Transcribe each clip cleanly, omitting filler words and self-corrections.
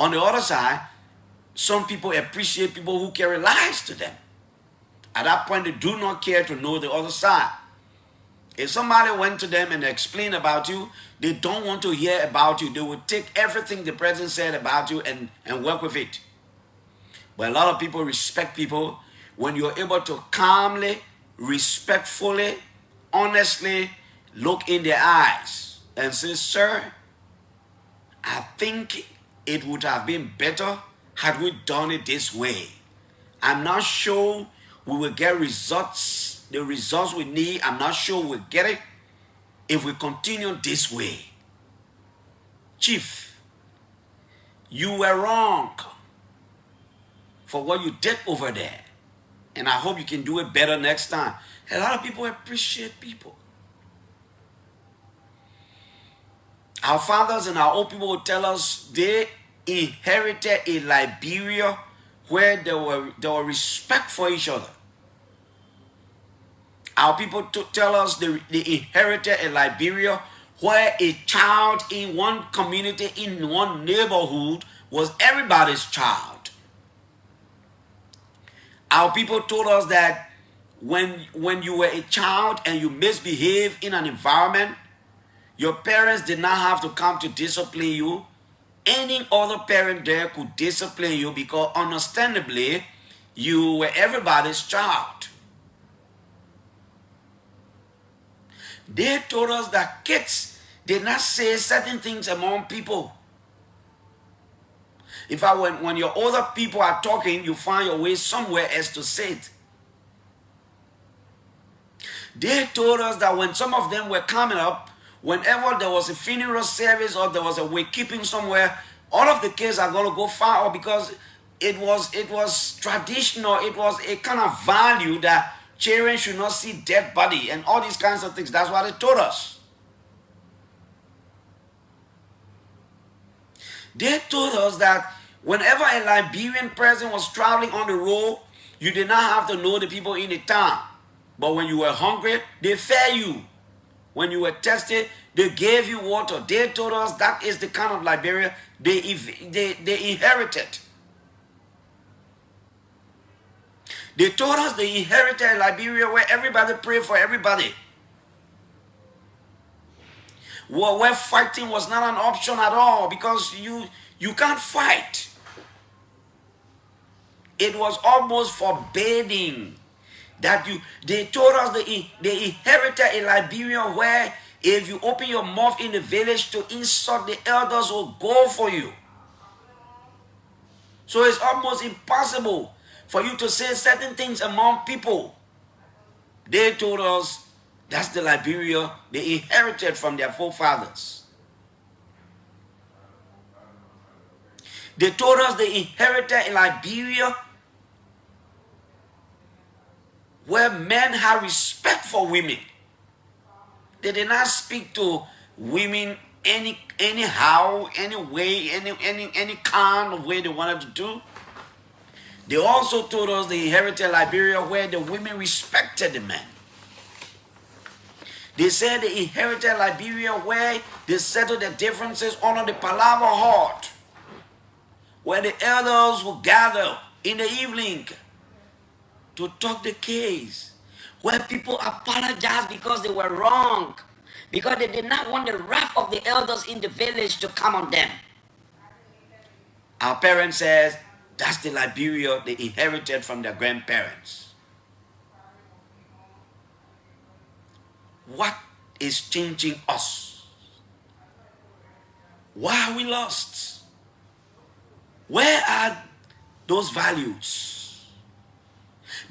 On the other side, some people appreciate people who carry lies to them. At that point, they do not care to know the other side. If somebody went to them and explained about you, they don't want to hear about you. They will take everything the president said about you and work with it. But a lot of people respect people when you're able to calmly, respectfully, honestly look in their eyes and say, sir, I think it would have been better had we done it this way. I'm not sure we will get results, the results we need. I'm not sure we'll get it if we continue this way. Chief, you were wrong for what you did over there. And I hope you can do it better next time. A lot of people appreciate people. Our fathers and our old people will tell us they inherited a Liberia where there were respect for each other. Our people tell us they inherited a Liberia where a child in one community, in one neighborhood, was everybody's child. Our people told us that when you were a child and you misbehaved in an environment, your parents did not have to come to discipline you. Any other parent there could discipline you because understandably, you were everybody's child. They told us that kids did not say certain things among people. In fact, when your older people are talking, you find your way somewhere else to say it. They told us that when some of them were coming up, whenever there was a funeral service or there was a wakekeeping somewhere, all of the kids are going to go far off because it was traditional. It was a kind of value that children should not see dead body and all these kinds of things. That's what they told us. They told us that whenever a Liberian person was traveling on the road, you did not have to know the people in the town. But when you were hungry, they fed you. When you were thirsty, they gave you water. They told us that is the kind of Liberia they inherited. They told us they inherited a Liberia where everybody prayed for everybody. Where fighting was not an option at all because you can't fight. It was almost forbidding that they told us they inherited a Liberia where if you open your mouth in the village to insult, the elders will go for you. So it's almost impossible for you to say certain things among people. They told us that's the Liberia they inherited from their forefathers. They told us they inherited a Liberia where men have respect for women. They did not speak to women anyhow, any way, any kind of way they wanted to do. They also told us they inherited Liberia where the women respected the men. They said they inherited Liberia where they settled their differences under the palaver hut, where the elders would gather in the evening to talk the case, where people apologized because they were wrong, because they did not want the wrath of the elders in the village to come on them. Our parents says that's the Liberia they inherited from their grandparents. What is changing us? Why are we lost? Where are those values?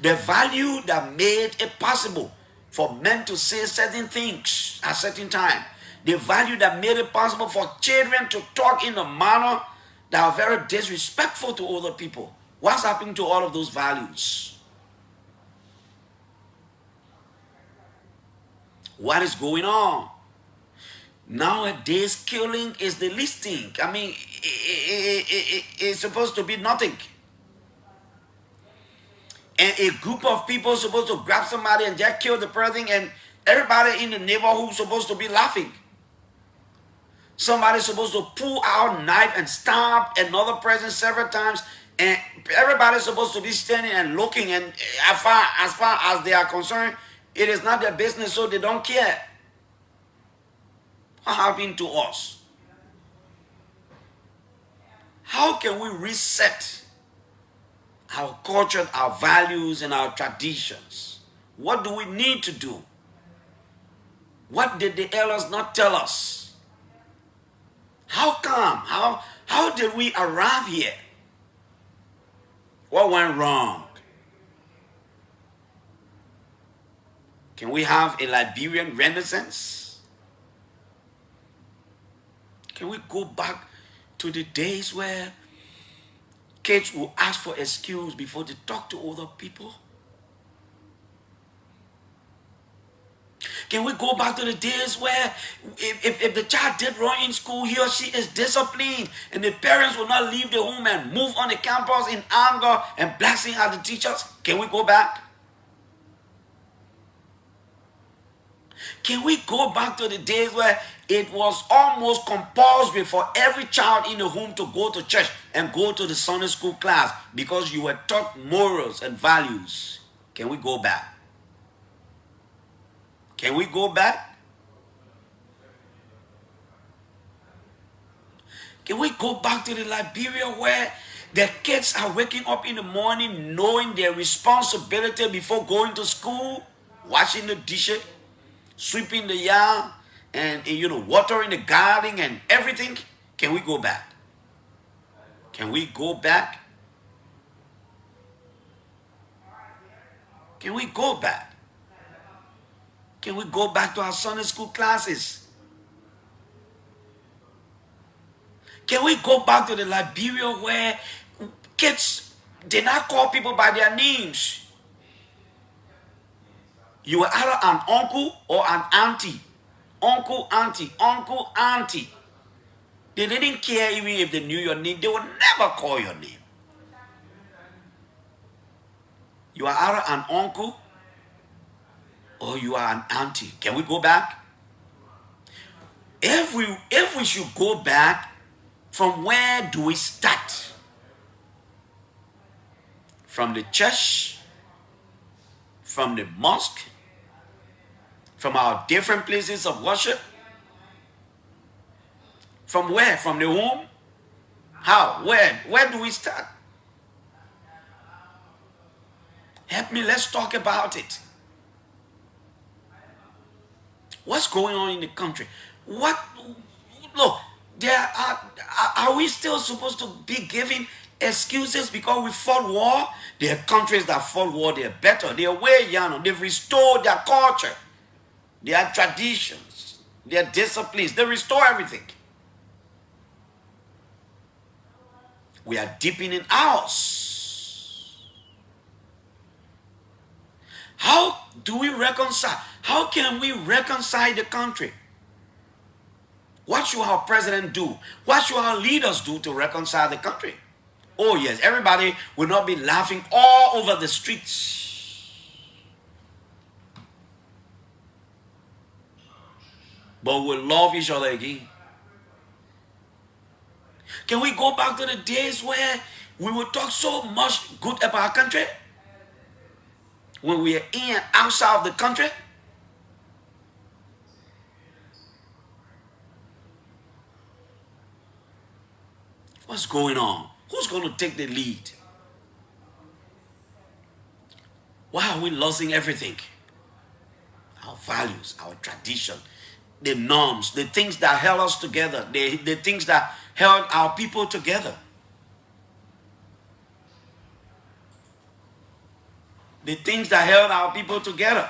The value that made it possible for men to say certain things at certain time. The value that made it possible for children to talk in a manner that are very disrespectful to other people. What's happening to all of those values? What is going on? Nowadays, killing is the least thing. I mean, it's supposed to be nothing. And a group of people supposed to grab somebody and just kill the person, and everybody in the neighborhood supposed to be laughing. Somebody's supposed to pull out a knife and stab another person several times, and everybody's supposed to be standing and looking, and as far as they are concerned, it is not their business, so they don't care. What happened to us? How can we reset our culture, our values, and our traditions? What do we need to do? What did the elders not tell us? How come? How did we arrive here? What went wrong? Can we have a Liberian Renaissance? Can we go back to the days where kids will ask for excuse before they talk to other people? Can we go back to the days where if the child did wrong in school, he or she is disciplined, and the parents will not leave the home and move on the campus in anger and blasting at the teachers? Can we go back? Can we go back to the days where it was almost compulsory for every child in the home to go to church and go to the Sunday school class because you were taught morals and values? Can we go back? Can we go back? Can we go back to the Liberia where the kids are waking up in the morning knowing their responsibility before going to school, washing the dishes, sweeping the yard, and watering the garden and everything? Can we go back? Can we go back? Can we go back? Can we go back to our Sunday school classes? Can we go back to the Liberia where kids did not call people by their names? You were either an uncle or an auntie. Uncle, auntie, uncle, auntie. They didn't care even if they knew your name. They would never call your name. You are either an uncle or you are an auntie. Can we go back? If we should go back, from where do we start? From the church? From the mosque? From our different places of worship? From where? From the home? How? Where do we start? Help me, let's talk about it. What's going on in the country? Look, are we still supposed to be giving excuses because we fought war? There are countries that fought war, they're better. They're way younger. They've restored their culture, their traditions, their disciplines. They restore everything. We are deepening ours. How do we reconcile? How can we reconcile the country? What should our president do? What should our leaders do to reconcile the country? Oh yes, everybody will not be laughing all over the streets. But we'll love each other again. Can we go back to the days where we would talk so much good about our country? When we are in and outside of the country? What's going on? Who's going to take the lead? Why are we losing everything? Our values, our tradition, the norms, the things that held us together, the things that held our people together. The things that held our people together.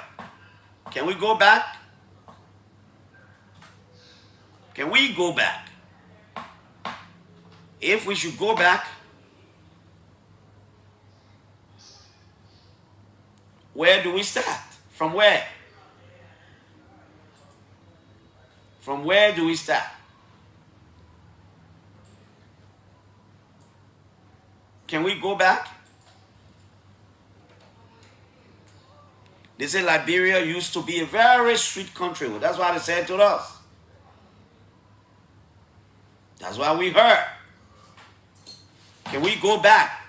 Can we go back? Can we go back? If we should go back, where do we start? From where? From where do we start? Can we go back? They say Liberia used to be a very sweet country. That's what they said to us. That's what we heard. Can we go back,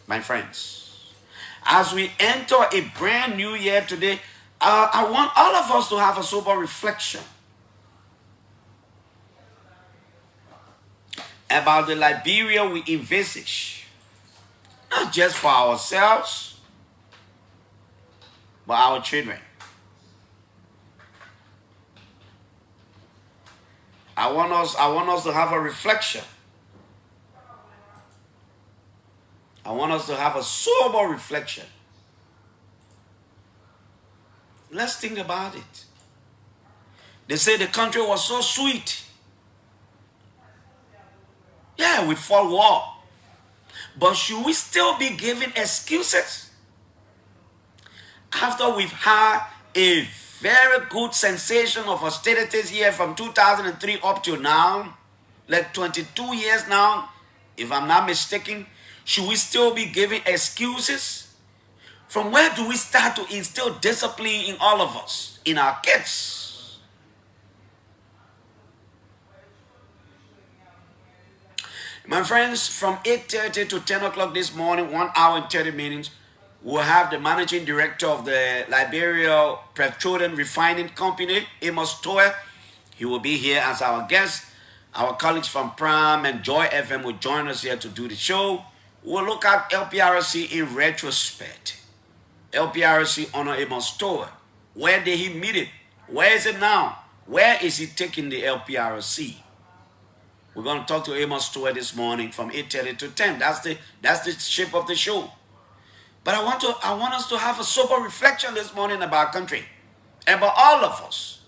my friends? As we enter a brand new year today, I want all of us to have a sober reflection about the Liberia we envisage, not just for ourselves, but our children. I want us to have a reflection. I want us to have a sober reflection. Let's think about it. They say the country was so sweet. Yeah, we fought war. But should we still be giving excuses? After we've had a very good sensation of austerities here from 2003 up to now, like 22 years now, if I'm not mistaken, should we still be giving excuses? From where do we start to instill discipline in all of us, in our kids? My friends, from 8:30 to 10 o'clock this morning, 1 hour and 30 minutes, we'll have the managing director of the Liberia Petroleum Refining Company, Amos Toer. He will be here as our guest. Our colleagues from Prime and Joy FM will join us here to do the show. We'll look at LPRC in retrospect. LPRC honor Amos Toer. Where did he meet it? Where is it now? Where is he taking the LPRC? We're going to talk to Amos Toer this morning from 8:30 to 10. That's the shape of the show. But I want us to have a sober reflection this morning about our country, about all of us.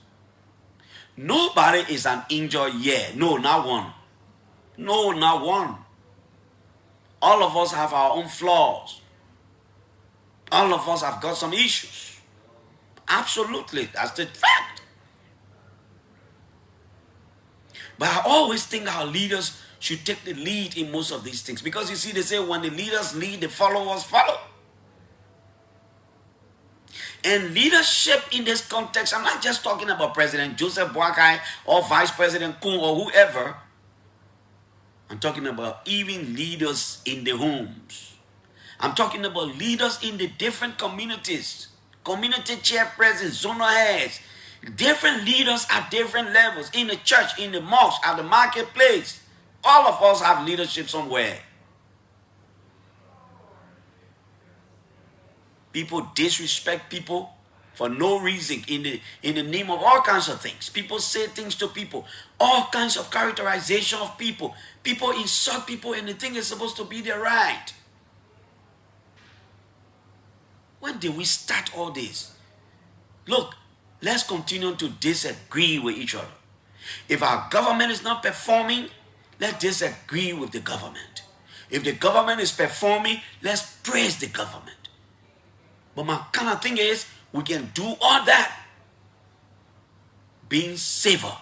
Nobody is an angel yet. No, not one. No, not one. All of us have our own flaws. All of us have got some issues. Absolutely, that's the fact. But I always think our leaders should take the lead in most of these things. Because you see, they say when the leaders lead, the followers follow. And leadership in this context, I'm not just talking about President Joseph Boakai or Vice President Kun or whoever. I'm talking about even leaders in the homes. I'm talking about leaders in the different communities, community chairpersons, zonal heads, different leaders at different levels, in the church, in the mosque, at the marketplace. All of us have leadership somewhere. People disrespect people for no reason in the name of all kinds of things. People say things to people, all kinds of characterization of people. People insult people and they think it's supposed to be their right. When did we start all this? Look, let's continue to disagree with each other. If our government is not performing, let's disagree with the government. If the government is performing, let's praise the government. But my kind of thing is, we can do all that being civil,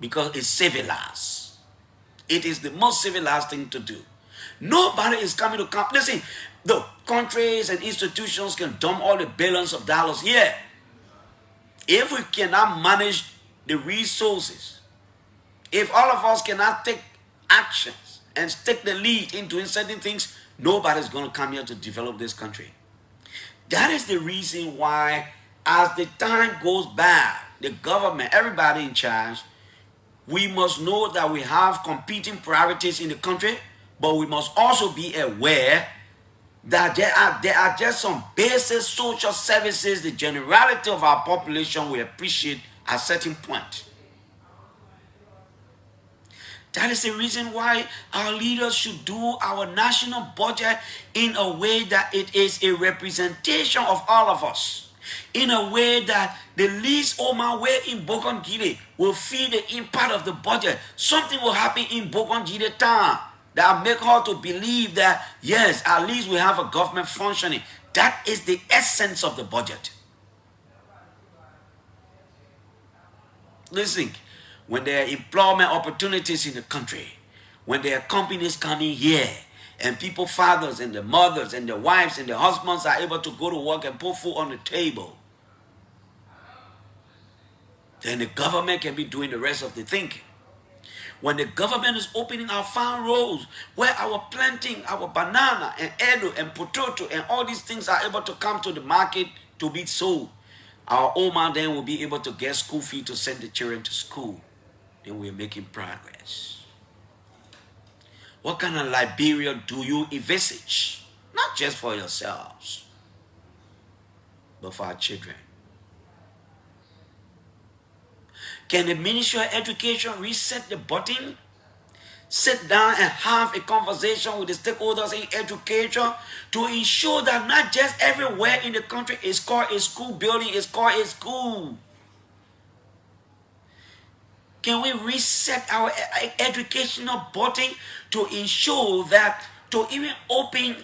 because it's civilized. It is the most civilized thing to do. Nobody is coming to come. Listen, the countries and institutions can dump all the billions of dollars here. If we cannot manage the resources, if all of us cannot take actions and take the lead in doing certain things, nobody's going to come here to develop this country. That is the reason why, as the time goes by, the government, everybody in charge, we must know that we have competing priorities in the country, but we must also be aware that there are just some basic social services the generality of our population will appreciate at a certain point. That is the reason why our leaders should do our national budget in a way that it is a representation of all of us. In a way that the least Omaway in Bokongile will feel the impact of the budget. Something will happen in Bokongile town that make her to believe that, yes, at least we have a government functioning. That is the essence of the budget. Listen. When there are employment opportunities in the country, when there are companies coming here, and people, fathers and the mothers and the wives and the husbands are able to go to work and put food on the table, then the government can be doing the rest of the thinking. When the government is opening our farm roads, where our planting, our banana and edo and potato and all these things are able to come to the market to be sold, our old man then will be able to get school fee to send the children to school. Then we're making progress. What kind of Liberia do you envisage? Not just for yourselves, but for our children. Can the Ministry of Education reset the button? Sit down and have a conversation with the stakeholders in education to ensure that not just everywhere in the country is called a school building, is called a school. Can we reset our educational button to ensure that to even open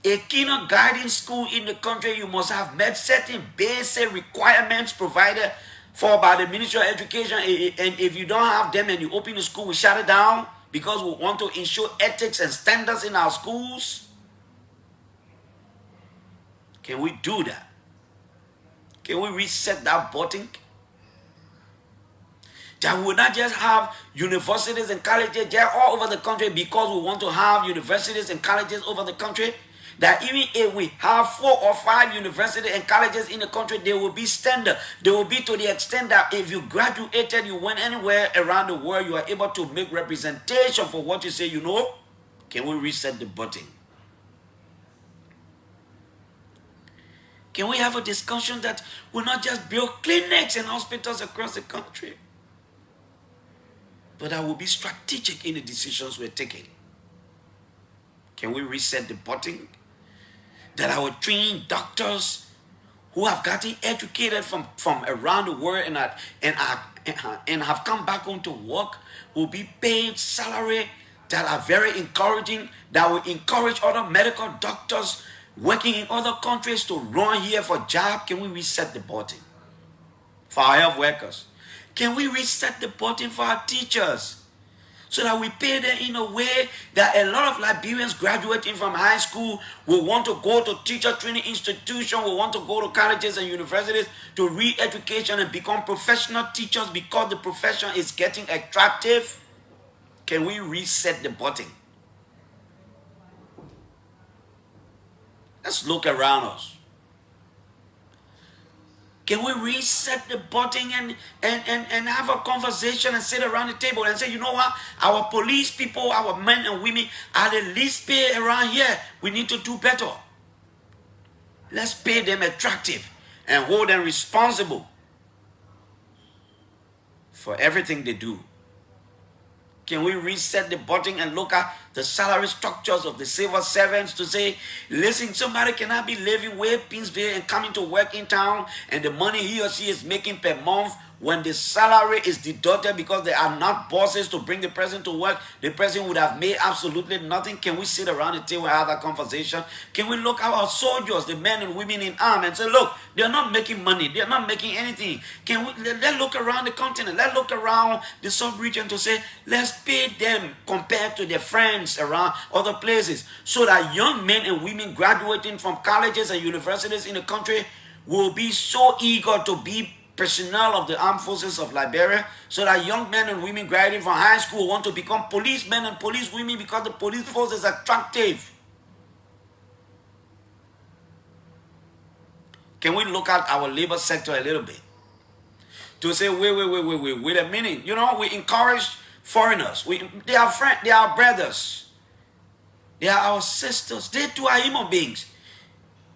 a kindergarten school in the country, you must have met certain basic requirements provided for by the Ministry of Education, and if you don't have them and you open the school, we shut it down because we want to ensure ethics and standards in our schools? Can we do that? Can we reset that button? That we will not just have universities and colleges there all over the country because we want to have universities and colleges over the country. That even if we have 4 or 5 universities and colleges in the country, they will be standard. They will be to the extent that if you graduated, you went anywhere around the world, you are able to make representation for what you say you know. Can we reset the button? Can we have a discussion that will not just build clinics and hospitals across the country, but that will be strategic in the decisions we're taking? Can we reset the button? That our trained doctors who have gotten educated from around the world and have come back home to work will be paid salary that are very encouraging, that will encourage other medical doctors working in other countries to run here for job? Can we reset the button for our health workers? Can we reset the button for our teachers? So that we pay them in a way that a lot of Liberians graduating from high school will want to go to teacher training institutions, will want to go to colleges and universities to re-education and become professional teachers because the profession is getting attractive. Can we reset the button? Let's look around us. Can we reset the button and have a conversation and sit around the table and say, you know what? Our police people, our men and women are the least paid around here. We need to do better. Let's pay them attractive and hold them responsible for everything they do. Can we reset the button and look at the salary structures of the civil servants to say, listen, somebody cannot be living way Pinsville and coming to work in town, and the money he or she is making per month, when the salary is deducted because they are not bosses to bring the person to work, the person would have made absolutely nothing. Can we sit around the table and have that conversation? Can we look at our soldiers, the men and women in arms, and say, look, they're not making money, they're not making anything. Can we let's look around the continent, let's look around the sub-region to say, let's pay them compared to their friends around other places, so that young men and women graduating from colleges and universities in the country will be so eager to be personnel of the armed forces of Liberia, so that young men and women graduating from high school want to become policemen and policewomen because the police force is attractive. Can we look at our labor sector a little bit to say, wait a minute. You know, we encourage foreigners. They are friends, they are brothers, they are our sisters. They too are human beings.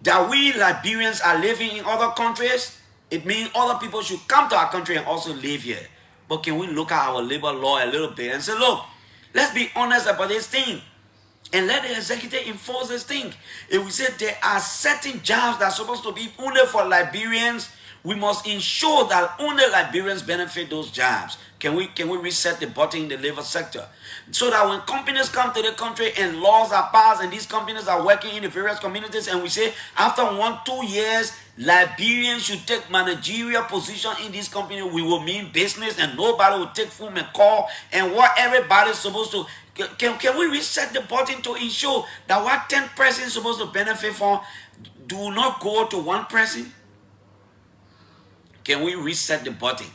That we Liberians are living in other countries, it means other people should come to our country and also live here. But can we look at our labor law a little bit and say, look, let's be honest about this thing and let the executive enforce this thing. If we say there are certain jobs that are supposed to be only for Liberians, we must ensure that only Liberians benefit those jobs. Can we reset the button in the labor sector? So that when companies come to the country and laws are passed and these companies are working in the various communities, and we say after 1-2 years, Liberians should take managerial position in this company, we will mean business and nobody will take phone and call and what everybody's supposed to. Can we reset the button to ensure that what 10 persons supposed to benefit from do not go to one person? Can we reset the button?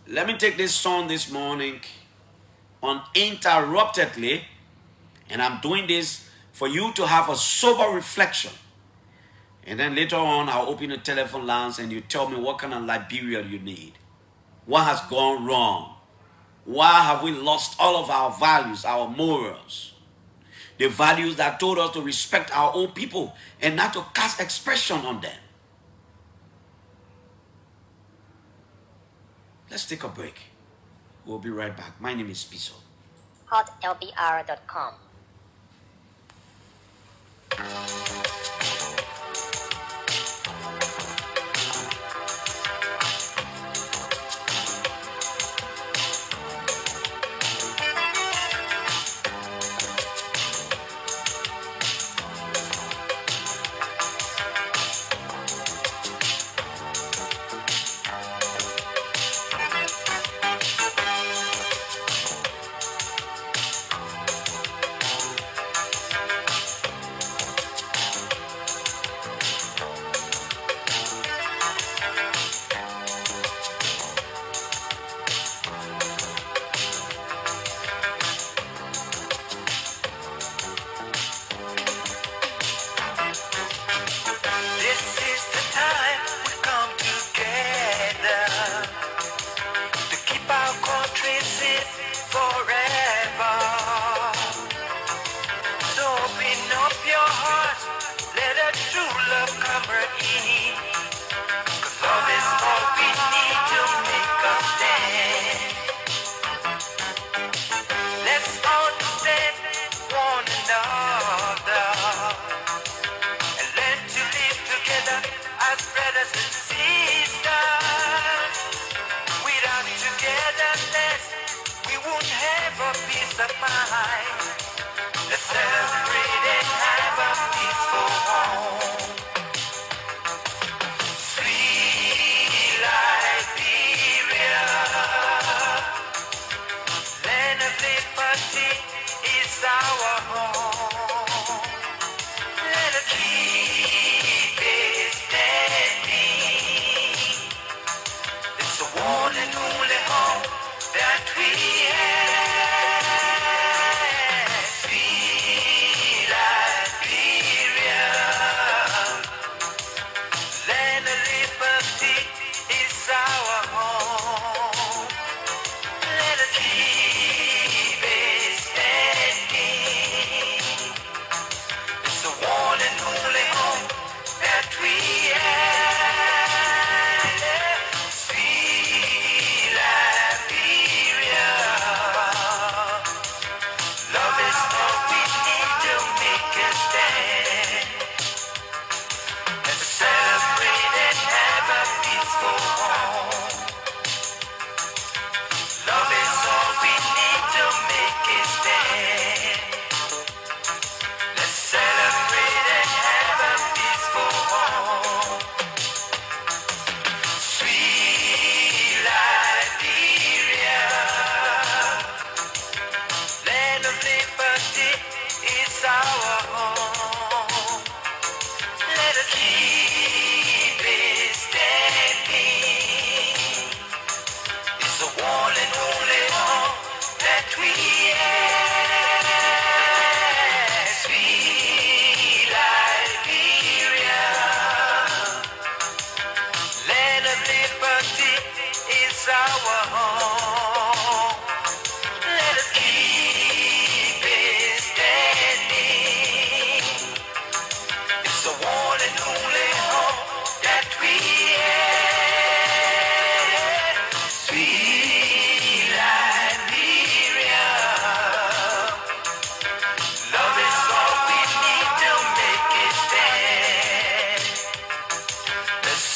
Let me take this song this morning uninterruptedly, and I'm doing this for you to have a sober reflection. And then later on, I'll open the telephone lines and you tell me what kind of Liberia you need. What has gone wrong? Why have we lost all of our values, our morals? The values that told us to respect our own people and not to cast expression on them. Let's take a break. We'll be right back. My name is Piso. hotlpr.com.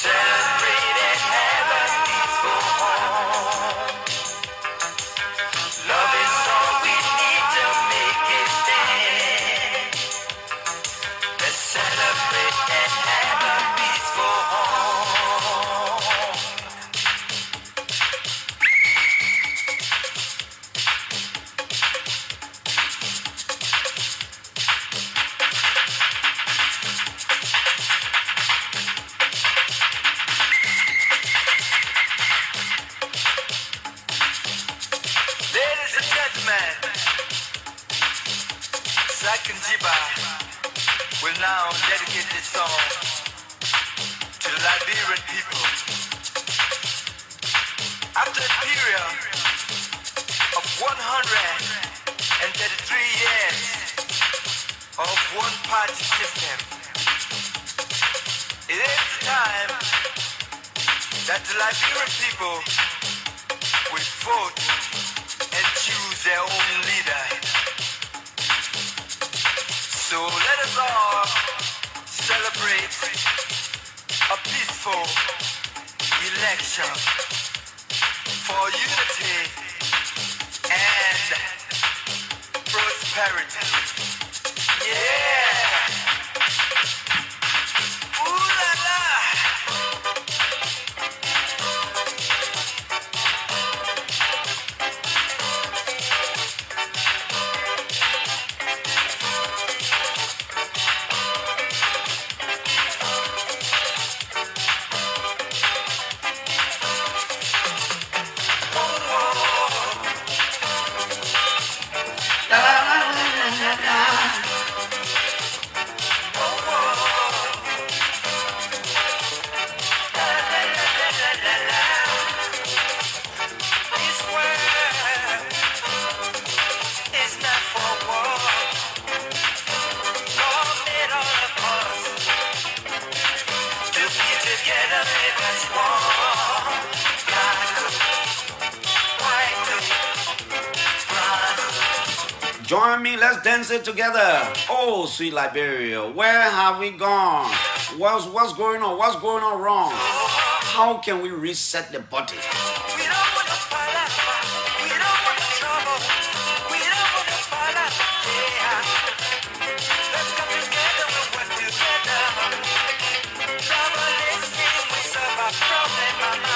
Celebrate and have a peaceful home. gentlemen, Zach and Jiba will now dedicate this song to the Liberian people. After a period of 133 years of one-party system, it is time that the Liberian people will vote and choose their own leader. So let us all celebrate a peaceful election for unity and prosperity. Yeah! Ooh la la! Join me, let's dance it together. Oh, sweet Liberia, where have we gone? What's going on? What's going on wrong? How can we reset the body? We don't want to fight us. We don't want trouble. We don't want to fight us. Yeah. Let's come together and work together. Trouble is when we solve our problem, mama.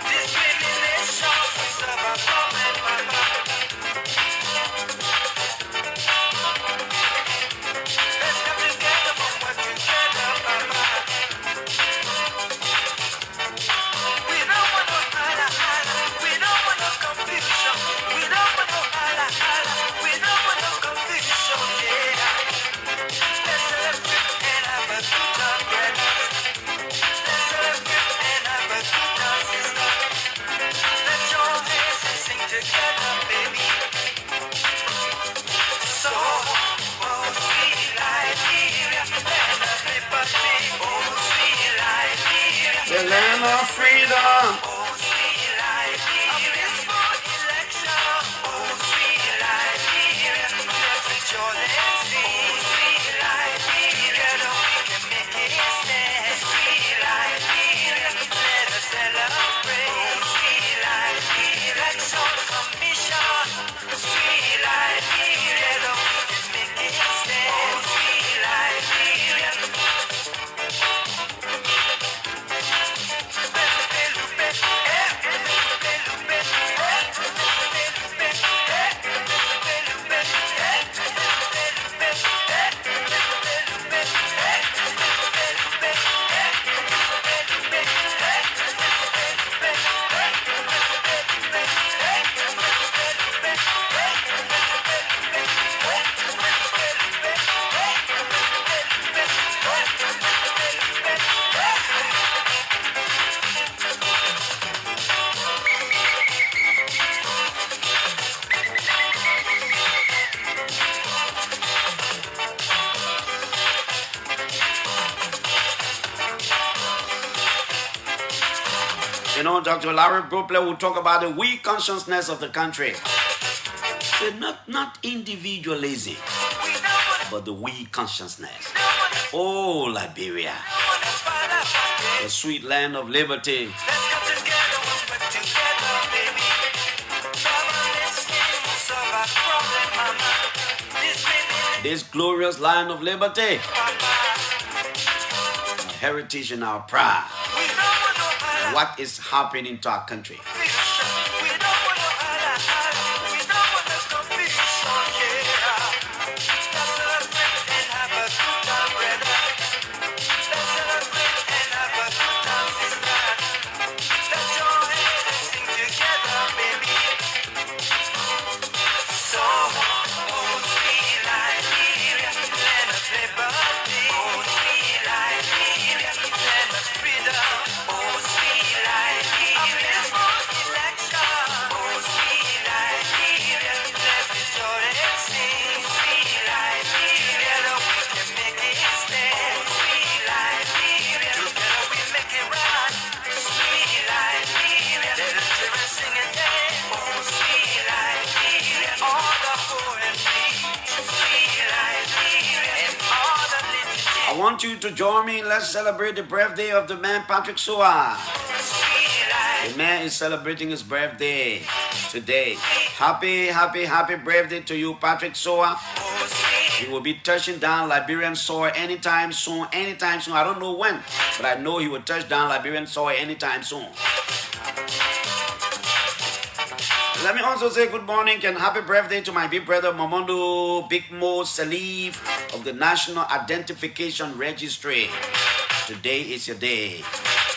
Discrimination, we solve our problem, mama. Let's come together and work together, mama. We don't want no holla, holla. We don't want no confusion. We don't want no holla, holla. We don't want no confusion, yeah. Let's celebrate and have a good time, brother. Let's celebrate and have a good time, sister. Let's join hands and sing together, baby. So, oh, sweet Liberia, land of liberty. Oh, sweet Liberia, The land of freedom. oh, sweet Liberia, a peaceful election. Oh, sweet Liberia, let's rejoice and sing. Oh, sweet Liberia, together we can make it stand. Sweet Liberia, let us celebrate. Oh, sweet Liberia, election commission. Sweet Liberia, together we can make it stand. Oh, sweet Liberia. You know, Dr. Larry Brookler will talk about the weak consciousness of the country. So not individualism, but the weak consciousness. Oh, Liberia, the sweet land of liberty. Let's come together and work together, baby. Trouble is when we solve our problem, mama. This glorious land of liberty, Papa. our heritage and our pride. We don't want no holla, What is happening to our country? confusion. We don't want no holla, holla. We don't want no confusion, yeah. Let's celebrate and have a good time, brother. Let's celebrate and have a good time, sister. Let's join hands and want you to join me. Let's celebrate the birthday of the man Patrick Soa. The man is celebrating his birthday today. Happy birthday to you, Patrick Soa. He will be touching down Liberian soil anytime soon. I don't know when, but I know he will touch down Liberian soil anytime soon. Let me also say good morning and happy birthday to my big brother Mamondo Big Mo Salif of the National Identification Registry. Today is your day.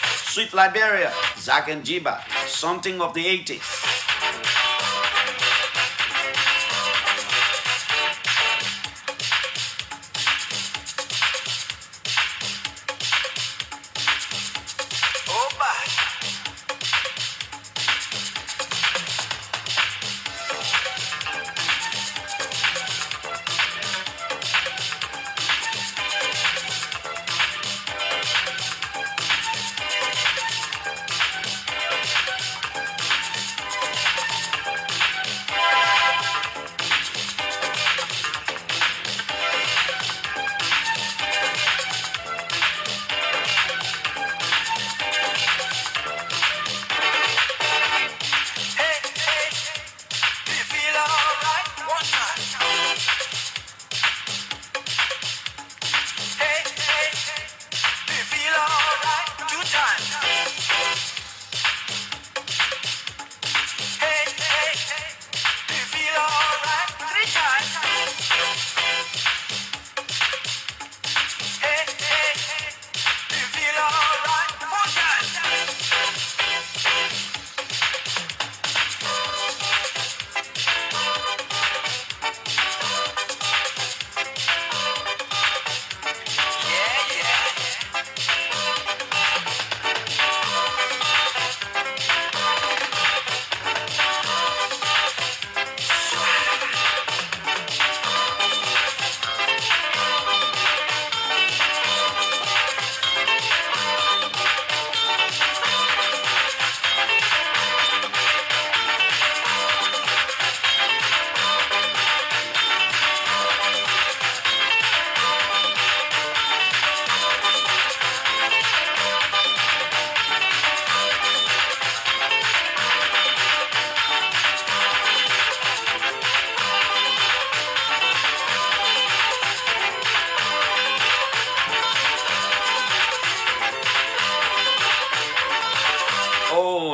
Sweet Liberia, Zach and Jiba, something of the 80s.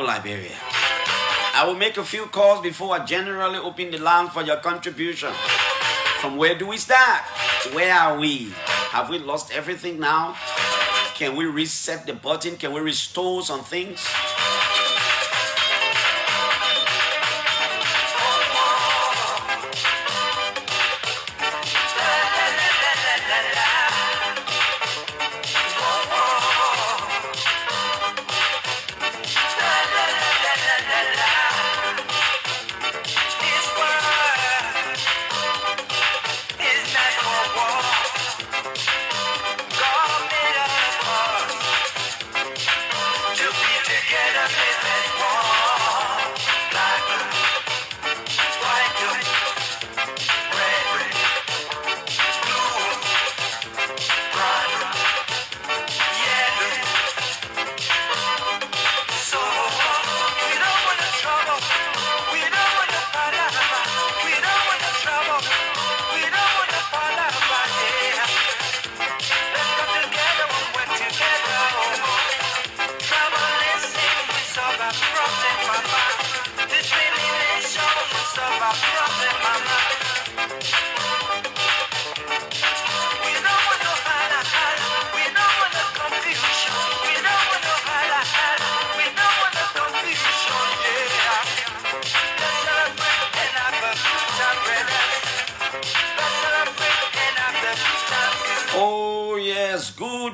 Liberia. I will make a few calls before I generally open the line for your contribution. From where do we start? Where are we? Have we lost everything now? Can we reset the button? Can we restore some things?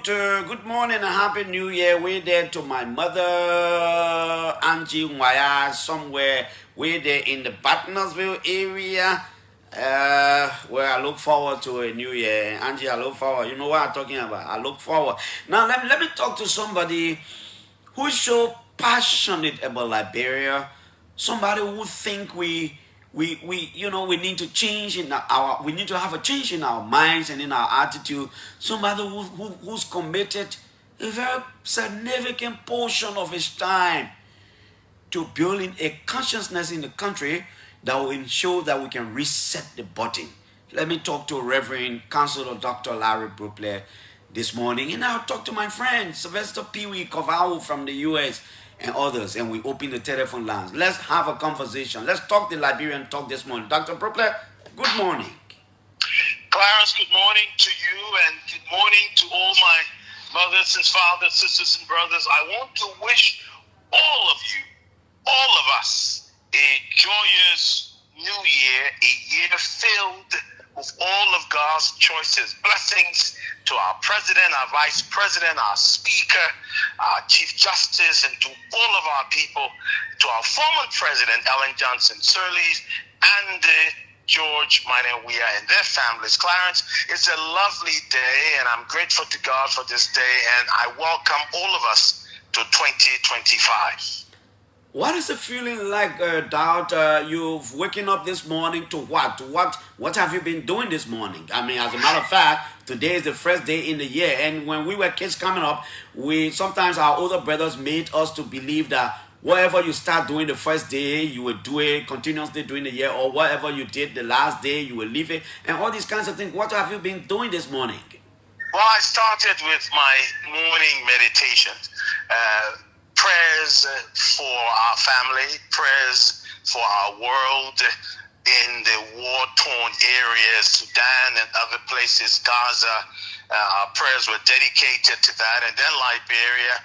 Good morning and happy new year. Way there to my mother, Angie Nwaya, somewhere way there in the Partnersville area, where I look forward to a new year. Angie, I look forward. You know what I'm talking about. I look forward. Now, let me talk to somebody who's so passionate about Liberia. Somebody who think we we need to change in we need to have a change in our minds and in our attitude. Somebody who's committed a very significant portion of his time to building a consciousness in the country that will ensure that we can reset the button. Let me talk to Reverend Counselor Dr. Larry Brooklyn this morning, and I'll talk to my friend Sylvester Pee Wee Kovau from the US and others, and we open the telephone lines. Let's have a conversation. Let's talk the Liberian talk this morning. Dr. Brooklyn, good morning. Clarence, good morning to you, and good morning to all my mothers and fathers, sisters and brothers. I want to wish all of you, all of us, a joyous new year, a year filled with all of God's choices. Blessings to our president, our vice president, our speaker, our chief justice, and to all of our people, to our former president, Ellen Johnson Sirleaf, and George Minor Weah and their families. Clarence, it's a lovely day, and I'm grateful to God for this day, and I welcome all of us to 2025. What is the feeling like, Dad? You've waken up this morning to what? What have you been doing this morning? I mean, as a matter of fact, today is the first day in the year, and when we were kids coming up, sometimes our older brothers made us to believe that whatever you start doing the first day, you will do it continuously during the year, or whatever you did the last day, you will leave it, and all these kinds of things. What have you been doing this morning? Well, I started with my morning meditation. Prayers for our family, prayers for our world in the war-torn areas, Sudan and other places, Gaza. Our prayers were dedicated to that, and then Liberia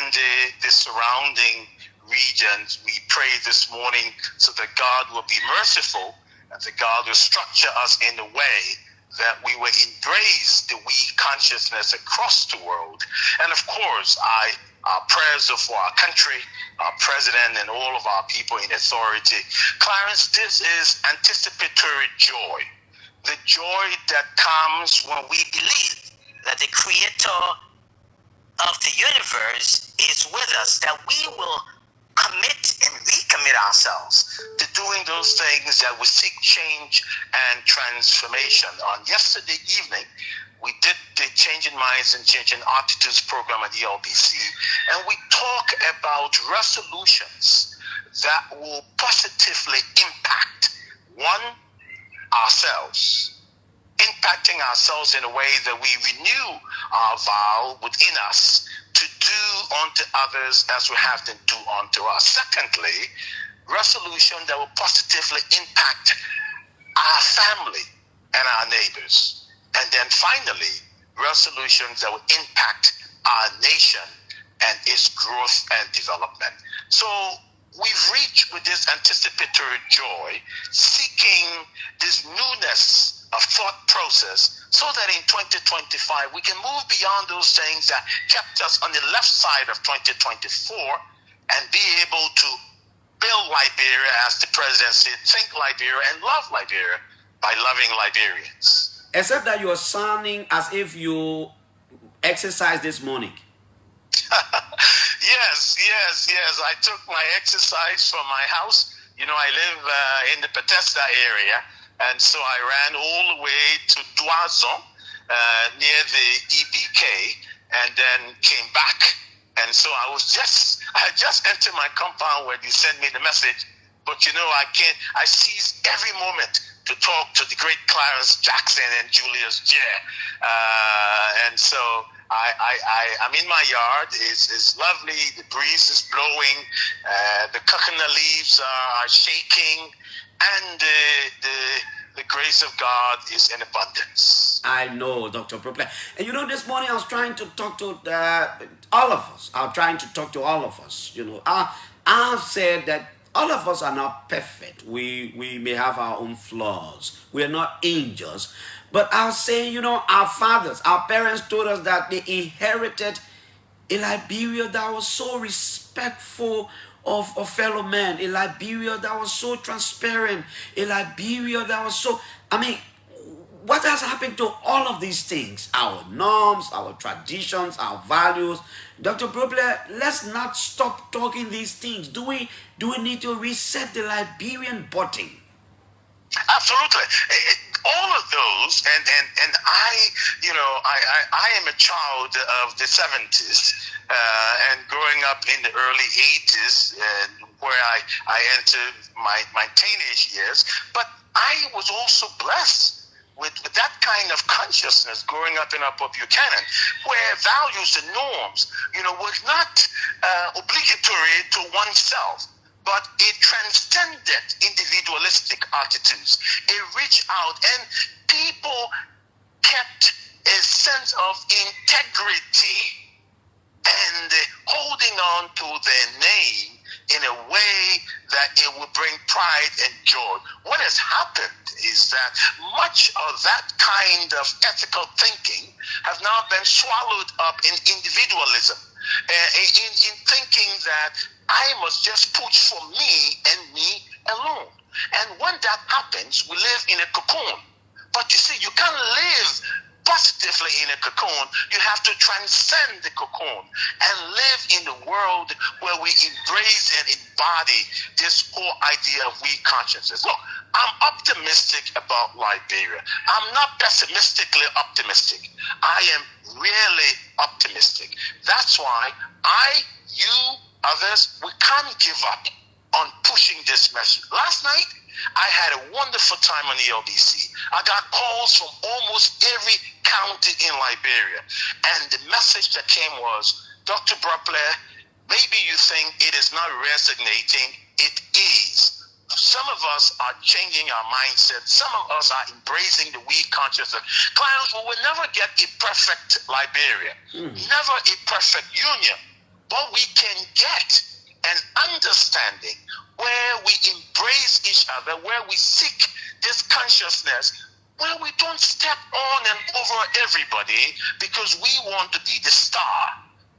and the surrounding regions. We pray this morning so that God will be merciful and that God will structure us in a way that we will embrace the we consciousness across the world. And of course, our prayers are for our country, our president, and all of our people in authority. Clarence, this is anticipatory joy. The joy that comes when we believe that the creator of the universe is with us, that we will commit and recommit ourselves to doing those things that will seek change and transformation. On yesterday evening, we did the Changing Minds and Changing Attitudes program at the LPRC, and we talk about resolutions that will positively impact, one, ourselves, impacting ourselves in a way that we renew our vow within us to do unto others as we have them do unto us. Secondly, resolution that will positively impact our family and our neighbors. And then finally, resolutions that will impact our nation and its growth and development. So we've reached with this anticipatory joy, seeking this newness of thought process so that in 2025 we can move beyond those things that kept us on the left side of 2024 and be able to build Liberia, as the president said, think Liberia and love Liberia by loving Liberians. Except that you are sounding as if you exercised this morning. Yes. I took my exercise from my house. You know, I live in the Bethesda area, and so I ran all the way to Doison, near the EBK, and then came back. And so I had just entered my compound when you sent me the message. But you know, I seized every moment to talk to the great Clarence Jackson and Julius Jay. And so I'm in my yard. It's lovely. The breeze is blowing. The coconut leaves are shaking. And the grace of God is in abundance. I know, Dr. Brooklyn. And you know, this morning I was trying to talk to all of us. I'm trying to talk to all of us. You know, I've said that all of us are not perfect. We may have our own flaws. We are not angels. But I'll say, you know, our fathers, our parents told us that they inherited a Liberia that was so respectful of fellow men, a Liberia that was so transparent, a Liberia that was so, I mean, what has happened to all of these things? Our norms, our traditions, our values. Dr. Brooklyn, let's not stop talking these things. Do we need to reset the Liberian button? Absolutely. All of those, and I am a child of the 70s, and growing up in the early 80s, where I entered my teenage years. But I was also blessed with that kind of consciousness growing up in Upper Buchanan, where values and norms, was not obligatory to oneself, but it transcended individualistic attitudes. It reached out, and people kept a sense of integrity and holding on to their name in a way that it will bring pride and joy. What has happened is that much of that kind of ethical thinking has now been swallowed up in individualism, in thinking that I must just push for me and me alone. And when that happens, we live in a cocoon. But you see, you can't live positively in a cocoon. You have to transcend the cocoon and live in the world where we embrace and embody this whole idea of we consciousness. Look, I'm optimistic about Liberia. I'm not pessimistically optimistic. I am really optimistic. That's why you, others, we can't give up on pushing this message. Last night, I had a wonderful time on the LBC. I got calls from almost every county in Liberia. And the message that came was, Dr. Bropley, maybe you think it is not resonating. It is. Some of us are changing our mindset. Some of us are embracing the we consciousness. Clarence, we will never get a perfect Liberia. Never a perfect union. But we can get an understanding where we embrace each other, where we seek this consciousness, where we don't step on and over everybody because we want to be the star.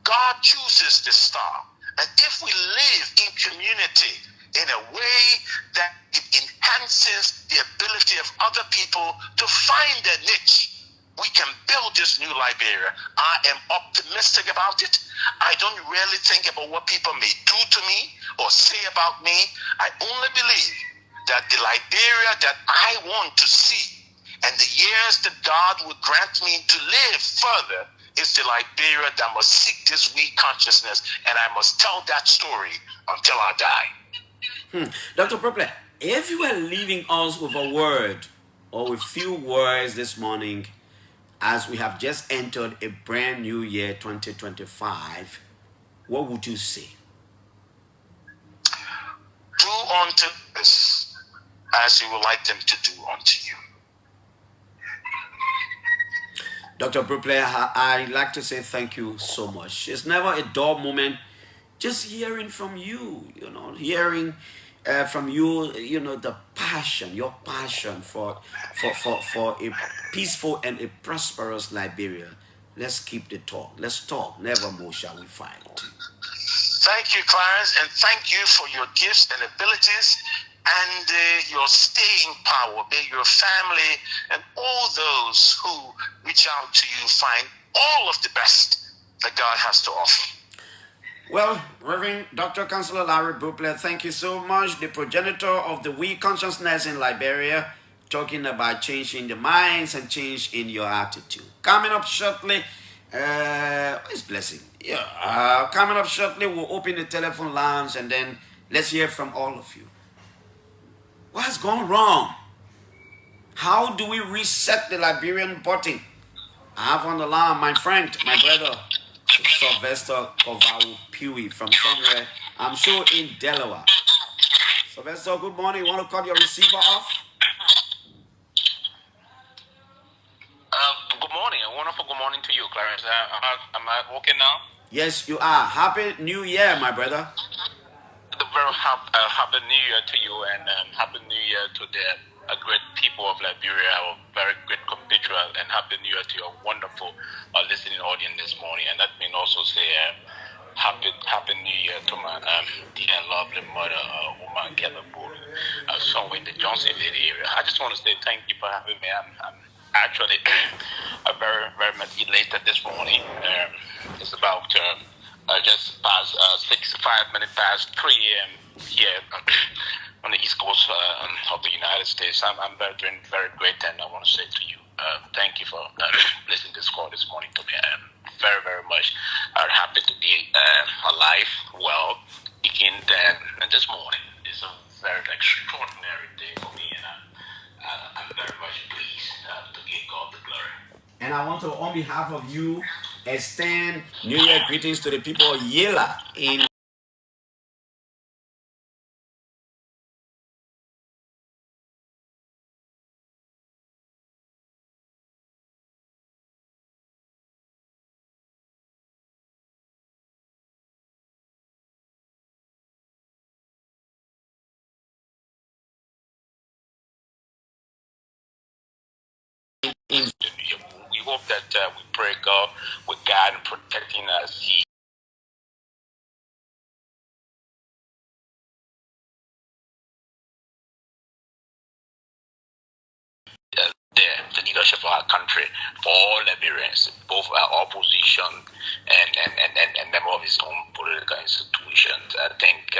God chooses the star. And if we live in community in a way that it enhances the ability of other people to find their niche, we can build this new Liberia. I am optimistic about it. I don't really think about what people may do to me or say about me. I only believe that the Liberia that I want to see and the years that God will grant me to live further is the Liberia that must seek this we consciousness, and I must tell that story until I die. Dr. Prople, if you were leaving us with a word or with few words this morning, as we have just entered a brand new year, 2025, what would you say? Do unto others as you would like them to do unto you. Dr. Prople, I'd like to say thank you so much. It's never a dull moment just hearing from you, hearing from you, the passion, your passion for a peaceful and a prosperous Liberia. Let's keep the talk. Let's talk. Never more shall we fight. Thank you, Clarence, and thank you for your gifts and abilities and your staying power. May your family and all those who reach out to you find all of the best that God has to offer. Well, Reverend Dr. Councillor Larry Brooklet, thank you so much. The progenitor of the we consciousness in Liberia, talking about changing the minds and change in your attitude. Coming up shortly, it's blessing. Yeah, coming up shortly, we'll open the telephone lines and then let's hear from all of you. What's gone wrong? How do we reset the Liberian body? I have on the line my friend, my brother, Sylvester Kovalu Pewy from somewhere, I'm sure in Delaware. Sylvester, good morning. You want to cut your receiver off? Good morning. A wonderful good morning to you, Clarence. Am I okay now? Yes, you are. Happy New Year, my brother. The very happy New Year to you, and happy New Year to the great people of Liberia, our very great compatriots, and happy New Year to your wonderful listening audience this morning. And let me also say happy New Year to my dear and lovely mother, Woman Kellerpool, somewhere in the Johnson area. I just want to say thank you for having me. I'm actually very, very much elated this morning. It's about just past 5 minutes past 3 a.m. here. on the East Coast of the United States. I'm doing very great, and I want to say to you, thank you for listening to this call this morning to me. I'm very, very much happy to be alive, well, begin and this morning is a very extraordinary day for me, and I'm very much pleased to give God the glory. And I want to, on behalf of you, extend New Year greetings to the people of Yela in We hope that we pray God with God and protecting us. The leadership of our country for all Liberians, both our opposition and member of his own political institutions. I think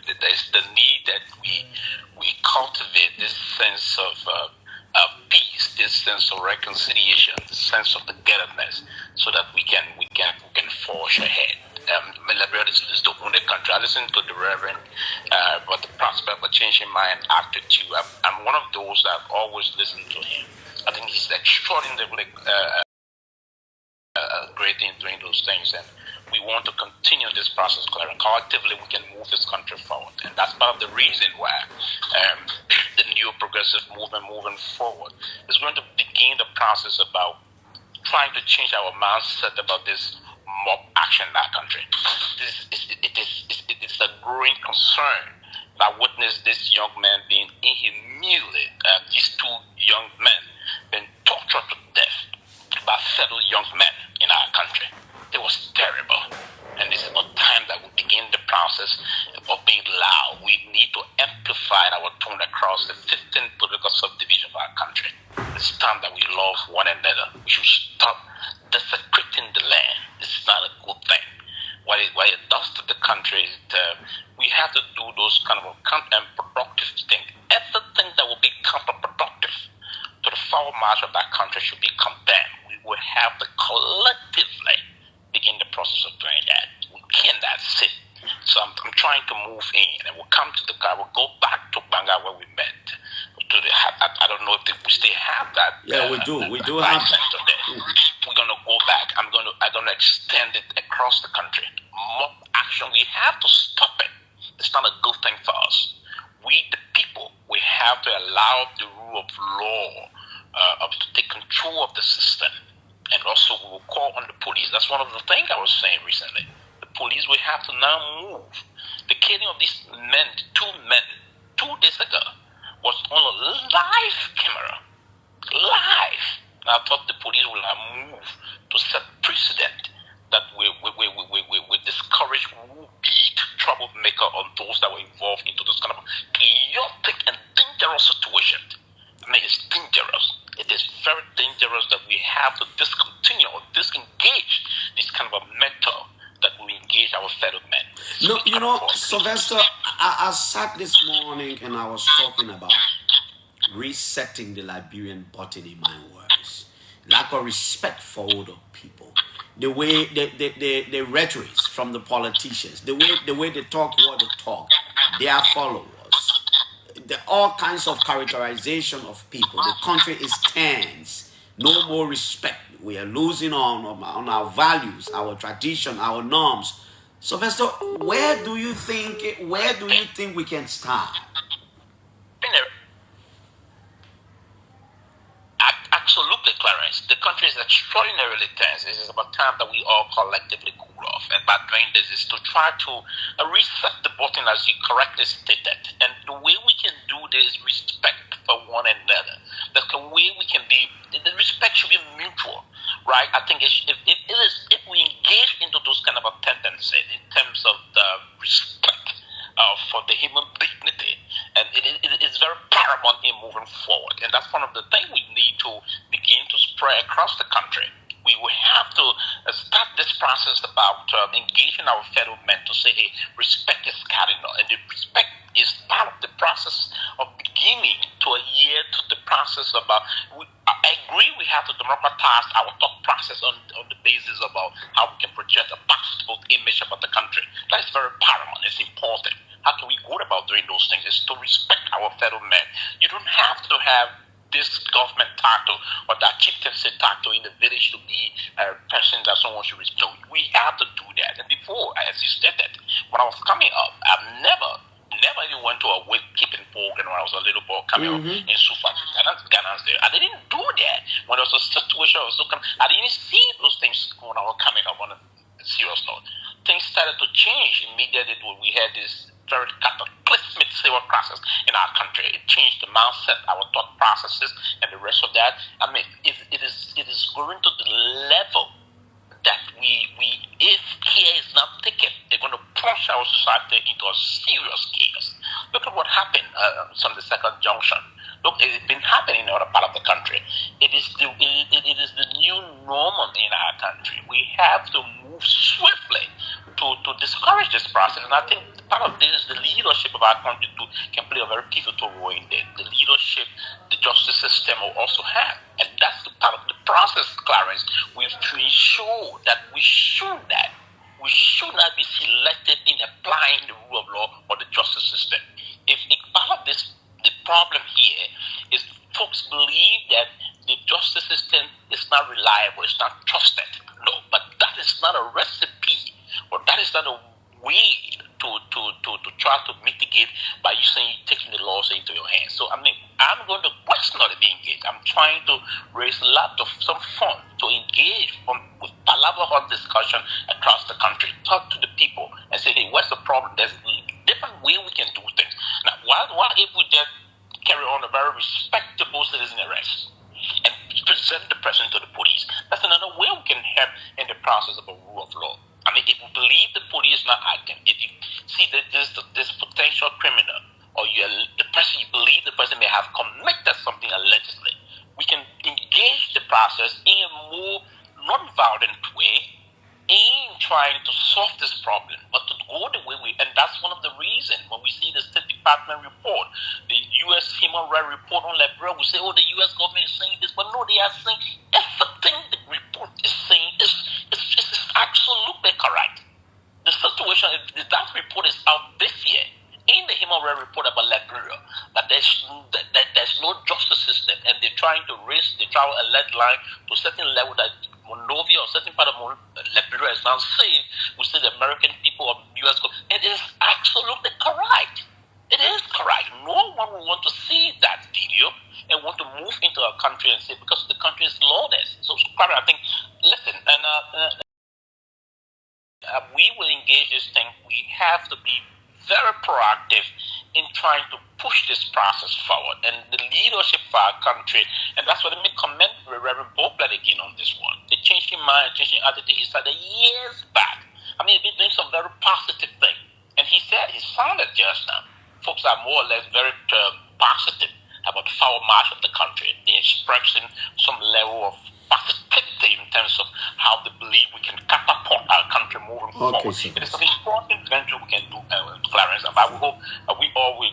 there's the need that we cultivate this sense of peace, this sense of reconciliation, this sense of togetherness, so that we can forge ahead. Liberia is the only country. I listened to the Reverend, but the prospect of changing my attitude. I'm one of those that always listen to him. I think he's extraordinarily great in doing those things, and we want to continue this process, Clarence. Collectively, we can move this country forward, and that's part of the reason why the new progressive movement moving forward is going to begin the process about trying to change our mindset about this mob action in our country. It is a growing concern. I witnessed this young man being inhumiliated. These two young men being tortured to death by several young men in our country. It was terrible. And this is about time that we begin the process of being loud. We need to amplify our tone across the 15 political subdivisions of our country. It's time that we love one another. We should stop desecrating the land. This is not a good thing. What it does to the country is we have to do those kind of counterproductive things. Everything that will be counterproductive to the forward march of that country should be condemned. We will have to collectively begin the process of doing that. We cannot sit. So I'm trying to move in, and we'll come to the car. We'll go back to Banga where we met. I don't know if we still have that. Yeah, we do. We do have that. We're gonna go back. I'm gonna extend it across the country. Mob action. We have to stop it. It's not a good thing for us. We, the people, we have to allow the rule of law to take control of the system, and also we will call on the police. That's one of the things I was saying recently. The police will have to now move. The killing of these men, two men, 2 days ago, was on a live camera. Live. Now I thought the police will have moved to set precedent that we discourage would-be troublemaker on those that were involved into this kind of chaotic and dangerous situation. I mean, it's dangerous. It is very dangerous that we have to discontinue or disengage this kind of a method that we engage our fellow men. No, you know, Sylvester, I sat this morning and I was talking about resetting the Liberian button in my words. Lack of respect for older people. The way the rhetoric from the politicians, the way they talk what they talk, their followers, all kinds of characterization of people. The country is tense. No more respect. We are losing on our values, our tradition, our norms. Sylvester, where do you think we can start? Absolutely, Clarence. The country is extraordinarily tense. It is about time that we all collectively cool off. And by doing this is to try to reset the button, as you correctly stated. And the way we can do this is respect for one another. The way we can be, the respect should be mutual, right? I think if we engage into those kind of a tendencies in terms of the respect for the human dignity, and it is very paramount in moving forward. And that's one of the things we need to begin to spread across the country. We will have to start this process about engaging our fellow men to say, hey, respect is cardinal, and the respect is part of the process of beginning to adhere to the process about. I agree we have to democratize our thought process on the basis about how we can project a positive image about the country. That is very paramount. It's important. How can we go about doing those things? Is to respect our fellow men. You don't have to have this government title or that chieftaincy title in the village to be a person that someone should respect. We have to do that. And before, as you stated, when I was coming up, I've never even went to a keeping program when I was a little boy coming up in Sufa, Ghana there. I didn't do that when there was a situation I was looking. I didn't see those things when I was coming up on a serious note. Things started to change immediately when we had this very cataclysmic civil crisis in our country. It changed the mindset, our thought processes, and the rest of that. I mean, it is going to the level that if care is not taken, they're going to push our society into a serious chaos. Look at what happened on the second junction. Look, it's been happening in other part of the country. It is the new normal in our country. We have to move swiftly to discourage this process. And I think part of this is the leadership of our country can play a very pivotal role in it. The leadership the justice system will also have. And that's the part of the process, Clarence. We've to ensure that we should not be selected in applying the rule of law or the justice system. If part of this, the problem here is folks believe that the justice system is not reliable, it's not trusted. No, but that is not a recipe, or that is not a way to try to mitigate by you saying taking the laws into your hands. So I mean, I'm going to personally be engaged. I'm trying to raise a lot of some fund to engage with palaver on discussion across the country. Talk to the people and say, hey, what's the problem? There's a different way we can do things. Now, what if we just carry on a very respectable citizen arrest and present the person to the police? That's another way we can help in the process of a rule of law. I mean, if you believe the police is not acting, if you see that this potential criminal, or the person, you believe the person may have committed something allegedly, we can engage the process in a more non-violent way in trying to solve this problem, but to go the way and that's one of the reasons when we see the State Department report, the U.S. Human Rights report on Liberia, we say, oh, the U.S. government is saying this, but no, they are saying everything the report is saying is absolutely correct. The situation, that report is out this year in the Human Rights report about Liberia, that there's no justice system, and they're trying to raise the trial alert line to a certain level that Monrovia or certain part of Liberia is now safe. We say the American people of U.S. It is absolutely correct. It is correct. No one will want to see that video and want to move into our country and say because the country is lawless. So, I think, listen, and we will engage this thing. We have to be very proactive in trying to push this process forward. And the leadership of our country, and that's what I mean, commend Reverend Boblet again on this one. They changed his mind, changed his attitude. He started years back. I mean, he's been doing some very positive thing. And he said, he sounded just now, folks are more or less very positive about the forward march of the country. They're expressing some level of positivity in terms of how they believe we can catapult our country moving forward. It is an important venture we can do, Clarence, and I hope we all will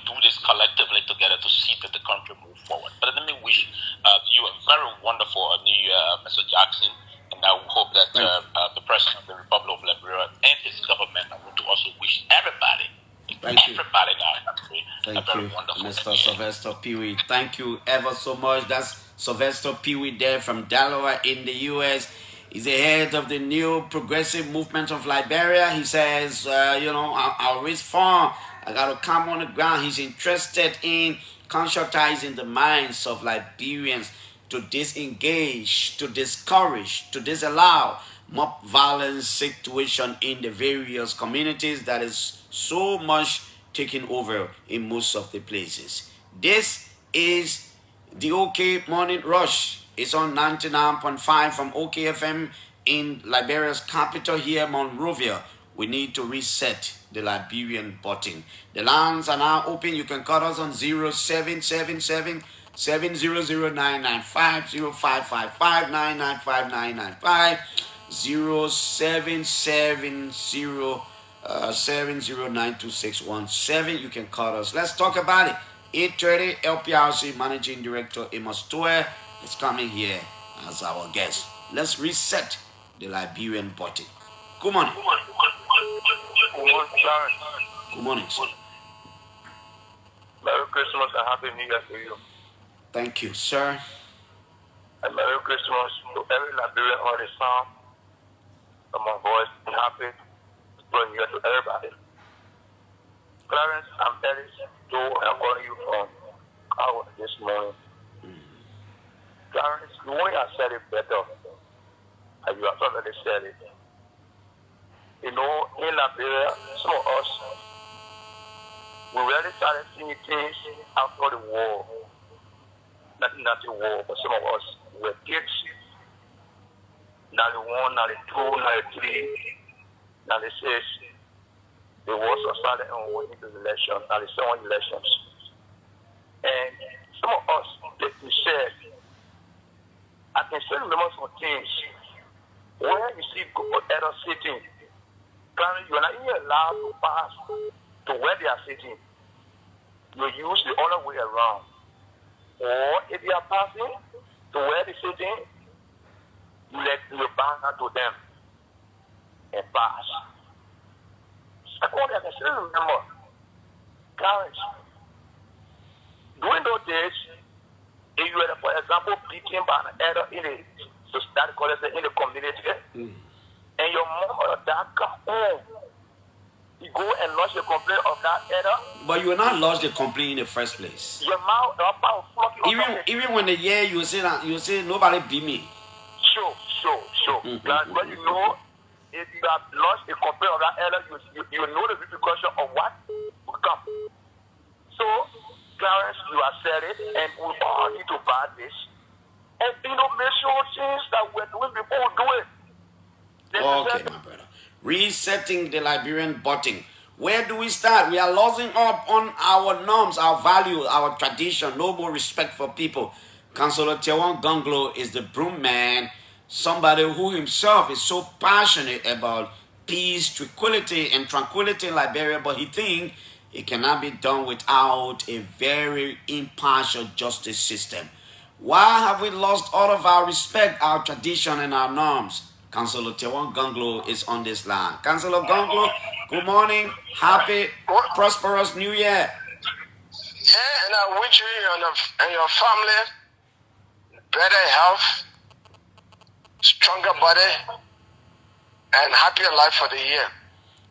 do this collectively together to see that the country move forward. But let me wish you a very wonderful New Year, Mr. Jackson, and I hope that the President of the Republic of Liberia and his government, I want to also wish everybody in our country a very wonderful Mr. Sylvester Peewee. Thank you ever so much. That's Sylvester Peewee there from Delaware in the U.S. He's the head of the new progressive movement of Liberia. He says, I'll reach far. I got to come on the ground. He's interested in conscientizing the minds of Liberians to disengage, to discourage, to disallow mob violence situation in the various communities that is so much taking over in most of the places. This is the OK Morning Rush. It's on 99.5 from OKFM in Liberia's capital here, Monrovia. We need to reset the Liberian button. The lines are now open. You can call us on 0777 700-995, 0555-995-995, 0770 7092617. You can call us. Let's talk about it. 8:30 LPRC Managing Director Amos Toer is coming here as our guest. Let's reset the Liberian body. Good morning. Good morning, Clarence. Good morning, sir. Merry Christmas and Happy New Year to you. Thank you, sir. And Merry Christmas to every Liberian on the sound. To my voice, and happy New Year to everybody. Clarence, I'm Ellis, though I'm calling you from Iowa this morning. Clarence, you only have said it better. And you have already said it. You know, in Liberia, some of us, we really started seeing things after the war. Not the war, but some of us were kids. 91, 92, 93, 96. The war started and we went into the election, 97 elections. And some of us, like you said, I can still remember some things where you see others sitting. You are not even allowed to pass to where they are sitting. You use the other way around. Or if you are passing to where they're sitting, you let your back to them and pass. Second, I can still remember, Clarence, during those days, if you were, for example, beaten by an elder in the society, in the community, and your mom or your dad come home, you go and lodge the complaint of that elder. But you will not lodge the complaint in the first place. Your mouth, Even when they hear you say that, you say nobody beat me. Sure. But you know, if you have lodged a complaint of that elder, you know the repercussion of what will come. So, Clarence, you have said it, and we all need to buy this. And make sure things that we're doing before we do it. Okay, my brother. Resetting the Liberian botting. Where do we start? We are losing up on our norms, our values, our tradition. No more respect for people. Councillor Tewan Gonglo is the broom man. Somebody who himself is so passionate about peace, tranquility in Liberia, but he thinks it cannot be done without a very impartial justice system. Why have we lost all of our respect, our tradition, and our norms? Councillor Tewan Gonglo is on this line. Councillor Gonglo, good morning. Happy, prosperous New Year. Yeah, and I wish you and your family better health, stronger body, and happier life for the year.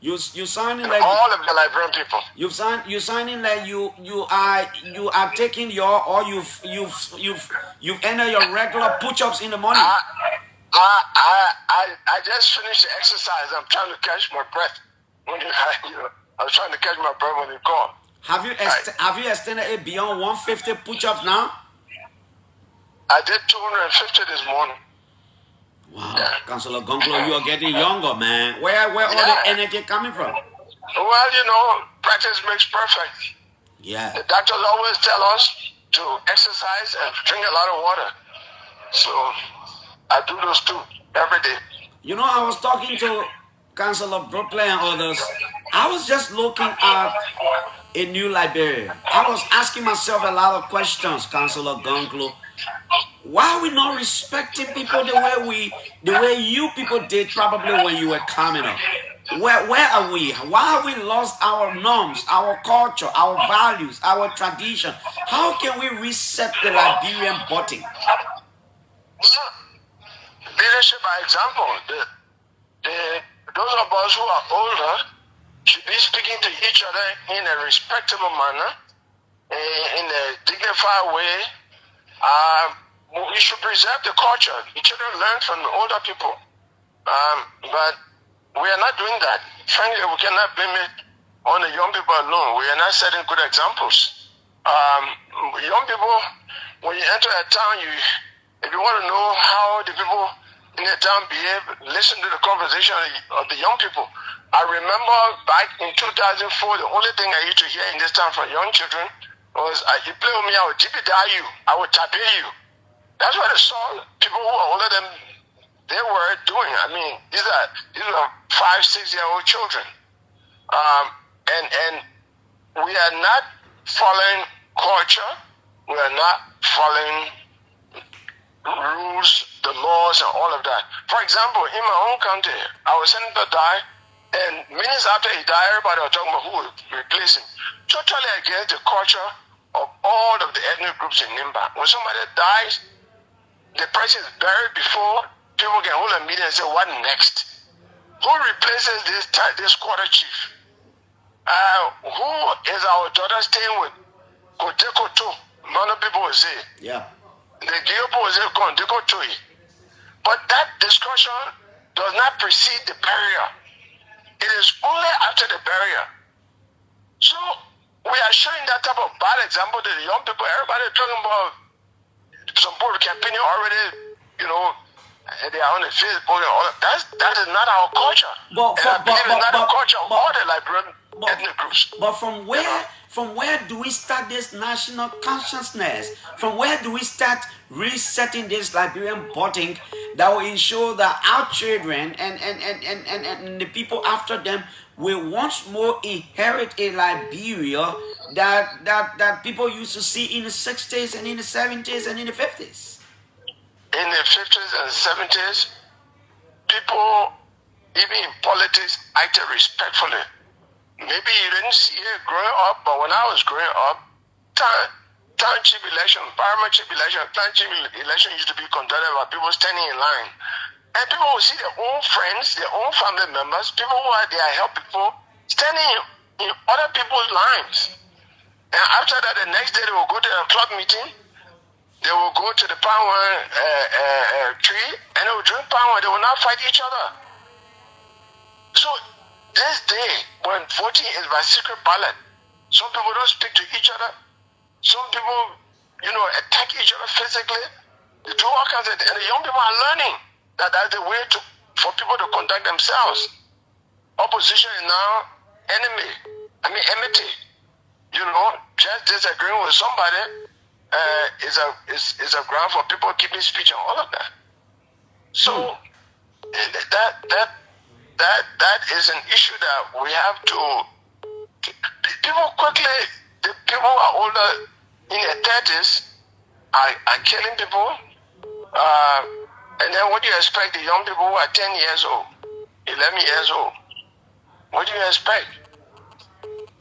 You signing like all of the Liberian people. You signing like you are taking your, or you've entered your regular push-ups in the morning. I just finished the exercise. I'm trying to catch my breath. I was trying to catch my breath when you called. Have you extended it beyond 150 push-ups now? I did 250 this morning. Wow, yeah. Councillor Gonglo, you are getting younger, man. Where all the energy coming from? Well, practice makes perfect. Yeah. The doctors always tell us to exercise and drink a lot of water. So I do those two every day. I was talking to Councillor Brooklyn and others. I was just looking at a new Liberia. I was asking myself a lot of questions, Councillor Gonglo. Why are we not respecting people the way you people did probably when you were coming up? Where are we? Why have we lost our norms, our culture, our values, our tradition? How can we reset the Liberian botting? Leadership by example. Those of us who are older should be speaking to each other in a respectable manner, in a dignified way. We should preserve the culture. The children learn from the older people. But we are not doing that. Frankly, we cannot blame it on the young people alone. We are not setting good examples. Young people, when you enter a town, if you want to know how the people in the town behave, listen to the conversation of the young people. I remember back in 2004, the only thing I used to hear in this town from young children was, you play with me, I would jeopardize you, I would tap you. That's what I saw people who are older than they were doing. I mean, these are 5, 6-year-old children. And we are not following culture. We are not following rules, the laws, and all of that. For example, in my own country, our senator died, and minutes after he died, everybody was talking about who would replace him. Totally against the culture of all of the ethnic groups in Nimba. When somebody dies, the person is buried before people can hold a meeting and say, what next? Who replaces this quarter chief? Who is our daughter staying with? Koteko too. Many people will say. Yeah. The Giopo will say, Koteko too. But that discussion does not precede the burial. It is only after the burial. So we are showing that type of bad example to the young people. Everybody talking about some people campaigning already, they are on the Facebook and all of that. That is not our culture. And I believe it's not the culture of all the Liberian ethnic groups. But from where do we start this national consciousness? From where do we start resetting this Liberian voting that will ensure that our children and the people after them will once more inherit a Liberia that people used to see in the 60s and in the 70s and in the 50s? In the 50s and 70s, people, even in politics, acted respectfully. Maybe you didn't see it growing up, but when I was growing up, township election, parliamentary election, township election used to be conducted by people standing in line. And people would see their own friends, their own family members, people who are there help people, standing in other people's lines. And after that, the next day they will go to a club meeting, they will go to the palm tree, and they will drink palm, they will not fight each other. So this day, when voting is by secret ballot, some people don't speak to each other. Some people, attack each other physically. They do all kinds of things. And the young people are learning that that's the way for people to conduct themselves. Opposition is now enmity. Just disagreeing with somebody is a ground for people keeping speech and all of that. So that is an issue that we have to. People quickly, the people who are older in their 30s are killing people. And then what do you expect the young people who are 10 years old, 11 years old? What do you expect?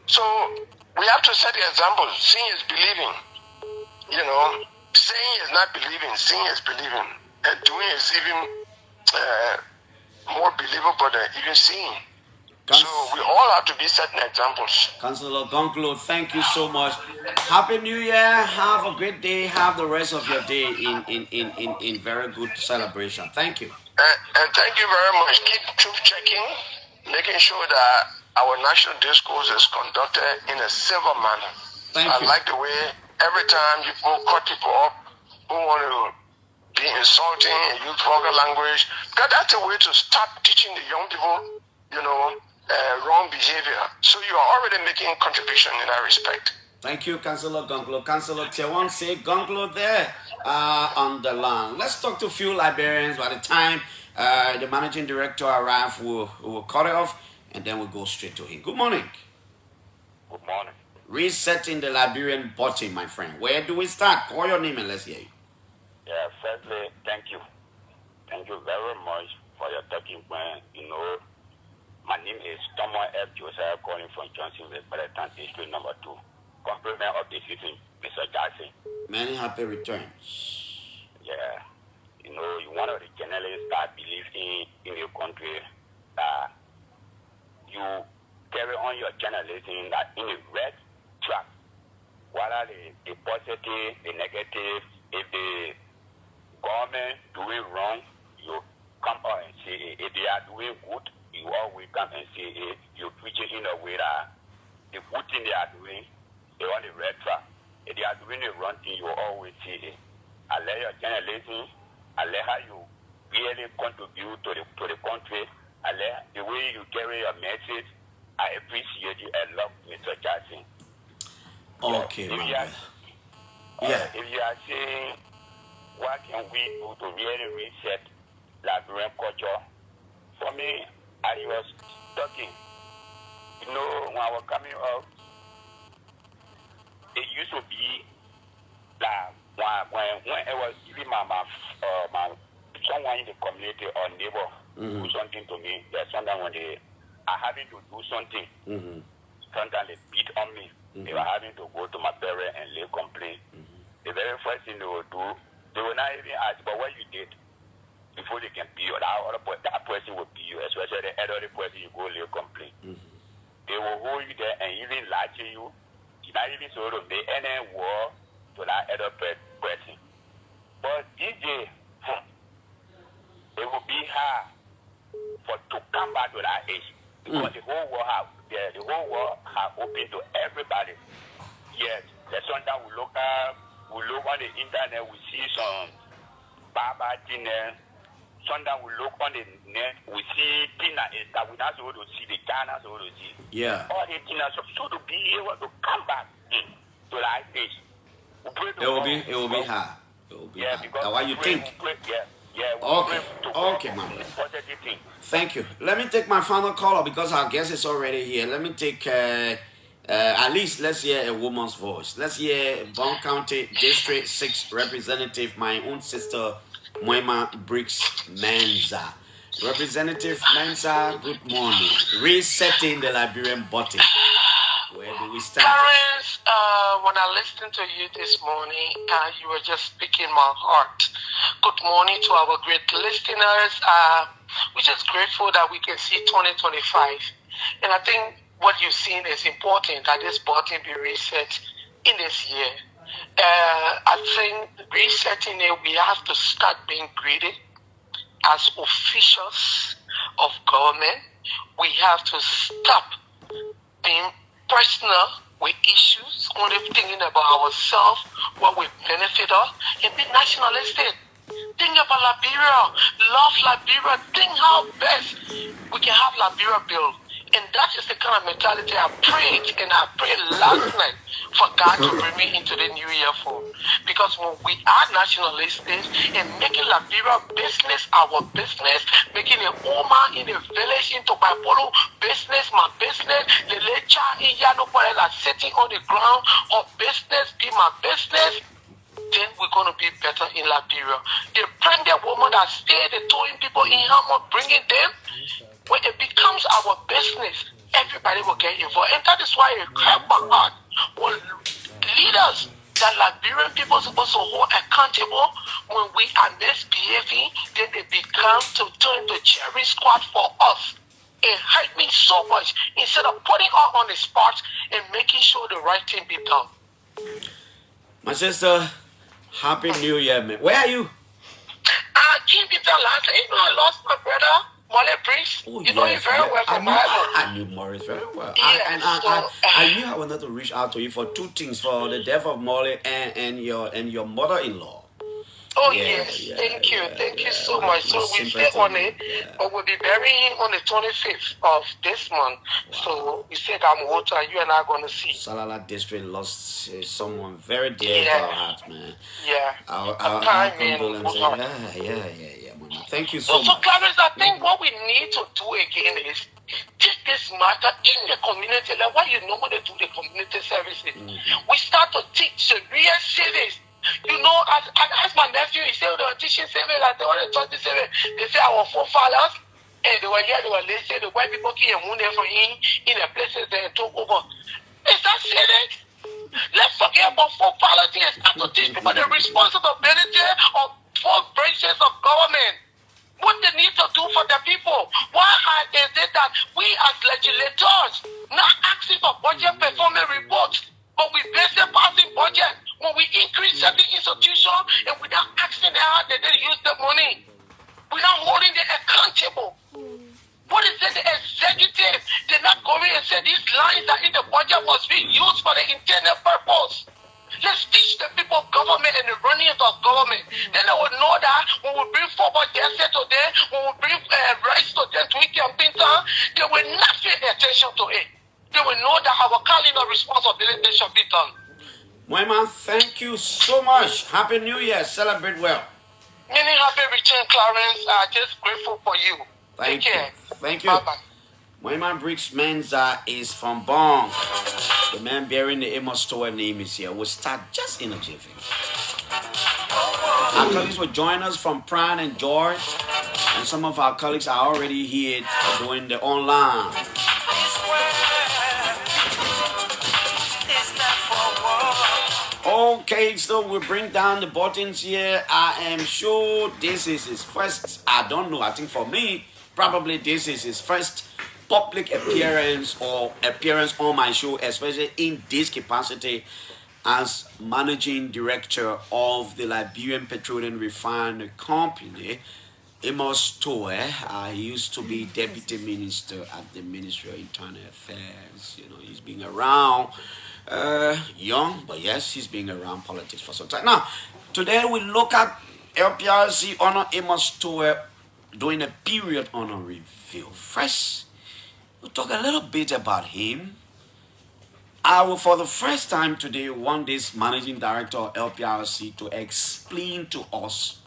So we have to set the example. Seeing is believing. Saying is not believing. Seeing is believing. And doing is even more believable than even seeing. So we all have to be setting examples. Councillor Gonklo, thank you so much. Happy New Year. Have a great day. Have the rest of your day in very good celebration. Thank you. And thank you very much. Keep truth checking, making sure that our national discourse is conducted in a civil manner. I like the way every time you cut people up who want to be insulting and use vulgar language, because that's a way to stop teaching the young people, wrong behavior. So you are already making a contribution in that respect. Thank you, Councillor Gonklo. Councillor Tiawan say Gonklo there on the line. Let's talk to a few Liberians. By the time the managing director arrives, we'll cut it off and then we'll go straight to him. Good morning. Good morning. Resetting the Liberian bottom, my friend. Where do we start? Call your name and let's hear you. Yeah, firstly, thank you. Thank you very much for your talking point. My name is Thomas F. Joseph, calling from Johnsonville, Baletan District number 2. Compliment of the season, Mr. Jackson. Many happy returns. Yeah. You one of the journalists that believe in your country that you carry on your journalism that in a red track. What are the positive, the negative? If the government doing wrong, you come out and say it. If they are doing good, you always come and say it. You preach it in a way that the good thing they are doing, they on the red track. If they are doing the wrong thing, you always say it. I let your journalism, I let how you really contribute to the country. I let the way you carry your message. I appreciate you a lot, Mr. Jackson. Okay, If you are saying, what can we do to really reset Liberian culture? For me, I was talking, when I was coming up, it used to be that when it was even my someone in the community or neighbor do something to me, that sometimes when they are having to do something, sometimes they beat on me. They were having to go to my parents and lay complaint. The very first thing they will do, they will not even ask, but what you did before they can beat you, that person will beat you, especially the elderly person you go lay complaint. They will hold you there and even lie to you. You not even sort of make any war to that elder person. But this day, it will be hard to come back to that age because the whole world have opened to everybody. Yes, the sometimes we look on the internet, we see some Baba dinner. Sometimes we look on the net, we see things that we're not supposed to see, the Ghana supposed to see. Yeah. All the things are supposed to be able to come back to that age. It will be hard. It will be hard. Because What you think? Okay, my brother. Thank you. Let me take my final caller because our guest is already here. Let me take at least let's hear a woman's voice. Let's hear Bond County District 6 Representative, my own sister Moima Briggs Menza. Representative Menza, good morning. Resetting the Liberian bottom. Where do we start? Clarence, when I listened to you this morning, you were just speaking my heart. Good morning to our great listeners. We're just grateful that we can see 2025. And I think what you've seen is important, that this button be reset in this year. I think resetting it, we have to start being greedy as officials of government. We have to stop being personal with issues, only thinking about ourselves, what we benefit of, and be nationalistic. Think about Liberia, love Liberia, think how best we can have Liberia built. And that is the kind of mentality I prayed, and I prayed last night for God to bring me into the new year for. Because when we are nationalistic and making Liberia business our business, making a woman in a village into my polo business, my business, the lecture in Yanopore sitting on the ground of business be my business, then we're going to be better in Liberia. The pregnant woman that stayed, the towing people in Hammer, bringing them, when it becomes our business, everybody will get involved. And that is why it cracked my heart. When leaders that Liberian people are supposed to hold accountable, when we are misbehaving, then they become to turn the cherry squad for us. It hurt me so much. Instead of putting us on the spot and making sure the right thing be done. My sister, Happy New Year, man. Where are you? I came with the last night. You know, I lost my brother. Molly Briggs, you know him very well from Bible. I knew Morris very well. Yes, I knew I wanted to reach out to you for two things: for the death of Molly and your mother-in-law. Oh yes, thank you so much. So we stay on it, but we'll be burying on the 25th of this month. Wow. So we said I'm water, you and I are going to see. Salala District lost someone very dear to our hearts, man. Yeah. Our condolences. Yeah. Mama. Thank you so much. So Clarence, I think what we need to do again is take this matter in the community, like what you normally do the community services. We start to teach the real civics. You know, as my nephew, he said they were teaching civics, like they were taught the civics. They say our forefathers, and they were here, they were listening. The white people came and moved there from in the places they took over. Is that civics? Let's forget about forefathers and start to teach people the responsibility of 4 branches of government. What they need to do for the people. Why is it that we as legislators not asking for budget performance reports, but we basically passing budget when we increase certain institutions and we're not asking them how they use the money? We're not holding them accountable. What is it, the executive? They're not going and say these lines that in the budget must be used for the intended purpose. Let's teach the people of government and the running of government. Then they will know that when we bring forward justice to them, when we bring rights to them to campaign time, they will not pay attention to it. They will know that our calling of responsibility should be done. Moima, thank you so much. Happy New Year. Celebrate well. Many happy return, Clarence. I'm just grateful for you. Thank Take you. care. Thank you. Bye-bye. Moima Briggs Menza is from Bong. The man bearing the Amos Store name is here. We'll start just in a jiffy. Our colleagues will join us from Prime and George. And some of our colleagues are already here doing the online. Okay, so we bring down the buttons here. I am sure this is his first, I don't know, I think for me, probably this is his first public appearance or appearance on my show, especially in this capacity as managing director of the Liberian Petroleum Refinery Company. Amos Toe, he used to be deputy minister at the Ministry of Internal Affairs. You know, he's been around, young, but yes, he's been around politics for some time. Now, today we look at LPRC honor Amos Toe doing a period honor review. First, we'll talk a little bit about him. I will, for the first time today, want this managing director of LPRC to explain to us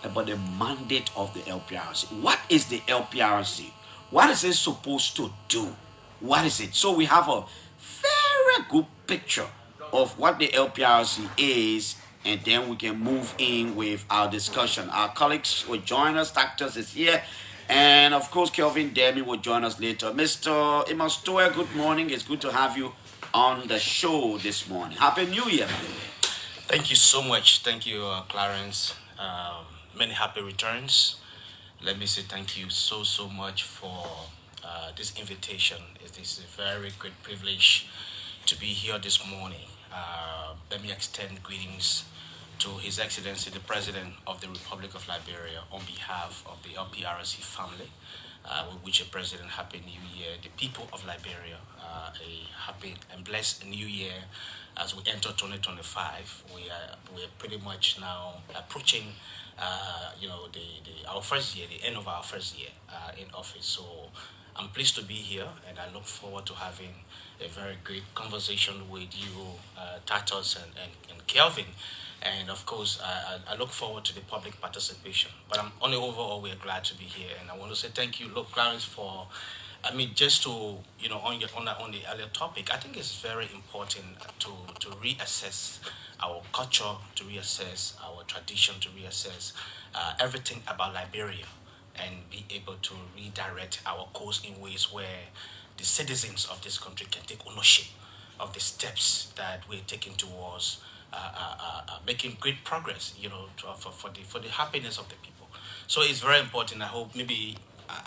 about the mandate of the LPRC. What is the LPRC? What is it supposed to do? What is it? So we have a very good picture of what the LPRC is, and then we can move in with our discussion. Our colleagues will join us. Tactus is here. And of course, Kelvin Demi will join us later. Mr. Amos Toe, good morning. It's good to have you on the show this morning. Happy New Year, by the way. Thank you so much. Thank you, Clarence. Many happy returns. Let me say thank you so much for this invitation. It is a very great privilege to be here this morning. Let me extend greetings to His Excellency, the President of the Republic of Liberia, on behalf of the LPRC family. We wish the President Happy New Year. The people of Liberia, a happy and blessed New Year as we enter 2025. We are pretty much now approaching, our first year, the end of our first year in office. So I'm pleased to be here, and I look forward to having a very great conversation with you, Tatos and Kelvin. And of course, I look forward to the public participation. But on the overall, we're glad to be here, and I want to say thank you, look, Clarence, for. Just to on the earlier topic, I think it's very important to reassess our culture, to reassess our tradition, to reassess everything about Liberia, and be able to redirect our course in ways where the citizens of this country can take ownership of the steps that we're taking towards making great progress, for the happiness of the people. So it's very important. I hope maybe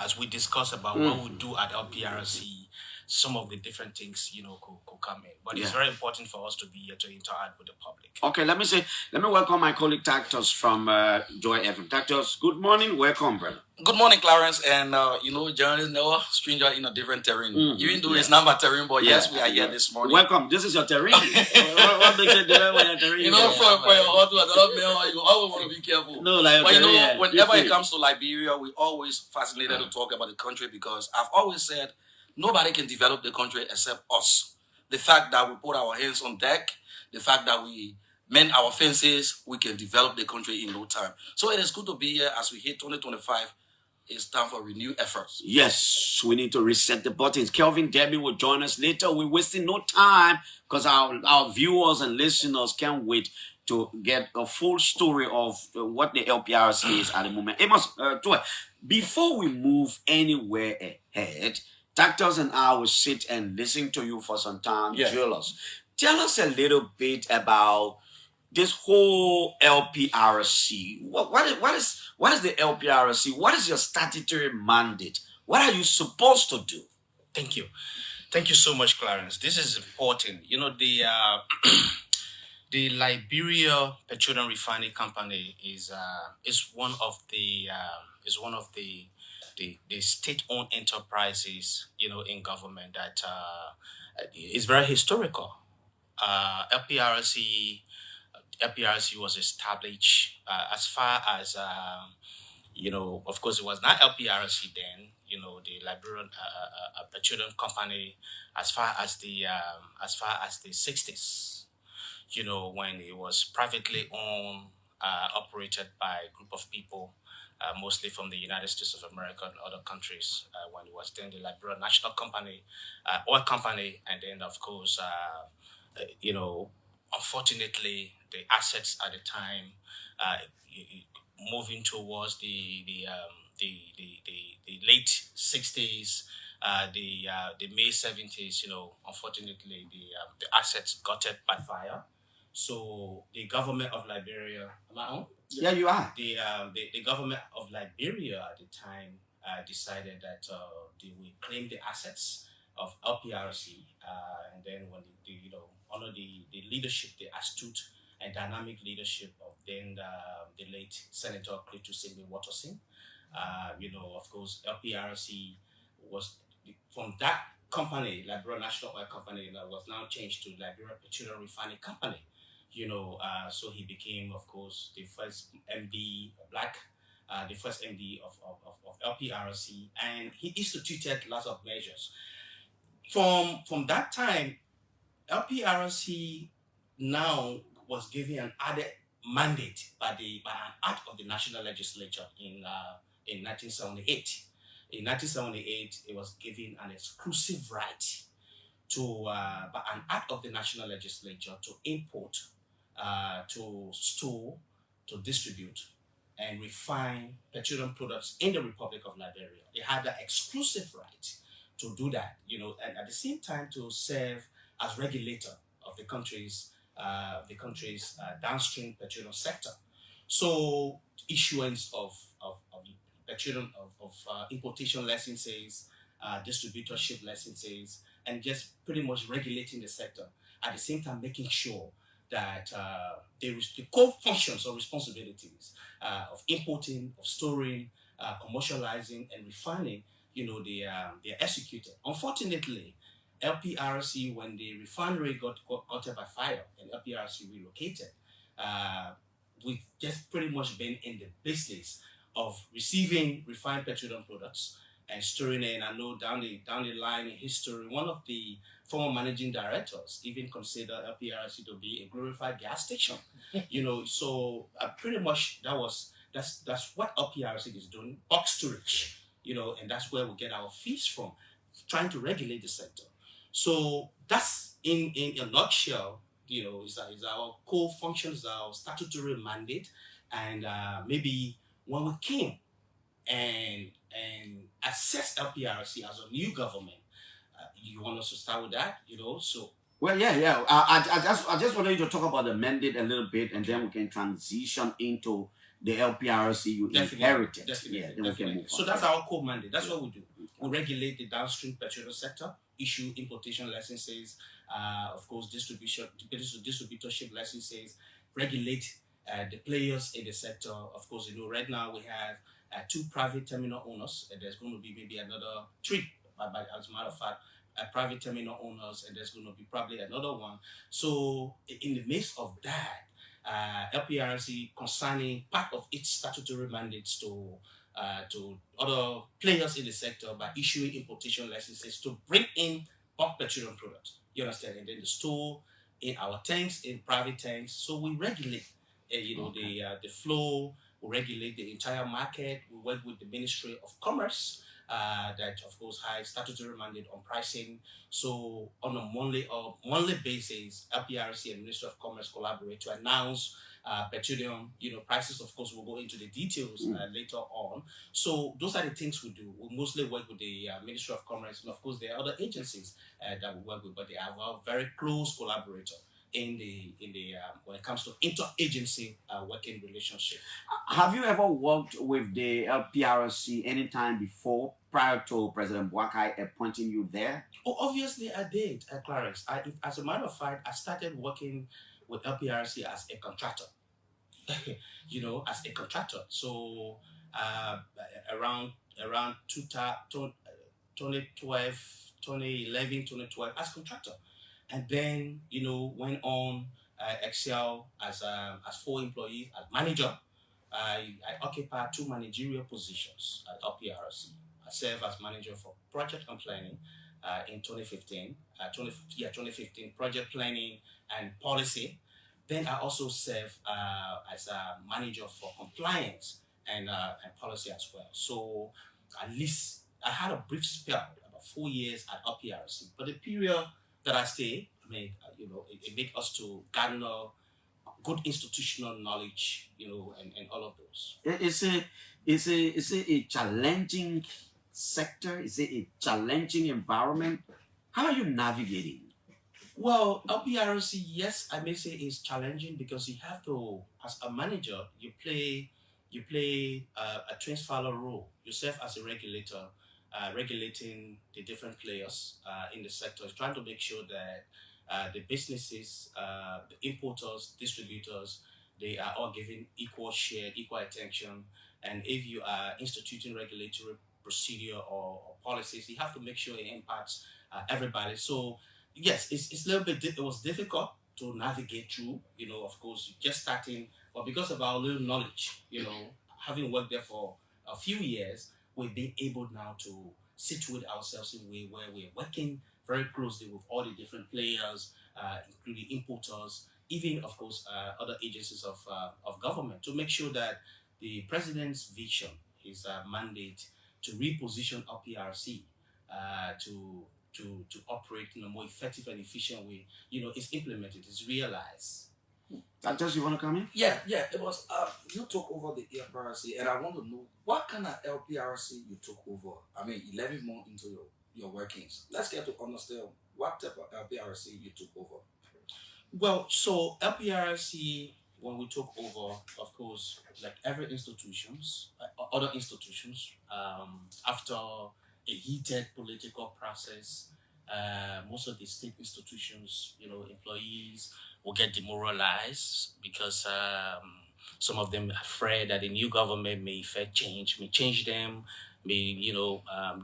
as we discuss about what we do at LPRC, some of the different things, could come in. But it's very important for us to be here to interact with the public. Okay, let me welcome my colleague Tactus from Joy FM. Tactus, good morning. Welcome, brother. Good morning, Clarence, and journalists know stranger in a different terrain. Even though it's not my terrain, but yes, we are here this morning. Welcome. This is your terrain. What makes it different when your terrain? For your auto, you always want to be careful. No, like, but whenever it comes to Liberia, we always fascinated to talk about the country, because I've always said nobody can develop the country except us. The fact that we put our hands on deck, the fact that we mend our fences, we can develop the country in no time. So it is good to be here as we hit 2025. It's time for renewed efforts. Yes, we need to reset the buttons. Kelvin Debbie will join us later. We're wasting no time because our viewers and listeners can't wait to get a full story of what the LPRC is at the moment. Amos, before we move anywhere ahead, Tactors and I will sit and listen to you for some time. Jealous. Tell us a little bit about this whole LPRC. What is the LPRC? What is your statutory mandate? What are you supposed to do? Thank you so much, Clarence. This is important. The Liberia Petroleum Refining Company is one of the state-owned enterprises, in government that is very historical. LPRC was established as far as of course, it was not LPRC then. The Liberian Petroleum Company, as far as the 60s. When it was privately owned, operated by a group of people, mostly from the United States of America and other countries, when it was then the Liberia National Company, oil company, and then of course, unfortunately, the assets at the time, uh, moving towards the late 60s, the May 70s, unfortunately, the assets gutted by fire. So the government of Liberia, am I on? Yeah, you are. The government of Liberia at the time decided that they will claim the assets of LPRC, and then when under the leadership, the astute and dynamic leadership of then the late Senator Clitu Simbe Watterson, of course, LPRC was from that company, Liberia National Oil Company, that was now changed to Liberia Petroleum Refining Company. So he became, of course, the first MD black, the first MD of LPRC, and he instituted lots of measures. From that time, LPRC now was given an added mandate by an act of the national legislature in 1978. In 1978, it was given an exclusive right to by an act of the national legislature to import, to store, to distribute, and refine petroleum products in the Republic of Liberia. They had the exclusive right to do that, and at the same time to serve as regulator of the country's downstream petroleum sector. So issuance of petroleum of importation licenses, distributorship licenses, and just pretty much regulating the sector. At the same time, making sure that the core functions or responsibilities of importing, of storing, commercializing, and refining, they're executed. Unfortunately, LPRC, when the refinery got gutted by fire and LPRC relocated, we've just pretty much been in the business of receiving refined petroleum products and storing it. And I know down the line in history, one of the former managing directors even considered LPRC to be a glorified gas station. So pretty much that's what LPRC is doing, bulk storage. And that's where we get our fees from, trying to regulate the sector. So that's in a nutshell, is our core functions, our statutory mandate, and maybe when we came and assess LPRC as a new government, you want us to start with that, So Well, yeah. I just wanted you to talk about the mandate a little bit, and then we can transition into the LPRC you inherited. Definitely, Yeah, then we can move on. So that's our core mandate. That's what we do. We regulate the downstream petroleum sector, issue importation licenses, of course, distributorship licenses, regulate the players in the sector. Of course, right now we have 2 private terminal owners, and there's going to be maybe another 3, as a matter of fact, private terminal owners, and there's going to be probably another one. So in the midst of that, LPRC concerning part of its statutory mandates to other players in the sector by issuing importation licenses to bring in bulk petroleum products. You understand? And then the store in our tanks, in private tanks. So we regulate, the flow. We regulate the entire market. We work with the Ministry of Commerce, that of course has statutory mandate on pricing. So on a monthly basis, LPRC and Ministry of Commerce collaborate to announce petroleum, prices. Of course, we'll go into the details later on. So those are the things we do. We mostly work with the Ministry of Commerce, and of course there are other agencies that we work with, but they are a very close collaborator in the when it comes to interagency working relationship. Have you ever worked with the LPRC anytime before, prior to President Boakai appointing you there? Oh, obviously I did, Clarence. As a matter of fact, I started working with LPRC as a contractor. As a contractor. So around 2012, 2011, 2012 as contractor. And then, went on, excel as 4 employees, as manager. I occupied 2 managerial positions at LPRC. I served as manager for project and planning in 2015. 2015, project planning and policy. Then I also served as a manager for compliance and policy as well. So at least I had a brief spell, about 4 years at LPRC. But the period that I stayed, I mean, it made us to garner good institutional knowledge, and all of those. Is it a challenging sector? Is it a challenging environment? How are you navigating? Well, LPRC, yes, I may say is challenging because you have to, as a manager, you play a transfer role. You serve as a regulator, regulating the different players in the sector, trying to make sure that the businesses, the importers, distributors, they are all given equal share, equal attention. And if you are instituting regulatory procedure or policies, you have to make sure it impacts everybody. So yes, it's a little bit. It was difficult to navigate through. Of course, just starting, but because of our little knowledge, having worked there for a few years, we've been able now to situate ourselves in a way where we're working very closely with all the different players, including importers, even of course other agencies of government, to make sure that the president's vision, his mandate to reposition LPRC to operate in a more effective and efficient way, is implemented, is realized. Just you want to come in? Yeah, it was. You took over the LPRC, and I want to know what kind of LPRC you took over. I mean, 11 months into your workings. Let's get to understand what type of LPRC you took over. Well, so LPRC, when we took over, of course, like every institutions, other institutions, after a heated political process, most of the state institutions, employees will get demoralized because some of them are afraid that the new government may effect change, may change them, may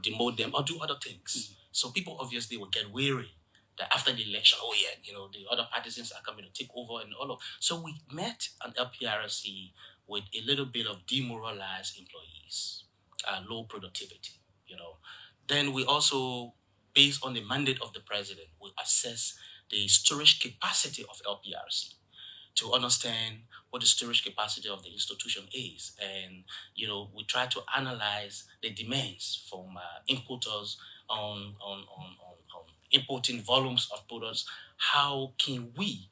demote them or do other things. So people obviously will get weary that after the election, oh yeah, the other partisans are coming to take over and all of. So we met an LPRC with a little bit of demoralized employees, low productivity, Then we also, based on the mandate of the president, we assess the storage capacity of LPRC to understand what the storage capacity of the institution is. And, we try to analyze the demands from importers on importing volumes of products. How can we,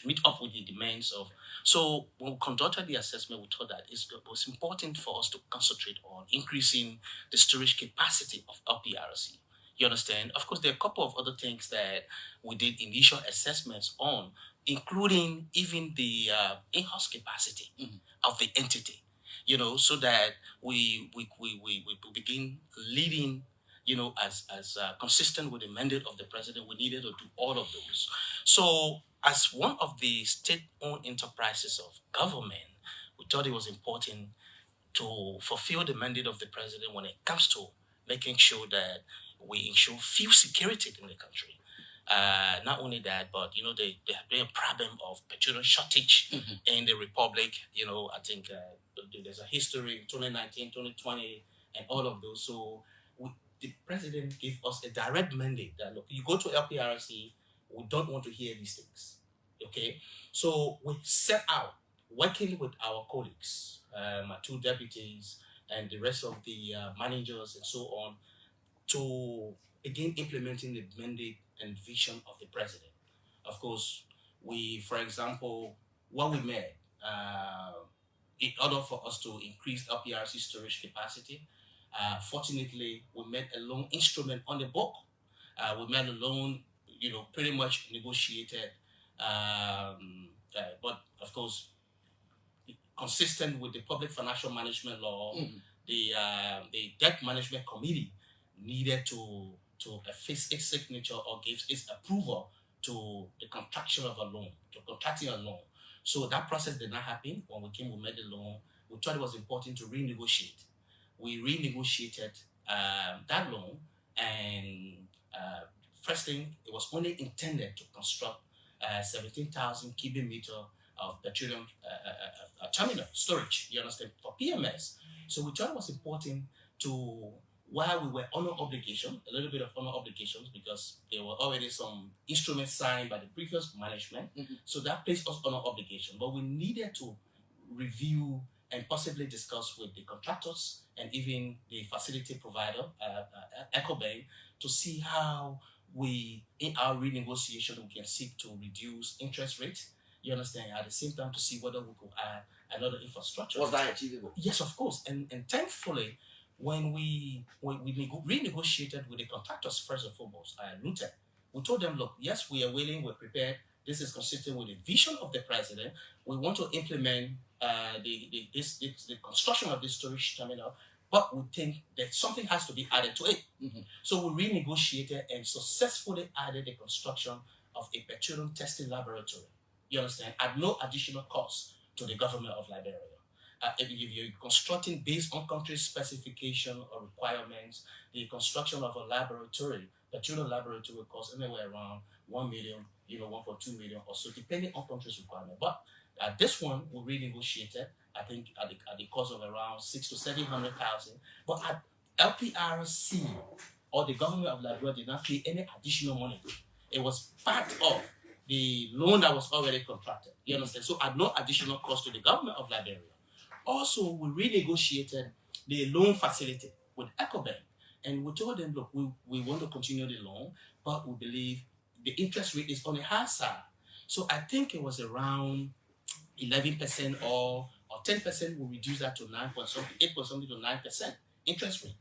meet up with the demands of. So when we conducted the assessment, we thought that it was important for us to concentrate on increasing the storage capacity of LPRC. You understand? Of course, there are a couple of other things that we did initial assessments on, including even the in-house capacity of the entity, so that we begin leading, as consistent with the mandate of the president. We needed to do all of those. So as one of the state-owned enterprises of government, we thought it was important to fulfill the mandate of the president when it comes to making sure that we ensure fuel security in the country. Not only that, but there have been a problem of petroleum shortage in the republic. I think there's a history in 2019, 2020, and all of those. So the president gave us a direct mandate that, look, you go to LPRC, we don't want to hear these things. Okay, so we set out working with our colleagues, my two deputies, and the rest of the managers and so on, to begin implementing the mandate and vision of the president. Of course, for example, what we made, in order for us to increase LPRC storage capacity, fortunately, we made a loan instrument on the book. We made a loan, pretty much negotiated, but of course, consistent with the public financial management law. The debt management committee needed to affix its signature or give its approval to the contraction of a loan, to contracting a loan. So that process did not happen. When we came, we made the loan. We thought it was important to renegotiate. We renegotiated that loan, and first thing, it was only intended to construct 17,000 cubic meter of petroleum terminal storage, you understand, for PMS. So we thought it was important to, while we were under obligation, a little bit of under obligations, because there were already some instruments signed by the previous management. So that placed us under obligation. But we needed to review and possibly discuss with the contractors and even the facility provider, EcoBank, to see how we, in our renegotiation, we can seek to reduce interest rates. You understand? At the same time, to see whether we could add another infrastructure. Was that achievable? Yes, of course. And thankfully, when we renegotiated with the contractors, first and foremost, Luton, we told them, look, yes, we are willing, we're prepared. This is consistent with the vision of the president. We want to implement the construction of this storage terminal, but we think that something has to be added to it. So we renegotiated and successfully added the construction of a petroleum testing laboratory. You understand? At no additional cost to the government of Liberia. If you're constructing based on country specification or requirements, the construction of a laboratory, petroleum laboratory, will cost anywhere around 1 million, 1.2 million or so, depending on country's requirement. But this one we renegotiated, I think, at the cost of around 600,000 to 700,000. But at LPRC or the government of Liberia did not pay any additional money. It was part of the loan that was already contracted. You understand? So at no additional cost to the government of Liberia. Also, we renegotiated the loan facility with EcoBank, and we told them, look, we want to continue the loan, but we believe the interest rate is on the high side. So I think it was around 11% or 10%. We reduce that to 8% to 9% interest rate,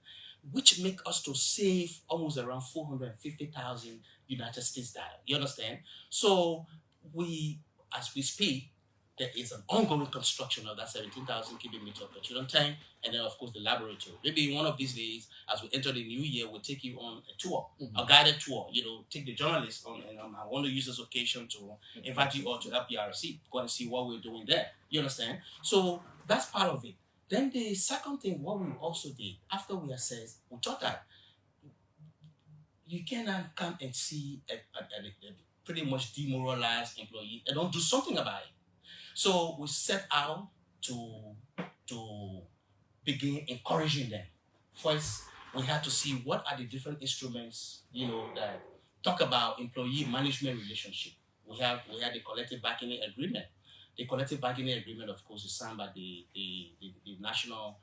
which make us to save almost around 450,000 United States dollars. You understand? So we, as we speak, there is an ongoing construction of that 17,000 cubic meter petroleum tank, and then of course the laboratory. Maybe one of these days, as we enter the new year, we'll take you on a tour, a guided tour. Take the journalists on, and I want to use this occasion to invite you all to LPRC, go and see what we're doing there. You understand? So that's part of it. Then the second thing, what we also did after we assessed, we thought that you cannot come and see a pretty much demoralized employee and don't do something about it. So we set out to begin encouraging them. First, we had to see what are the different instruments, that talk about employee management relationship. We had the collective bargaining agreement. The collective bargaining agreement, of course, is signed by the National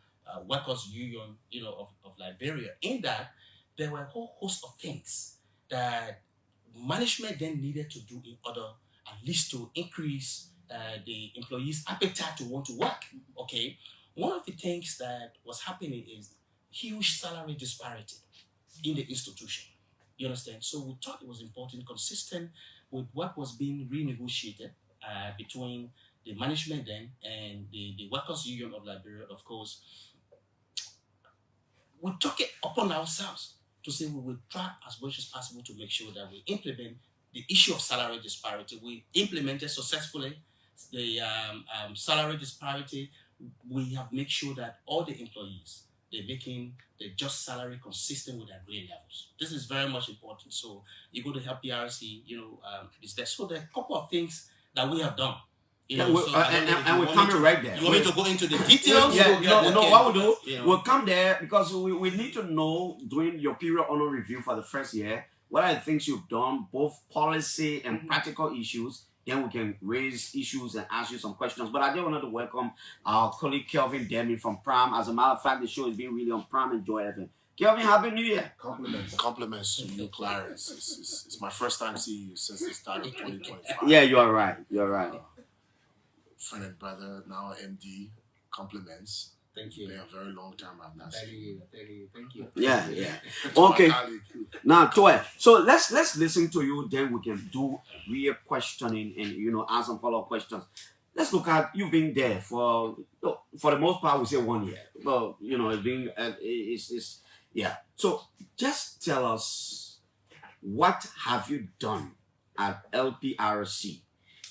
Workers Union, of Liberia. In that, there were a whole host of things that management then needed to do in order at least to increase the employees' appetite to want to work. Okay, one of the things that was happening is huge salary disparity in the institution. You understand? So we thought it was important, consistent with what was being renegotiated between the management then and the Workers Union of Liberia. Of course, we took it upon ourselves to say we will try as much as possible to make sure that we implement the issue of salary disparity. We implemented successfully the salary disparity. We have made sure that all the employees, they're making the just salary consistent with their grade levels. This is very much important. So you go to LPRC, is there. So there are a couple of things that we have done. And we're coming right there. You want me to go into the details? What we'll do, we'll come there because we need to know during your period honor review for the first year, what are the things you've done, both policy and practical issues. Then we can raise issues and ask you some questions. But I just wanted to welcome our colleague Kelvin Demi from Prime. As a matter of fact, the show is being really on Prime and Joy FM. Kelvin, Happy New Year. Compliments to you, Clarence. It's my first time seeing you since the start of 2025. Yeah, you are right. You're right. Friend and brother, now MD. Compliments. Thank you. It's been a very long time I've not seen you. Thank you. Yeah. Okay. Now, Toy. So let's listen to you. Then we can do real questioning and ask some follow-up questions. Let's look at you've been there for the most part. We say 1 year, but it's been yeah. So just tell us, what have you done at LPRC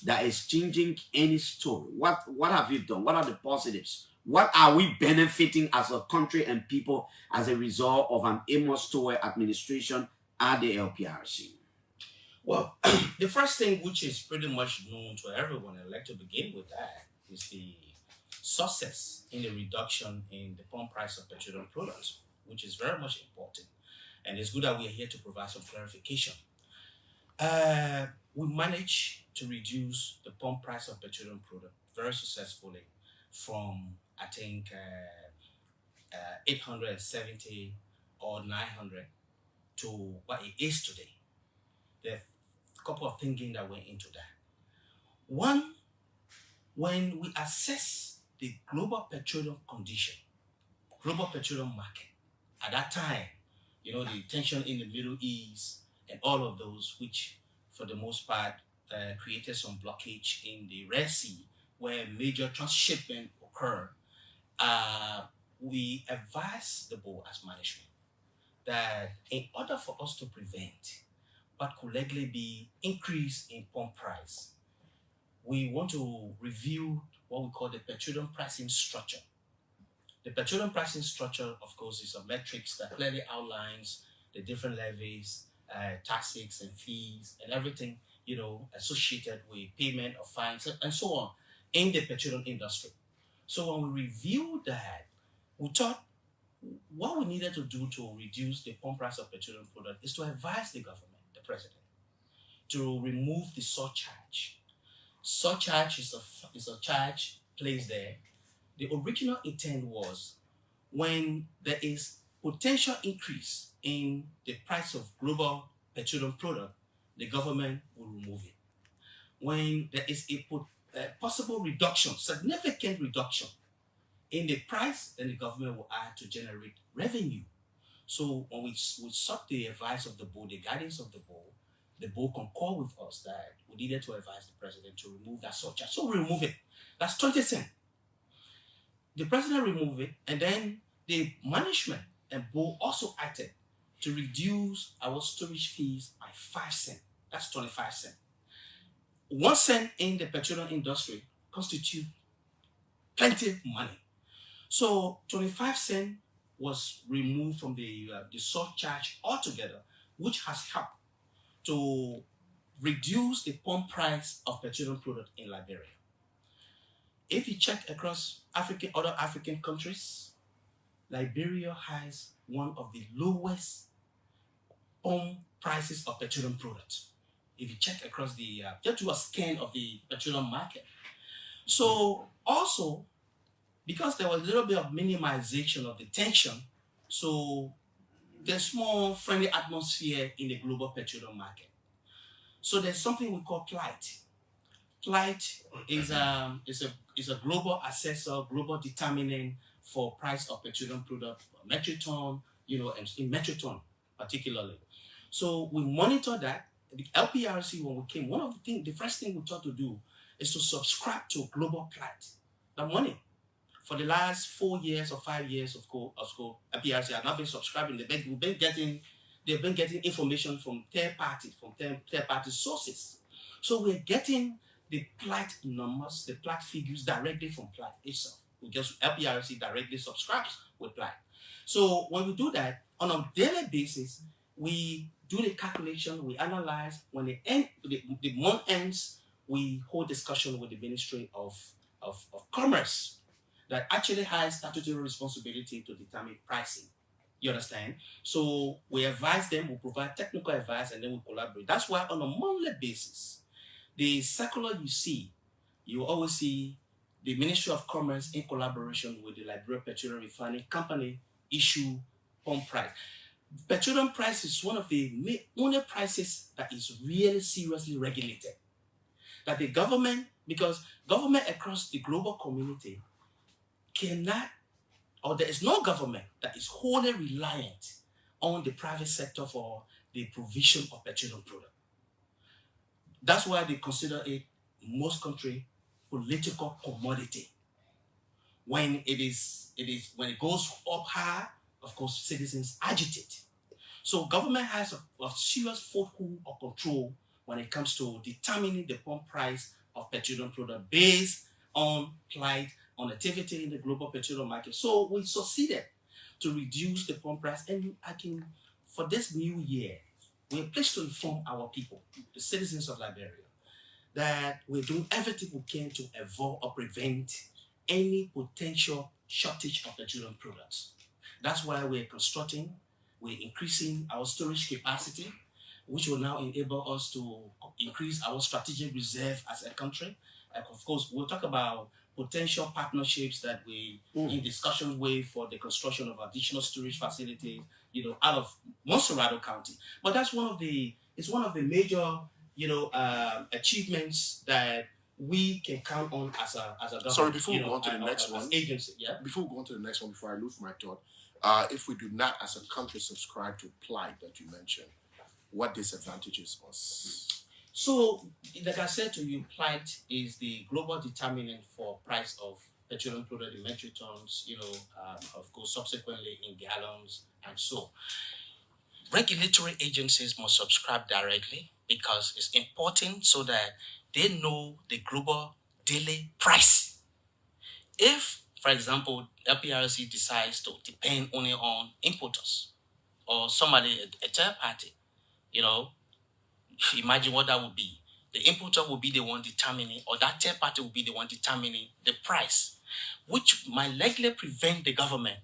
that is changing any story? What have you done? What are the positives? What are we benefiting as a country and people as a result of an Amos Tower administration at the LPRC? Well, the first thing, which is pretty much known to everyone, I'd like to begin with that, is the success in the reduction in the pump price of petroleum products, which is very much important. And it's good that we are here to provide some clarification. We managed to reduce the pump price of petroleum product very successfully from I think 870 or 900 to what it is today. There are a couple of thinking that went into that. One, when we assess the global petroleum condition, global petroleum market, at that time, the tension in the Middle East and all of those, which for the most part created some blockage in the Red Sea, where major transshipment occurred, we advise the board as management that in order for us to prevent what could likely be increase in pump price, we want to review what we call the petroleum pricing structure. The petroleum pricing structure, of course, is a matrix that clearly outlines the different levies, taxes and fees and everything, associated with payment of fines and so on in the petroleum industry. So when we reviewed that, we thought what we needed to do to reduce the pump price of petroleum product is to advise the government, the president, to remove the surcharge. Surcharge is a charge placed there. The original intent was when there is potential increase in the price of global petroleum product, the government will remove it. When there is a possible reduction, significant reduction in the price, then the government will add to generate revenue. So when we sought the advice of the board, the guidance of the board concurred with us that we needed to advise the president to remove that surcharge. So we remove it. That's 20 cents. The president removed it, and then the management and board also acted to reduce our storage fees by 5 cents. That's 25 cents. 1 cent in the petroleum industry constitutes plenty of money. So 25 cents was removed from the surcharge altogether, which has helped to reduce the pump price of petroleum product in Liberia. If you check across other African countries, Liberia has one of the lowest pump prices of petroleum products. If you check across just do a scan of the petroleum market. So also, because there was a little bit of minimization of the tension, so there's more friendly atmosphere in the global petroleum market. So there's something we call plight. Plight is a global assessor, global determinant for price of petroleum product, metric ton, and in metric ton particularly. So we monitor that. The LPRC, when we came, the first thing we thought to do is to subscribe to global plight. The money for the last 4 years or 5 years of LPRC have not been subscribing. They've been getting information from third party sources. So we're getting the plight numbers, the plight figures directly from plight itself. LPRC directly subscribes with plight. So when we do that on a daily basis, we do the calculation, we analyze. When the month ends, we hold discussion with the Ministry of Commerce that actually has statutory responsibility to determine pricing. You understand? So we advise them, we provide technical advice, and then we collaborate. That's why on a monthly basis, the circular you always see the Ministry of Commerce in collaboration with the Liberia Petroleum Refining Company issue pump price. Petroleum price is one of the only prices that is really seriously regulated. That the government, because government across the global community cannot, or there is no government that is wholly reliant on the private sector for the provision of petroleum product. That's why they consider it, most country, political commodity. When it goes up high, of course, citizens agitate. So government has a serious foothold or control when it comes to determining the pump price of petroleum product based on plight, on activity in the global petroleum market. So we succeeded to reduce the pump price, and for this new year, we're pleased to inform our people, the citizens of Liberia, that we're doing everything we can to avoid or prevent any potential shortage of petroleum products. That's why we're increasing our storage capacity, which will now enable us to increase our strategic reserve as a country. Of course, we'll talk about potential partnerships that we in discussion with for the construction of additional storage facilities, out of Monserrado County. But that's one of the major, achievements that we can count on as a government. Sorry, before we go on to the next one, agency, yeah. Before we go on to the next one, before I lose my thought, if we do not, as a country, subscribe to Plight that you mentioned, what disadvantages us? So, like I said to you, Plight is the global determinant for price of petroleum product in metric tons, of course, subsequently in gallons and so. Regulatory agencies must subscribe directly because it's important so that they know the global daily price. If, for example, LPRC decides to depend only on importers or somebody, a third party, imagine what that would be. The importer will be the one determining, or that third party will be the one determining the price, which might likely prevent the government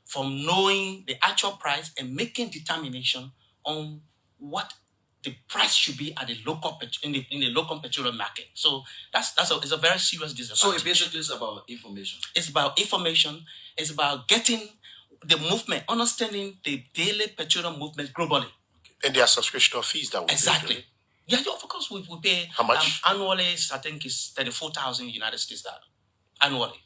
from knowing the actual price and making determination on what the price should be at the local in the local petroleum market. So it's a very serious disadvantage. So it basically is about information. It's about information. It's about getting the movement, understanding the daily petroleum movement globally. And there are subscription fees that we exactly. pay. Yeah, of course we pay. How much? Annually, I think it's $34,000 United States dollar annually.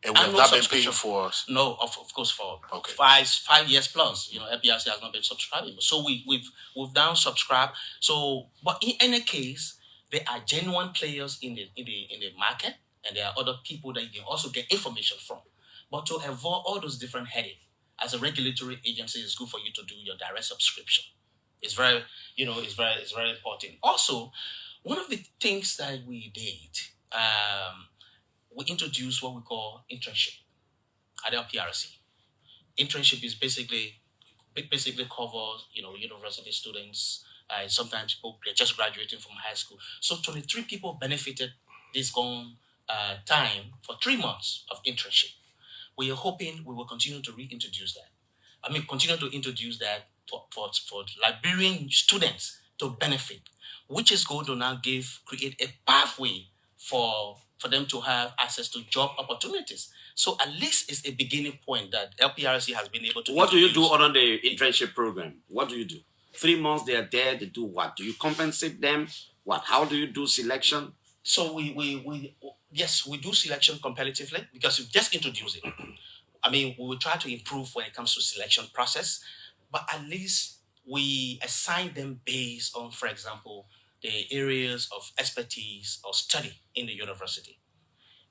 And we have not been paying for. No, of course for okay. 5 years plus. LPRC has not been subscribing, so we've down subscribed. So, but in any case, there are genuine players in the market, and there are other people that you can also get information from. But to avoid all those different headaches, as a regulatory agency, it's good for you to do your direct subscription. It's very, it's very important. Also, one of the things that we did, we introduced what we call internship at LPRC. Internship is basically covers, university students. Sometimes people are just graduating from high school. So 23 people benefited this time for 3 months of internship. We are hoping we will continue to reintroduce that. Continue to introduce that for Liberian students to benefit, which is going to now create a pathway for them to have access to job opportunities. So at least it's a beginning point that LPRC has been able to. What do you do other than the internship program? What do you do? 3 months they are there, they do what? Do you compensate them? What? How do you do selection? So we do selection competitively because we just introduced it. We will try to improve when it comes to selection process, but at least we assign them based on, for example, the areas of expertise or study in the university.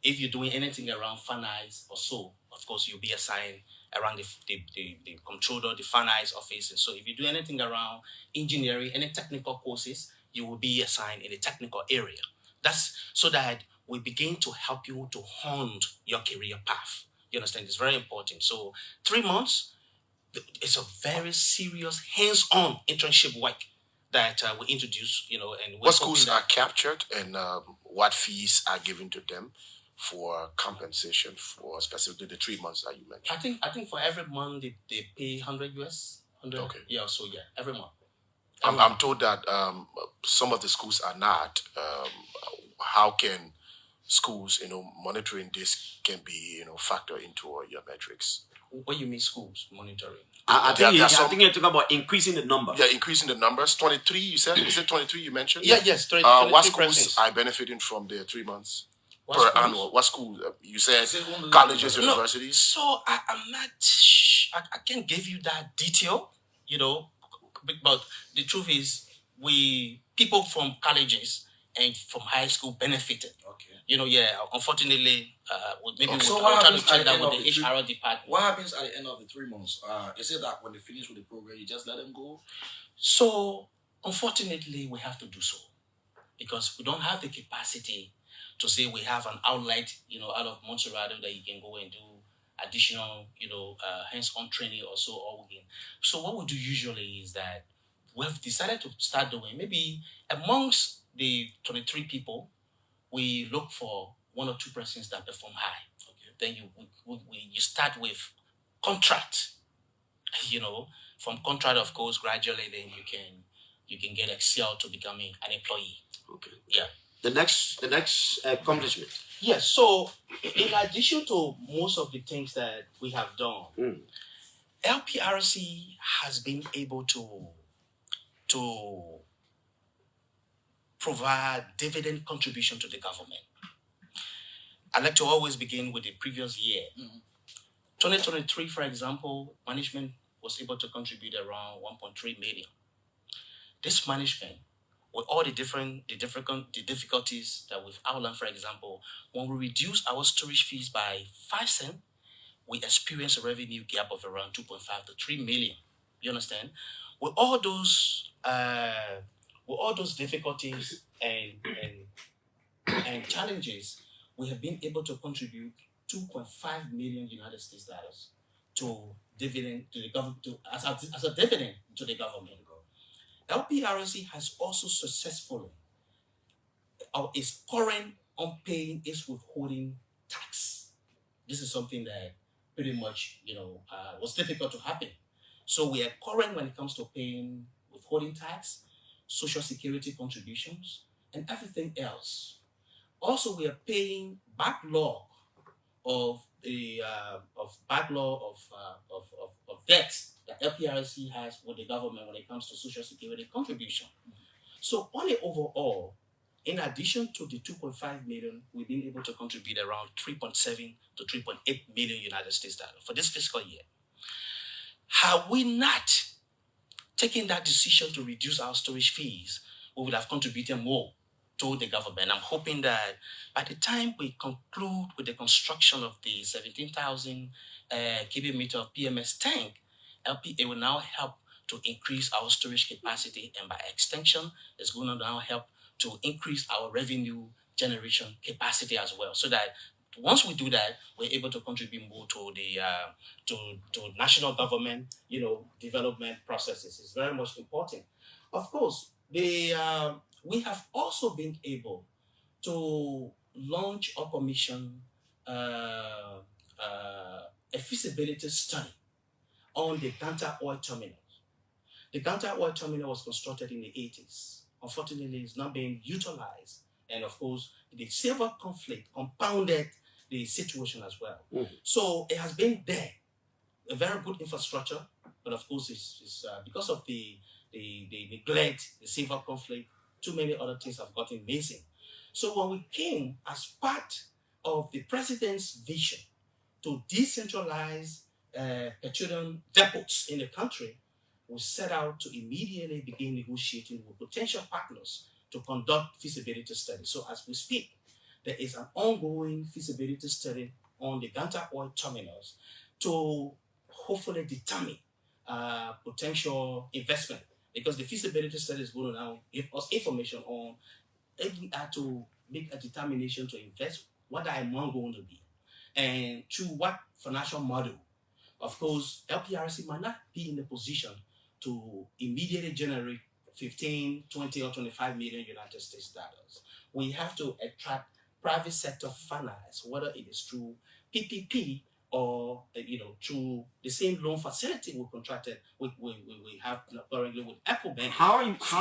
If you're doing anything around finance or so, of course, you'll be assigned around the controller, the finance office. And so if you do anything around engineering, any technical courses, you will be assigned in the technical area. That's so that we begin to help you to hone your career path. You understand? It's very important. So 3 months, it's a very serious hands-on internship work that we introduce, and what schools are captured and what fees are given to them for compensation for specifically the 3 months that you mentioned? I think for every month they pay $100 US. 100. Okay. Yeah. So yeah, every month. I'm told that some of the schools are not. How can schools, monitoring this can be, factor into your metrics? What do you mean schools monitoring? I think you're talking about increasing the number. Yeah, increasing the numbers. 23, you said? Is it 23 you mentioned? Yeah, yes. 23 what schools are benefiting from the 3 months what per annual? What schools? You said colleges, universities? So I'm not, I can't give you that detail, but the truth is people from colleges and from high school benefited. Okay. Unfortunately, maybe we'll try to check that with the HR department. What happens at the end of the 3 months? Is it that when they finish with the program, you just let them go? So, unfortunately, we have to do so because we don't have the capacity to say we have an outlet, out of Monserrado that you can go and do additional, hands-on training or so. So what we do usually is that we've decided to start doing maybe amongst the 23 people, we look for 1 or 2 persons that perform high. Okay. Then you start with contract. From contract, of course, gradually then you can get excel to becoming an employee. Okay. Yeah. The next accomplishment. Yes. So, in addition to most of the things that we have done, LPRC has been able to provide dividend contribution to the government. I like to always begin with the previous year. 2023, for example, management was able to contribute around 1.3 million. This management, with all the difficulties that we've outlined, for example, when we reduce our storage fees by 5 cents, we experience a revenue gap of around 2.5 to 3 million. You understand? With all those difficulties and challenges, we have been able to contribute 2.5 million United States dollars to dividend to the government as a dividend to the government. LPRC has also successfully is current on paying its withholding tax. This is something that pretty much was difficult to happen. So we are current when it comes to paying withholding tax, social security contributions, and everything else. Also, we are paying backlog of the of debts that LPRC has with the government when it comes to social security contribution. So only overall, in addition to the 2.5 million, we've been able to contribute around 3.7 to 3.8 million United States dollars for this fiscal year. Had we not taken that decision to reduce our storage fees, we would have contributed more to the government. I'm hoping that by the time we conclude with the construction of the 17,000 cubic meter of PMS tank, LPA will now help to increase our storage capacity, and by extension, it's going to now help to increase our revenue generation capacity as well. So that once we do that, we're able to contribute more to the to national government, development processes. It's very much important. Of course, we have also been able to launch or commission a feasibility study on the Ganta oil terminal. The Ganta oil terminal was constructed in the 80s. Unfortunately, it's not being utilized. And of course, the civil conflict compounded the situation as well. So it has been there, a very good infrastructure, but of course, it's because of the neglect, the civil conflict, too many other things have gotten missing. So when we came as part of the president's vision to decentralize petroleum depots in the country, we set out to immediately begin negotiating with potential partners to conduct feasibility studies. So as we speak, there is an ongoing feasibility study on the Ganta oil terminals to hopefully determine potential investment, because the feasibility study is going to now give us information on if we are to make a determination to invest, what the amount going to be, and to what financial model. Of course, LPRC might not be in a position to immediately generate 15, 20, or 25 million United States dollars. We have to attract private sector finance, whether it is through PPP or through the same loan facility we contracted we have currently with Apple Bank. How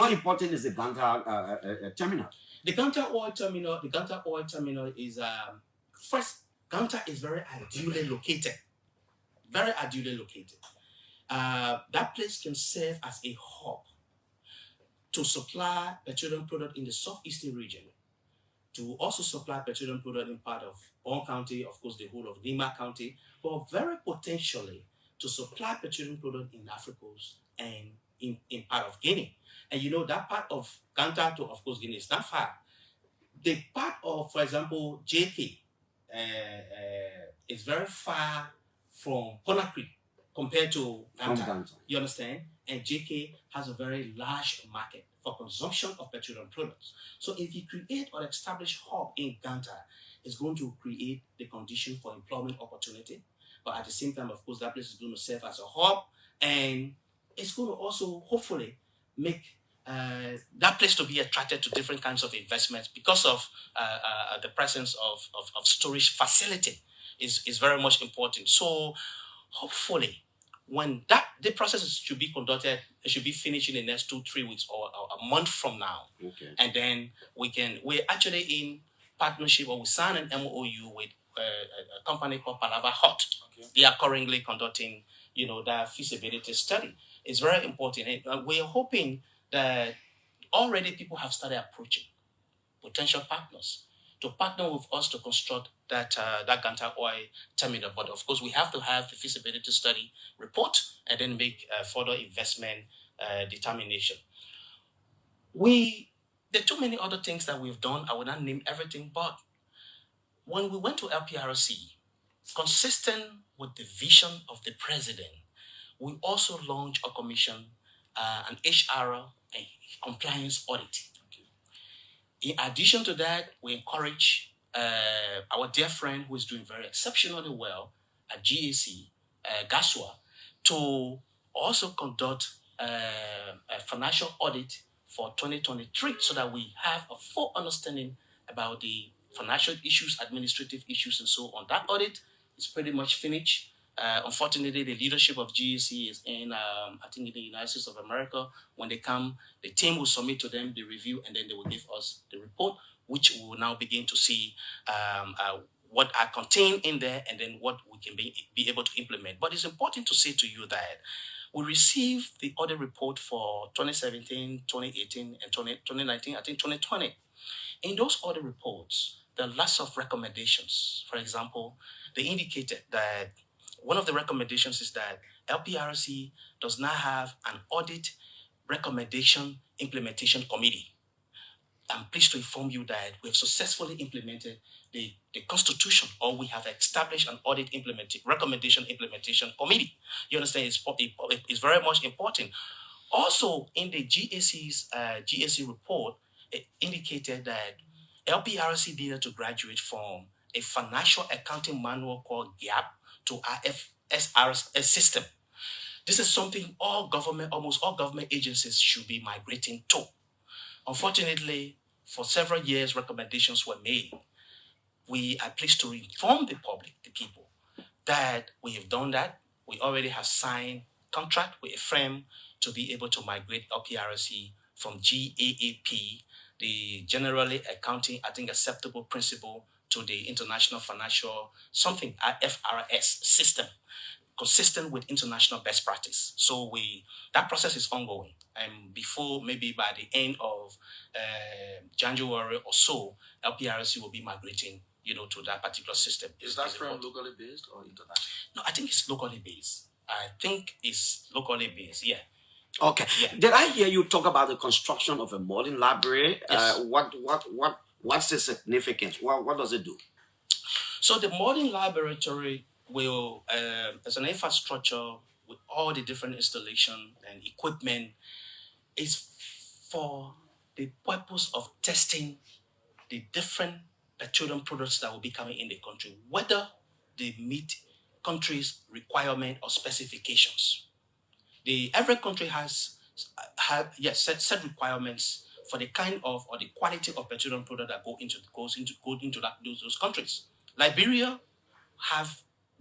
important is the Ganta terminal? The Ganta oil terminal is first. Ganta is very ideally located. Very ideally located. That place can serve as a hub to supply petroleum product in the southeastern region, to also supply petroleum product in part of Bon County, of course, the whole of Lima County, but very potentially to supply petroleum product in Africa and in part of Guinea. And that part of Ganta to, of course, Guinea is not far. The part of, for example, JK is very far from Conakry compared to Ganta. You understand? And JK has a very large market for consumption of petroleum products. So if you create or establish hub in Ganta, it's going to create the condition for employment opportunity. But at the same time, of course, that place is going to serve as a hub, and it's going to also hopefully make that place to be attracted to different kinds of investments because of the presence of storage facility is very much important. So hopefully when the process should be conducted, it should be finished in the next 2-3 weeks or a month from now. Okay. And then we're actually in partnership, or we signed an MOU with a company called Palava Hot. Okay. They are currently conducting, that feasibility study. It's very important. And we're hoping that already people have started approaching potential partners to partner with us to construct that Ganta oil terminal. But of course, we have to have the feasibility study report and then make further investment determination. There are too many other things that we've done. I will not name everything, but when we went to LPRC, consistent with the vision of the president, we also launched a commission, an HR and compliance audit. In addition to that, we encourage our dear friend who is doing very exceptionally well at GAC, Gaswa, to also conduct a financial audit for 2023 so that we have a full understanding about the financial issues, administrative issues, and so on. That audit is pretty much finished. Unfortunately, the leadership of GAC is in, I think, in the United States of America. When they come, the team will submit to them the review, and then they will give us the report, which we will now begin to see what are contained in there, and then what we can be able to implement. But it's important to say to you that we received the audit report for 2017, 2018, and 2019, I think 2020. In those audit reports, there are lots of recommendations. For example, they indicated that one of the recommendations is that LPRC does not have an audit recommendation implementation committee. I'm pleased to inform you that we have successfully implemented the Constitution, or we have established an audit recommendation implementation committee. You understand? It's very much important. Also, in the GAC report, it indicated that LPRC needed to graduate from a financial accounting manual called GAP to IFRS system. This is something almost all government agencies should be migrating to. Unfortunately, for several years, recommendations were made. We are pleased to inform the public, the people, that we have done that. We already have signed contract with a firm to be able to migrate LPRC from GAAP, the generally accounting, I think, acceptable principle, to the international financial something, IFRS system, consistent with international best practice. So that process is ongoing, and before maybe by the end of January or so, LPRC will be migrating, to that particular system. Is that firm locally based or international? No, I think it's locally based. Yeah. Okay. Yeah. Did I hear you talk about the construction of a modeling library? Yes. What's the significance? What does it do? So the modeling laboratory will, as an infrastructure with all the different installation and equipment, is for the purpose of testing the different petroleum products that will be coming in the country, whether they meet country's requirement or specifications. Every country has set requirements for the kind of or the quality of petroleum product that goes into those countries. Liberia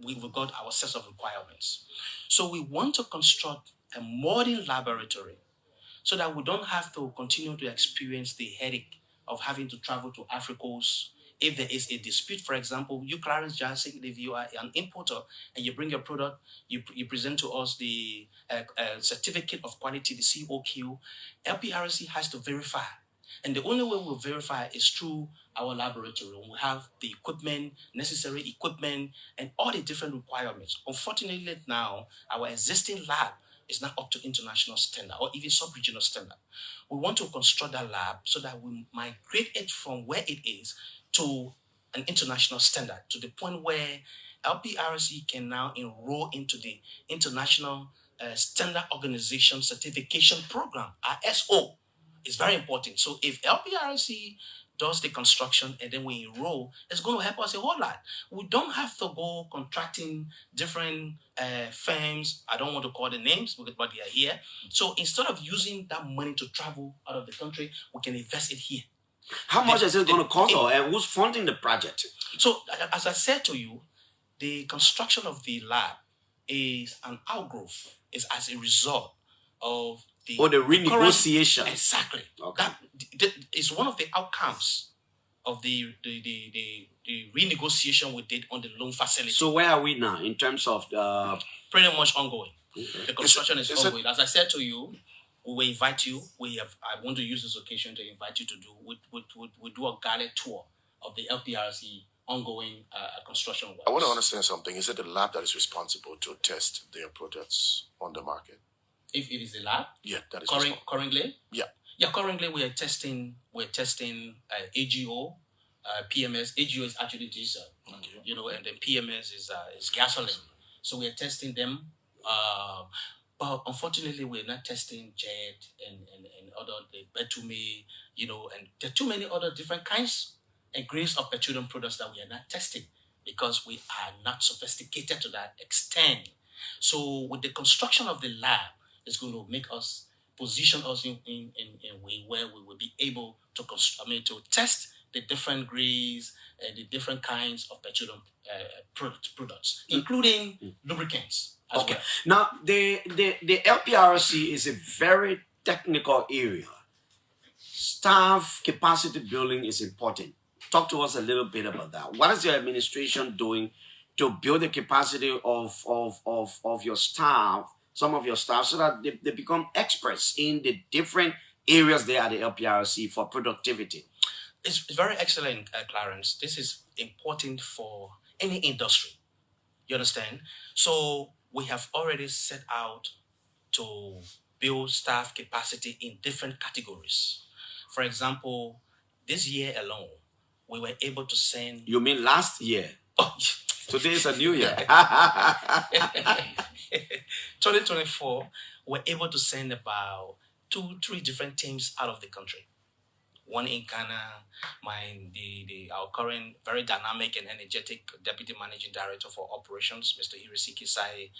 we've got our set of requirements. So we want to construct a modeling laboratory so that we don't have to continue to experience the headache of having to travel to Africa's. If there is a dispute, for example, you, Clarence Jassy, if you are an importer and you bring your product, you present to us the certificate of quality, the COQ, LPRC has to verify. And the only way we'll verify is through our laboratory. We have the equipment, necessary equipment, and all the different requirements. Unfortunately now, our existing lab is not up to international standard or even sub-regional standard. We want to construct that lab so that we migrate it from where it is to an international standard, to the point where LPRC can now enroll into the International Standard Organization Certification Program, ISO. It's very important. So if LPRC does the construction and then we enroll, it's going to help us a whole lot. We don't have to go contracting different firms. I don't want to call the names, but they are here. So instead of using that money to travel out of the country, we can invest it here. How much is it going to cost, and who's funding the project? So, as I said to you, the construction of the lab is an outgrowth, is as a result of the Or the current- renegotiation. exactly. Okay. That is one of the outcomes of the renegotiation we did on the loan facility. So where are we now in terms of the? Pretty much ongoing. Okay. The construction is ongoing. As I said to you, we will invite you. I want to use this occasion to invite you to do. We do a guided tour of the LPRC ongoing construction work. I want to understand something. Is it the lab that is responsible to test their products on the market? If it is the lab, Yeah, that is currently. Yeah. Yeah, currently we are testing. We're testing AGO, PMS. AGO is actually diesel, you know, and then PMS is gasoline. So we are testing them. But unfortunately, we're not testing jet and other the bitumen, you know, and there are too many other different kinds and grades of petroleum products that we are not testing because we are not sophisticated to that extent. So with the construction of the lab, it's going to make us position us in a way where we will be able to to test the different grades and the different kinds of petroleum products, including lubricants. As Okay. well. Now the LPRC is a very technical area. Staff capacity building is important. Talk to us a little bit about that. What is your administration doing to build the capacity of your staff, some of your staff, so that they become experts in the different areas there at the LPRC for productivity? It's very excellent, Clarence. This is important for any industry. You understand? So we have already set out to build staff capacity in different categories. For example, this year alone, we were able to send. You mean last year? Oh, Today is a new year. 2024, we're able to send about 2-3 different teams out of the country. One in Ghana, our current very dynamic and energetic Deputy Managing Director for Operations, Mr. Hirisi Kisai,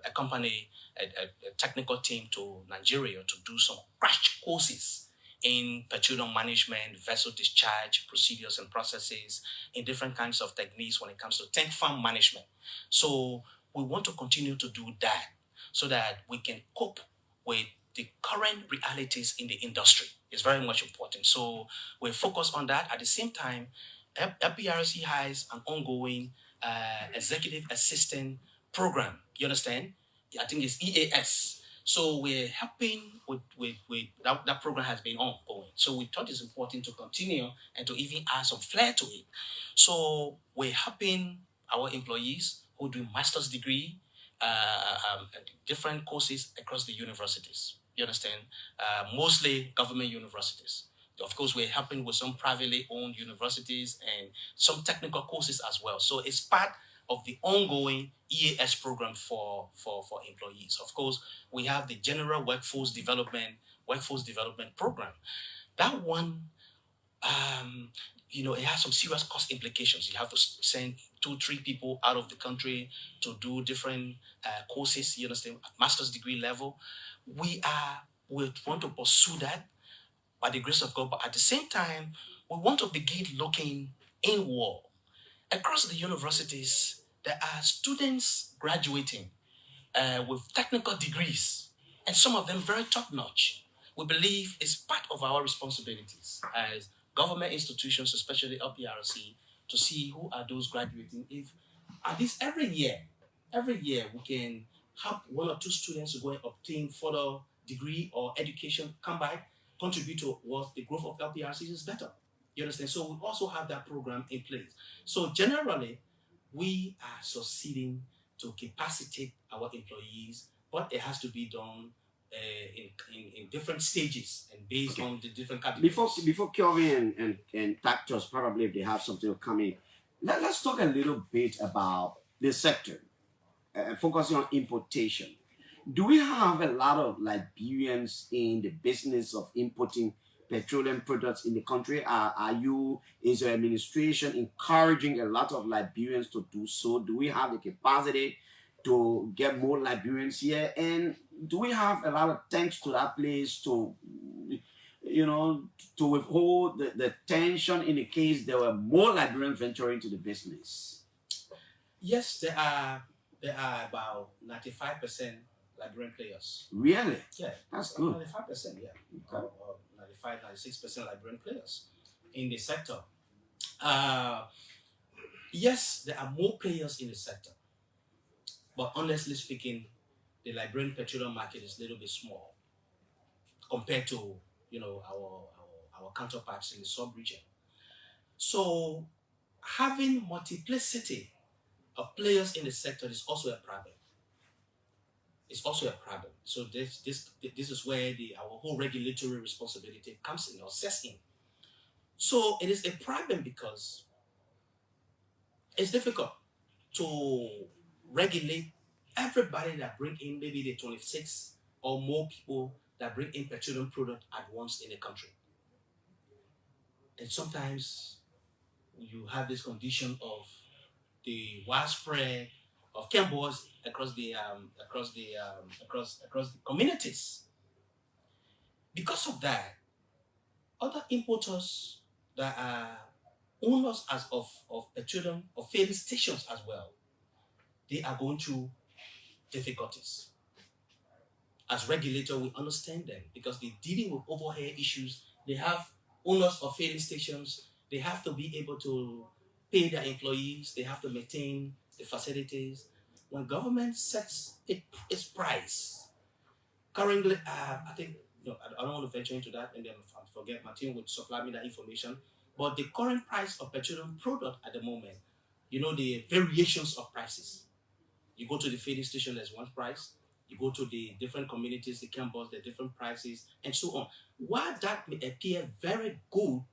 accompany a technical team to Nigeria to do some crash courses in petroleum management, vessel discharge, procedures and processes, in different kinds of techniques when it comes to tank farm management. So we want to continue to do that so that we can cope with the current realities in the industry. It's very much important. So we're focused on that. At the same time, LPRC has an ongoing executive assistant program. You understand? I think it's EAS. So we're helping with that program has been ongoing. So we thought it's important to continue and to even add some flair to it. So we're helping our employees who do master's degree, different courses across the universities. You understand? Mostly government universities. Of course, we're helping with some privately owned universities and some technical courses as well. So it's part of the ongoing EAS program for employees. Of course, we have the General Workforce Development Program. That one, it has some serious cost implications. You have to send 2-3 people out of the country to do different courses, you understand, at master's degree level. We want to pursue that by the grace of God, but at the same time, we want to begin looking inward. Across the universities, there are students graduating with technical degrees, and some of them very top-notch. We believe it's part of our responsibilities as government institutions, especially LPRC, to see who are those graduating. If at least every year we can help 1 or 2 students to go and obtain further degree or education, come back, contribute to what the growth of LPRC is better. You understand? So we also have that program in place. So generally, we are succeeding to capacitate our employees, but it has to be done in different stages and based on the different categories. Before Kelvin and Tactus, probably if they have something to come in, let's talk a little bit about the sector, focusing on importation. Do we have a lot of Liberians in the business of importing petroleum products in the country? Is your administration encouraging a lot of Liberians to do so? Do we have the capacity to get more Liberians here? And do we have a lot of tanks to that place to withhold the tension in the case there were more Liberians venturing into the business? Yes, there are There are about 95% Liberian players. Really? Yeah, That's good. 95%, yeah. Okay. 95, 96% Liberian players in the sector. Yes, there are more players in the sector, but honestly speaking, the Liberian petroleum market is a little bit small compared to our counterparts in the sub-region. So having multiplicity of players in the sector is also a problem. It's also a problem. So this is where our whole regulatory responsibility comes in or sets in. So it is a problem because it's difficult to regulate everybody that bring in maybe the 26 or more people that bring in petroleum product at once in the country. And sometimes you have this condition of the widespread of chemicals across the communities. Because of that, other importers that are owners of petroleum or filling stations as well, they are going through difficulties. As regulator, we understand them because they're dealing with overhead issues. They have owners of filling stations. They have to be able to pay their employees. They have to maintain the facilities. When government sets its price, currently, I think, I don't want to venture into that and then I forget, my team would supply me that information. But the current price of petroleum product at the moment, the variations of prices. You go to the filling station, there's one price. You go to the different communities, the campus, the different prices, and so on. While that may appear very good,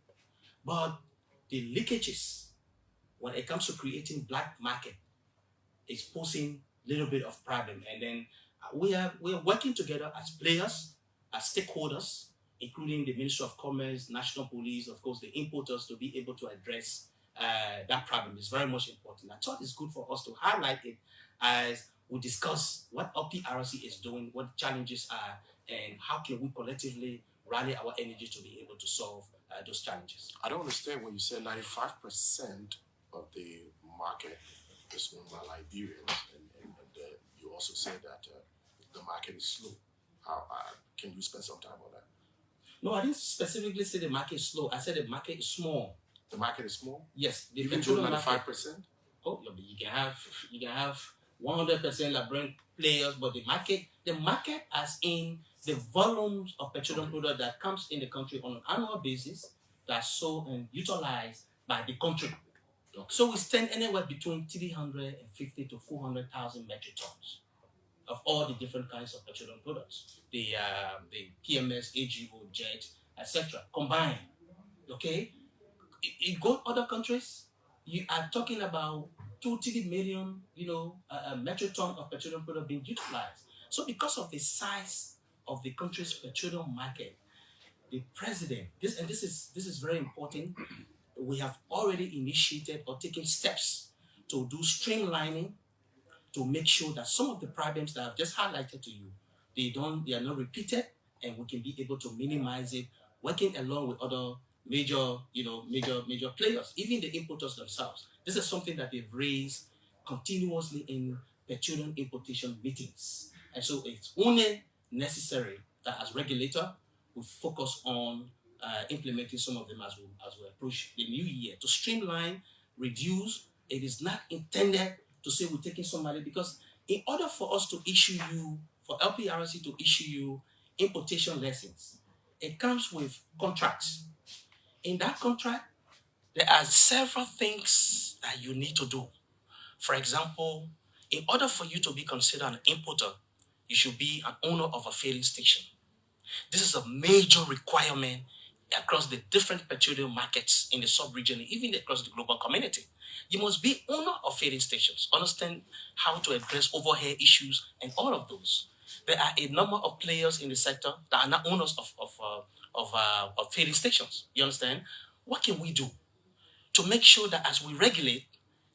but the leakages, when it comes to creating black market, is posing a little bit of problem. And then we are working together as players, as stakeholders, including the Ministry of Commerce, National Police, of course, the importers, to be able to address that problem. Is very much important. I thought it's good for us to highlight it as we discuss what LPRC is doing, what challenges are, and how can we collectively rally our energy to be able to solve those challenges. I don't understand when you say 95% of the market is owned by Liberians, and you also say that the market is slow. How can you spend some time on that? No, I didn't specifically say the market is slow. I said the market is small. The market is small? Yes. The Even though 95%? Oh, you can have 100% Liberian players, but the market as in the volumes of petroleum product that comes in the country on an annual basis that's sold and utilized by the country. Okay. So we stand anywhere between 350 to 400,000 metric tons of all the different kinds of petroleum products, the PMS, AGO, jet, etc. combined. Okay, you go other countries, you are talking about 2-3 million, metric ton of petroleum product being utilized. So because of the size of the country's petroleum market, the president, this is very important. We have already initiated or taken steps to do streamlining to make sure that some of the problems that I've just highlighted to you, they are not repeated, and we can be able to minimize it, working along with other major players, even the importers themselves. This is something that they've raised continuously in petroleum importation meetings. And so it's only necessary that as regulator, we focus on implementing some of them as we approach the new year to streamline, reduce. It is not intended to say we're taking somebody, because in order for us to issue you, for LPRC to issue you importation license, it comes with contracts. In that contract, there are several things that you need to do. For example, in order for you to be considered an importer, you should be an owner of a filling station. This is a major requirement across the different petroleum markets in the sub-region, even across the global community. You must be owner of filling stations, understand how to address overhead issues and all of those. There are a number of players in the sector that are not owners of filling stations. You understand? What can we do to make sure that as we regulate,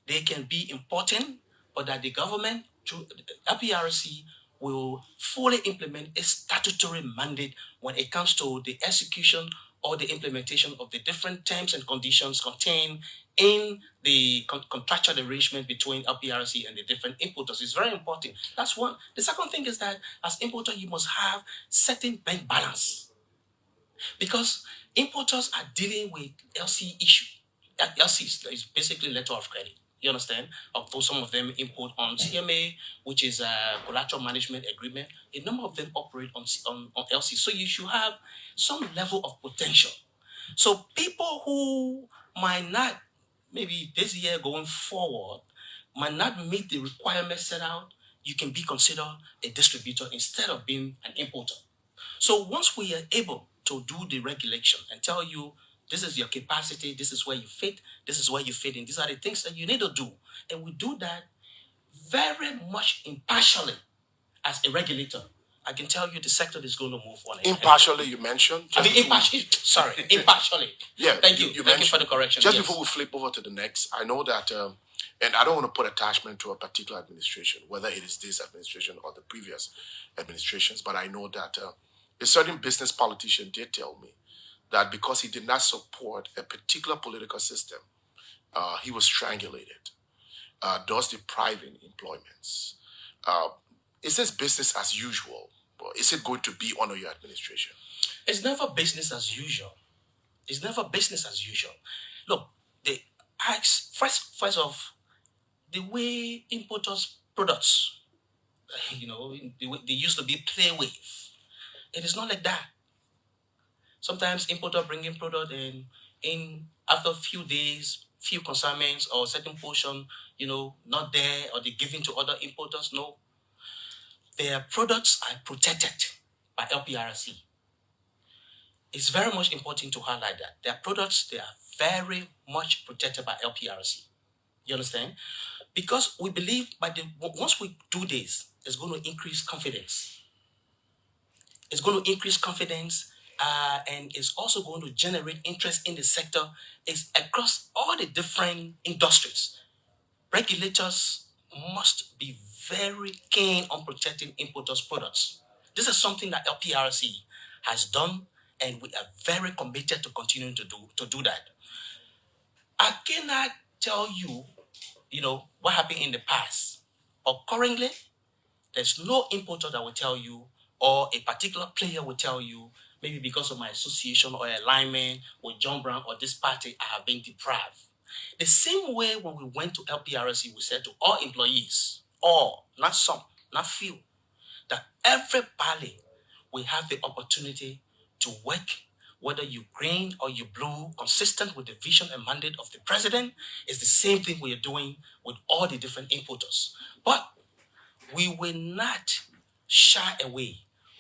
they can be important, but that the government, through LPRC, will fully implement its statutory mandate when it comes to the execution or the implementation of the different terms and conditions contained in the contractual arrangement between LPRC and the different importers is very important. That's one. The second thing is that as importer, you must have certain bank balance, because importers are dealing with LC issue. LCs is basically letter of credit. You understand? Although some of them import on CMA, which is a collateral management agreement, a number of them operate on LC. So you should have some level of potential. So people who might not, maybe this year going forward, might not meet the requirements set out, you can be considered a distributor instead of being an importer. So once we are able to do the regulation and tell you this is your capacity, this is where you fit, this is where you fit in, these are the things that you need to do. And we do that very much impartially as a regulator. I can tell you the sector is going to move on. Impartially, you mentioned. Impartially. Yeah, Thank you. Thank you for the correction. Just before we flip over to the next, I know that, and I don't want to put attachment to a particular administration, whether it is this administration or the previous administrations, but I know that a certain business politician did tell me that because he did not support a particular political system, he was strangulated, thus depriving employments. Is this business as usual? Or is it going to be under your administration? It's never business as usual. It's never business as usual. Look, first off, the way importers products, they used to be play with. It is not like that. Sometimes importer bring in product and after a few days, few consignments or certain portion, not there, or they give in to other importers. No. Their products are protected by LPRC. It's very much important to highlight that. Their products, they are very much protected by LPRC. You understand? Because we believe once we do this, it's going to increase confidence. It's going to increase confidence, and it's also going to generate interest in the sector. It's across all the different industries. Regulators must be very keen on protecting importers' products. This is something that LPRC has done, and we are very committed to continuing to do that. I cannot tell you, what happened in the past, or currently, there's no importer that will tell you, or a particular player will tell you, maybe because of my association or alignment with John Brown or this party, I have been deprived. The same way when we went to LPRC, we said to all employees, all, not some, not few, that everybody will have the opportunity to work, whether you green or you blue, consistent with the vision and mandate of the president. Is the same thing we are doing with all the different importers. But we will not shy away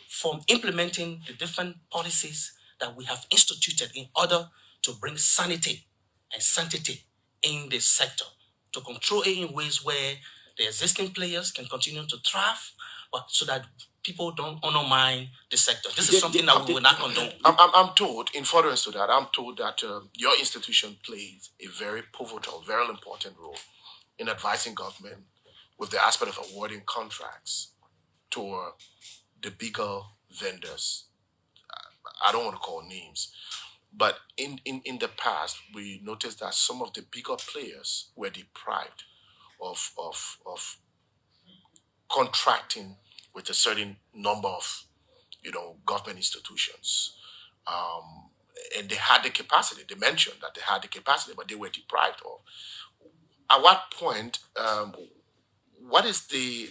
from implementing the different policies that we have instituted in order to bring sanity and sanctity in the sector, to control it in ways where the existing players can continue to thrive, but so that people don't undermine the sector. This is something that we will not condone. I'm told, in furtherance to that, I'm told that your institution plays a very pivotal, very important role in advising government with the aspect of awarding contracts to the bigger vendors. I don't want to call names, but in the past, we noticed that some of the bigger players were deprived of contracting with a certain number of, government institutions. And they had the capacity. They mentioned that they had the capacity, but they were deprived of. At what point, what is the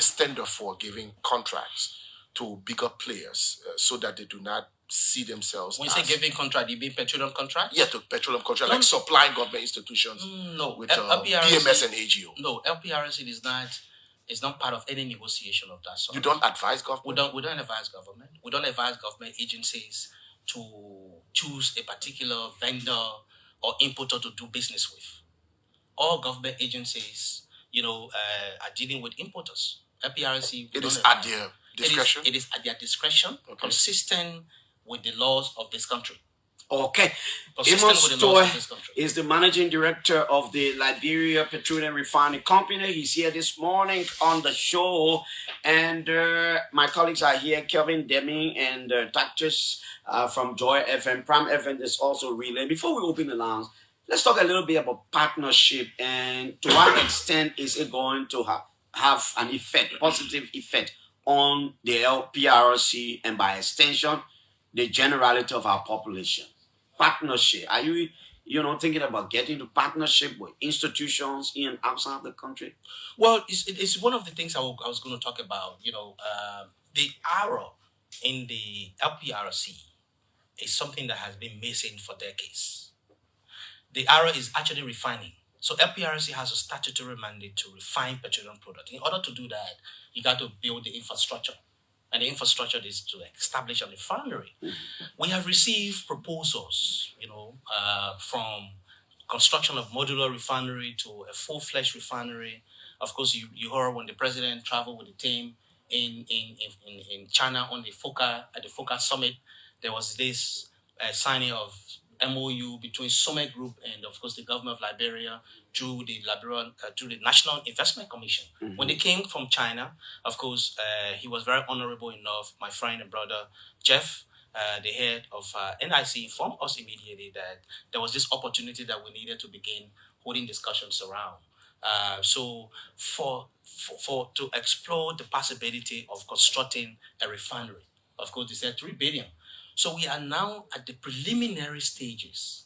standard for giving contracts to bigger players so that they do not see themselves? When you say giving contract, you mean petroleum contract? Yeah, to petroleum contract, like supplying government institutions. No, with PMS and AGO. No, LPRC is not part of any negotiation of that sort. You don't advise government? We don't advise government. We don't advise government agencies to choose a particular vendor or importer to do business with. All government agencies, are dealing with importers. LPRC. It is at their discretion? It is at their discretion, consistent with the laws of this country. Okay. consistent Amos with the laws Toy of this country. is the managing director of the Liberia Petroleum Refining Company. He's here this morning on the show. And my colleagues are here, Kelvin Deming and Tactus from Joy FM. Prime FM is also relaying. Before we open the lines, let's talk a little bit about partnership and to what extent is it going to have an effect, positive effect on the LPRC and by extension, the generality of our population. Partnership. Are you, thinking about getting into partnership with institutions in and outside the country? Well, it's one of the things I was going to talk about. The arrow in the LPRC is something that has been missing for decades. The arrow is actually refining. So LPRC has a statutory mandate to refine petroleum products. In order to do that, you got to build the infrastructure. And the infrastructure is to establish a refinery. We have received proposals, from construction of modular refinery to a full-fledged refinery. Of course, you heard when the president traveled with the team in China on the FOCA summit, there was this signing of MOU between Summit Group and, of course, the government of Liberia through the National Investment Commission. Mm-hmm. When they came from China, of course, he was very honorable enough, my friend and brother, Jeff, the head of NIC, informed us immediately that there was this opportunity that we needed to begin holding discussions around. So to explore the possibility of constructing a refinery, of course, they said $3 billion. So we are now at the preliminary stages,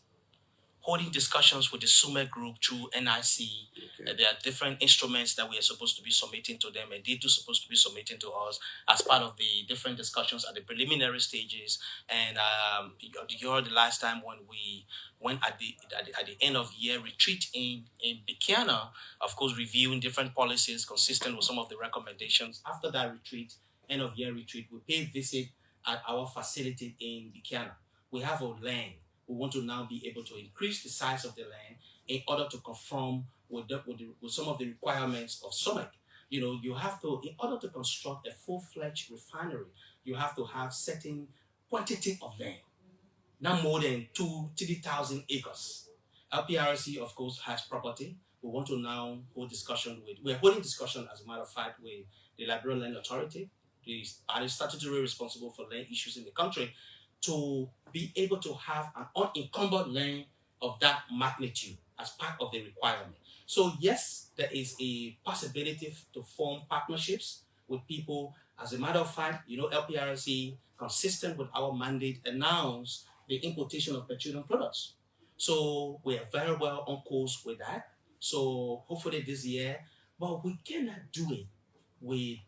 holding discussions with the Summit Group through NIC. Okay. There are different instruments that we are supposed to be submitting to them, and they too supposed to be submitting to us as part of the different discussions at the preliminary stages. And you heard the last time when we went at the end of year retreat in Buchanan, of course, reviewing different policies consistent with some of the recommendations. After that retreat, end of year retreat, we paid visit at our facility in Buchanan. We have a land. We want to now be able to increase the size of the land in order to conform with some of the requirements of Summit. You have to, in order to construct a full-fledged refinery, you have to have certain quantity of land, not more than 2,000-3,000 acres. LPRC, of course, has property. We want to now hold discussion we're holding discussion, as a matter of fact, with the Liberian Land Authority, the statutory responsible for land issues in the country, to be able to have an unencumbered land of that magnitude as part of the requirement. So yes, there is a possibility to form partnerships with people. As a matter of fact, LPRC, consistent with our mandate, announced the importation of petroleum products. So we are very well on course with that. So hopefully this year, but we cannot do it with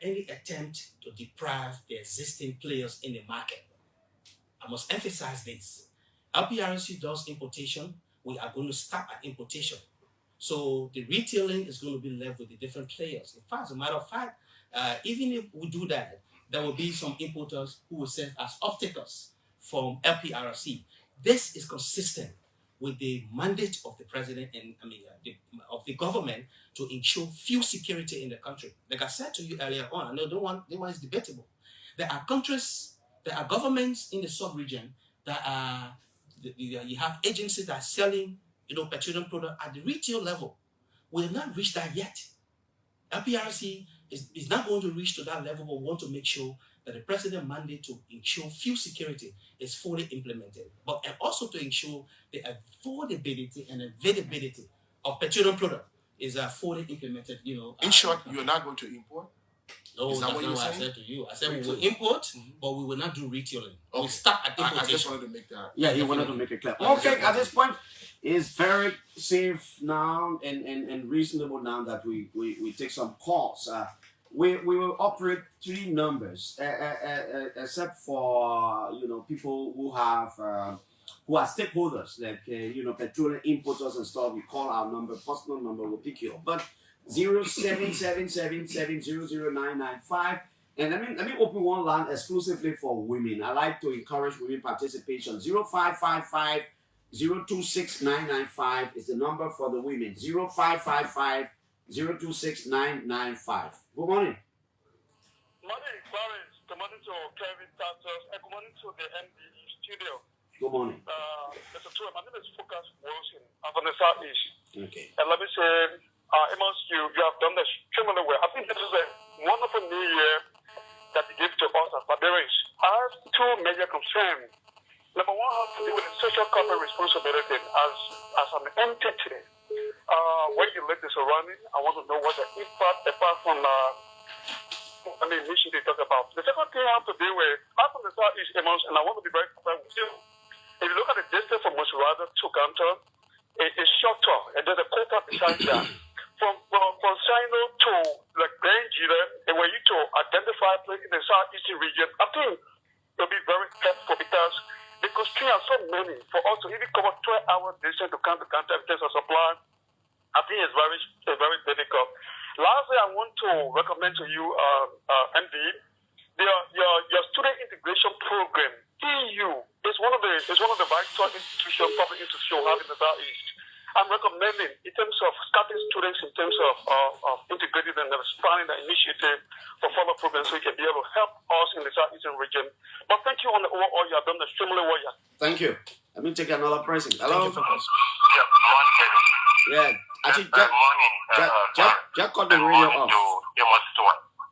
any attempt to deprive the existing players in the market. I must emphasize this. LPRC does importation. We are going to start at importation. So the retailing is going to be left with the different players. In fact, as a matter of fact, even if we do that, there will be some importers who will serve as off-takers from LPRC. This is consistent with the mandate of the president and of the government to ensure fuel security in the country. Like I said to you earlier on, I know the one is debatable. There are governments in the sub-region that are, you have agencies that are selling, petroleum products at the retail level. We have not reached that yet. LPRC is not going to reach to that level, but we want to make sure that the president mandate to ensure fuel security is fully implemented, but also to ensure the affordability and availability of petroleum product is fully implemented. In short, you're not going to import? No, that's not what I said to you. I said we will import, but we will not do retailing. Okay. We'll start at importation. I just wanted to make that. Yeah, you wanted to make it clear. Okay, at this point, it's very safe now and reasonable now that we take some calls. We will operate 3 numbers, except for people who are stakeholders like petroleum importers and stuff. We call our number, personal number, we'll pick you up. But 0777700995. And let me open one line exclusively for women. I like to encourage women participation. 0555 026995 is the number for the women. 0555 026995. Good morning. Good morning, Clarence. Good morning to Kevin Santos. And good morning to the MD studio. Good morning. Mr. Tua, my name is Focus Wilson. I'm from the Southeast. Okay. And let me say, Amos, you have done this extremely well. I think this is a wonderful new year that you give to us as Barbarians. I have two major concerns. Number one has to do with social corporate responsibility as an entity. When you let this running, I want to know what the impact, apart from the mission they talk about. The second thing I have to do with, I'm from the Southeast, Amos, and I want to be very frank with you. If you look at the distance from Musrada to Canton, it's shorter, and there's a quota beside that. From Sino to like Nigeria, and when you to identify places in the southeastern region, I think it'll be very helpful because the constraints are so many for us to even cover 12-hour distance to come to Canton in terms of supply. I think it's very difficult. Lastly, I want to recommend to you, MD, your student integration program. EU is one of the vital institutions, public institutions we have in the Southeast. I'm recommending in terms of starting students, in terms of integrating and expanding the initiative for further programs, so you can be able to help us in the Southeastern region. But thank you on the overall, you have done extremely well. Yeah. Thank you. Let me take another person. Hello. Thank you, Focus. Yeah, morning. Yeah. Actually, Morning. just cut the radio off.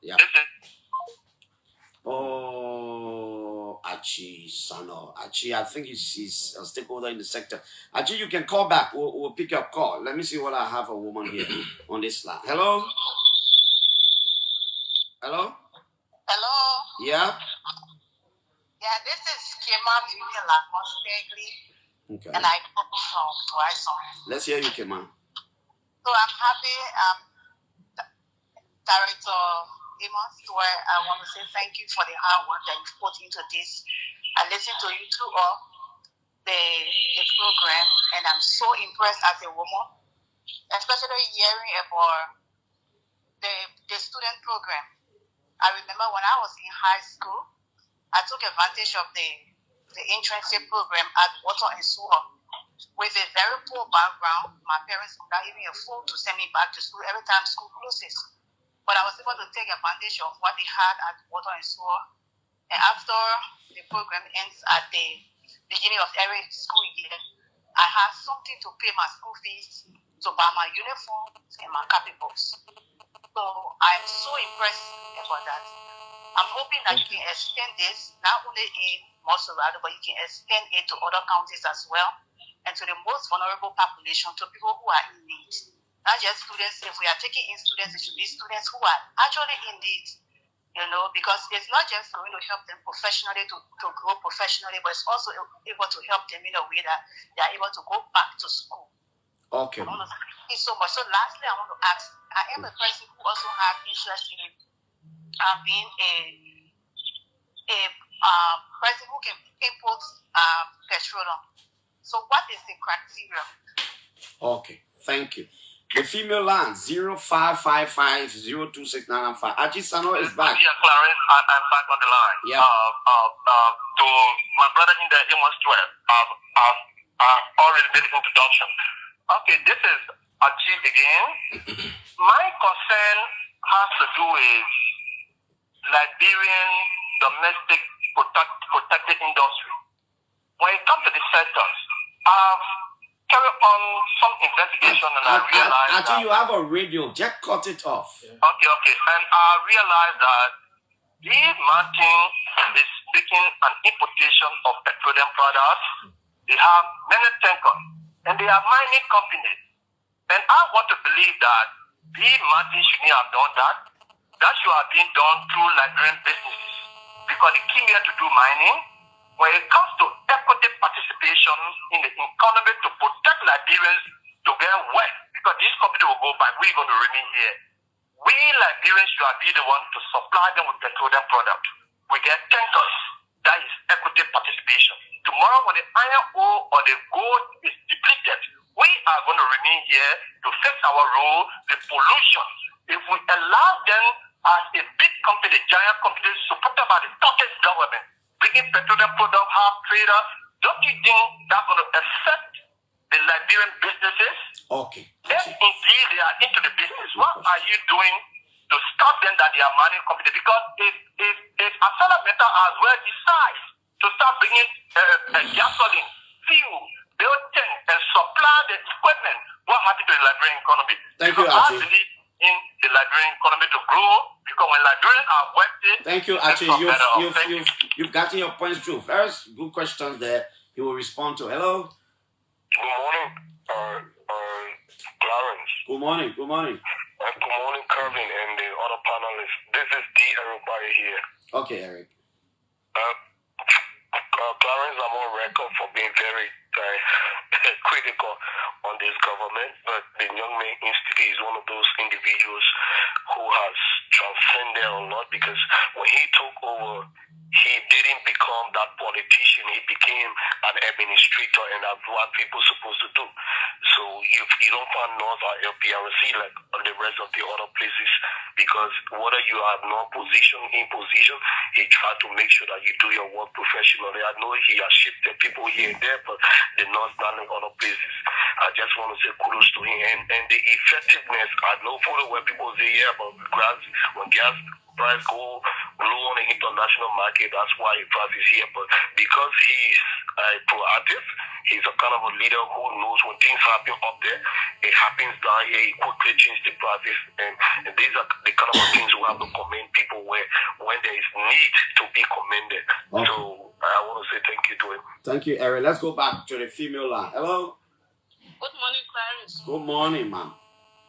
Yeah. Oh, Achi Sano. Achi, I think he's a stakeholder in the sector. Achi, you can call back. We'll pick your call. Let me see what I have a woman here on this line. Hello? Hello? Hello? Yeah? Yeah, this is Kema Vivian Okay. and I come from Twice. Let's hear you, Kema. So I'm happy, Director Amos, where I want to say thank you for the hard work that you've put into this. I listened to you throughout the program, and I'm so impressed as a woman, especially hearing about the student program. I remember when I was in high school, I took advantage of the internship program at Water and Sewer. With a very poor background, my parents could not even afford to send me back to school every time school closes. But I was able to take advantage of what they had at Water and Sewer. And after the program ends at the beginning of every school year, I have something to pay my school fees, to buy my uniforms and my copybooks. So I'm so impressed about that. I'm hoping that you can extend this not only in Mosurado, but you can extend it to other counties as well, and to the most vulnerable population, to people who are in need. Not just students. If we are taking in students, it should be students who are actually in need, because it's not just going to help them professionally to grow professionally, but it's also able to help them in a way that they are able to go back to school. Okay. I want to thank you so much. So lastly, I want to ask, I am a person who also has interest in being a person who can import petroleum. So what is the criteria? Okay, thank you. The female line 0555026995. Aji Sano is back. Yeah, Clarence, I'm back on the line. Yeah. To my brother in the Amos 12, I've already made the introduction. Okay, this is Aji again. My concern has to do with Liberian domestic protected industry. When it comes to the sectors, I've carried on some investigation and I realized Actually, you have a radio. Just cut it off. Okay. And I realized that if Martin is making an importation of petroleum products, they have many tankers and they are mining companies. And I want to believe that if Martin shouldn't have done that, that should have been done through Liberian businesses. Because they came here to do mining. When it comes to equity participation in the economy to protect Liberians to get wealth, because this company will go back, we're going to remain here. We Liberians should be the one to supply them with petroleum products. We get tankers. That is equity participation. Tomorrow when the iron ore or the gold is depleted, we are going to remain here to fix our role, the pollution. If we allow them as a big company, giant company, supported by the Turkish government, bringing petroleum product, half traders, don't you think that's going to affect the Liberian businesses? Okay. If indeed they are into the business, what are you doing to stop them that they are mining company? Because if Asala Meta as well decides to to start bringing gasoline, fuel, build tanks, and supply the equipment, what happened to the Liberian economy? Thank you, because I Archie. believe in the Liberian economy to grow, because when Liberians are working, Thank you, Archie. You've gotten your points through. First, good questions there. He will respond to. Hello. Good morning, Clarence. Good morning. Good morning. Good morning, Kevin, and the other panelists. This is D. Everybody here. Okay, Eric. Clarence, I'm on record for being very critical on this government, but the Young Man Institute is one of those individuals who has transcended a lot, because when he took over, he didn't become that politician. He became an administrator, and that's what people are supposed to do. So you don't find North or LPRC like on the rest of the other places, because whether you are not in position, he tried to make sure that you do your work professionally. I know he has shifted people here and there, but they're not done in other places. I just want to say kudos to him. And the effectiveness, I know fully well people say, yeah, but when gas price go low on the international market, that's why the price is here. But because he's proactive, he's a kind of a leader who knows when things happen up there, it happens down here, he quickly changes the prices. And these are the kind of things we have to commend people when there is need to be commended. Okay. So I want to say thank you to him. Thank you, Eric. Let's go back to the female line. Hello. Good morning, Clarence. Good morning, ma'am.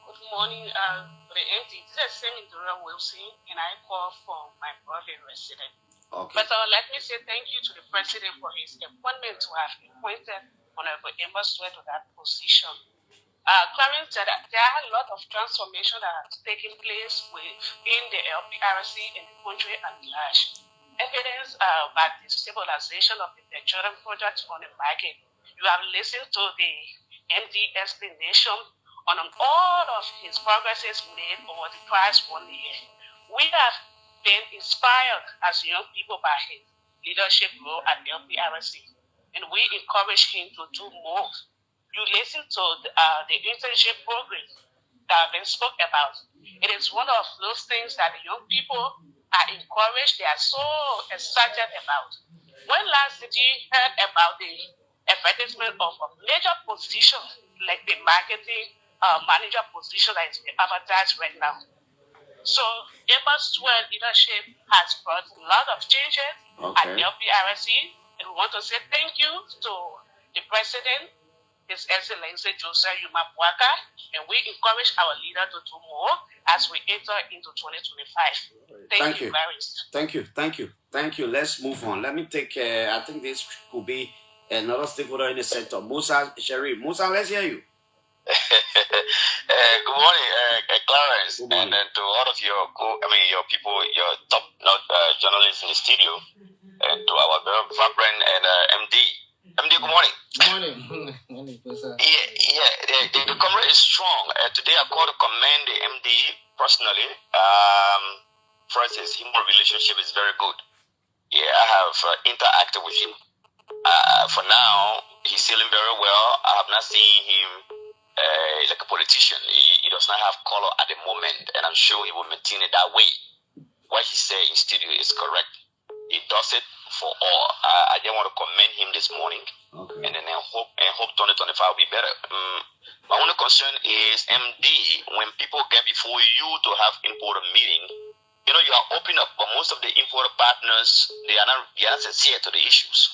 Good morning, the MD. This is Senator Wilson, and I call from my brother resident. Okay. But let me say thank you to the president for his appointment to have appointed Honorable Emma Sweat to that position. Clarence, there are a lot of transformation that has taken place within the LPRC in the country at large. Evidence by the stabilization of the petroleum projects on the market. You have listened to the MD explanation on all of his progresses made over the past 1 year. We have been inspired as young people by his leadership role at LPRC, and we encourage him to do more. You listen to the internship program that have been spoke about. It is one of those things that the young people are encouraged, they are so excited about. When last did you heard about the advertisement of a major position like the marketing manager position that is being advertised right now? So Emma's leadership has brought a lot of changes at LPRC, and we want to say thank you to the president, His Excellency Joseph Yuma Bwaka, and we encourage our leader to do more as we enter into 2025. Thank you, Clarence. Thank you. Let's move on. Let me take, I think this could be another stakeholder in the sector. Musa Sharif. Musa, let's hear you. Good morning, Clarence, Good morning. and to all of your people, your top journalists in the studio, and to our very vibrant and MD. MD, good morning. Good morning. The comrade is strong. Today I call to commend the MD personally. First, his human relationship is very good. Yeah, I have interacted with him. For now, he's sailing very well. I have not seen him like a politician. He does not have color at the moment, and I'm sure he will maintain it that way. What he said in studio is correct. He does it for all. I just want to commend him this morning, and then I hope 2025 will be better. My only concern is MD, when people get before you to have import meeting, you are open up, but most of the import partners, they are not sincere to the issues.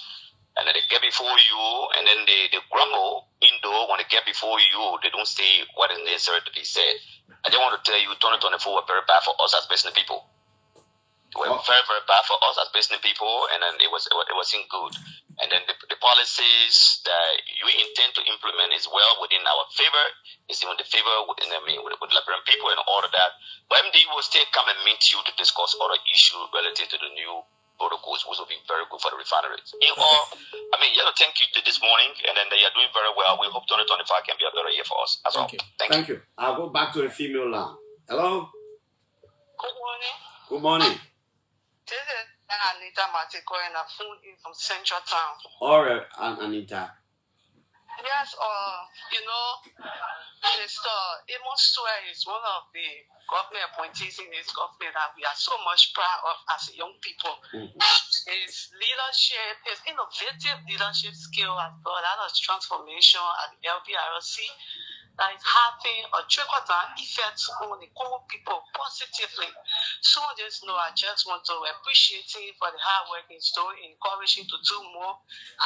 And then they get before you, and then they grumble indoor. When they get before you, they don't say what is necessary to be said. I just want to tell you, 2024 was very bad for us as business people. It was very, very bad for us as business people, and then it wasn't good. And then the policies that you intend to implement is well within our favor. It's in the favor with Liberian people and all of that. But MD will still come and meet you to discuss other issues related to the new protocols, which will be very good for the refineries. In all, thank you to this morning, and then they are doing very well. We hope 2025 can be a better year for us as well. Thank you. I'll go back to the female line. Hello? Good morning. Good morning. This is Anita Matiko, and I'm phone in from Central Town. All right, Anita. Yes, Mr. Amos Swear is one of the government appointees in this government that we are so much proud of as young people. His leadership, his innovative leadership skill has brought out a transformation at the LPRC that is having a trickle-down effect on the common people positively. So just know I just want to appreciate him for the hard work he's doing, encourage him to do more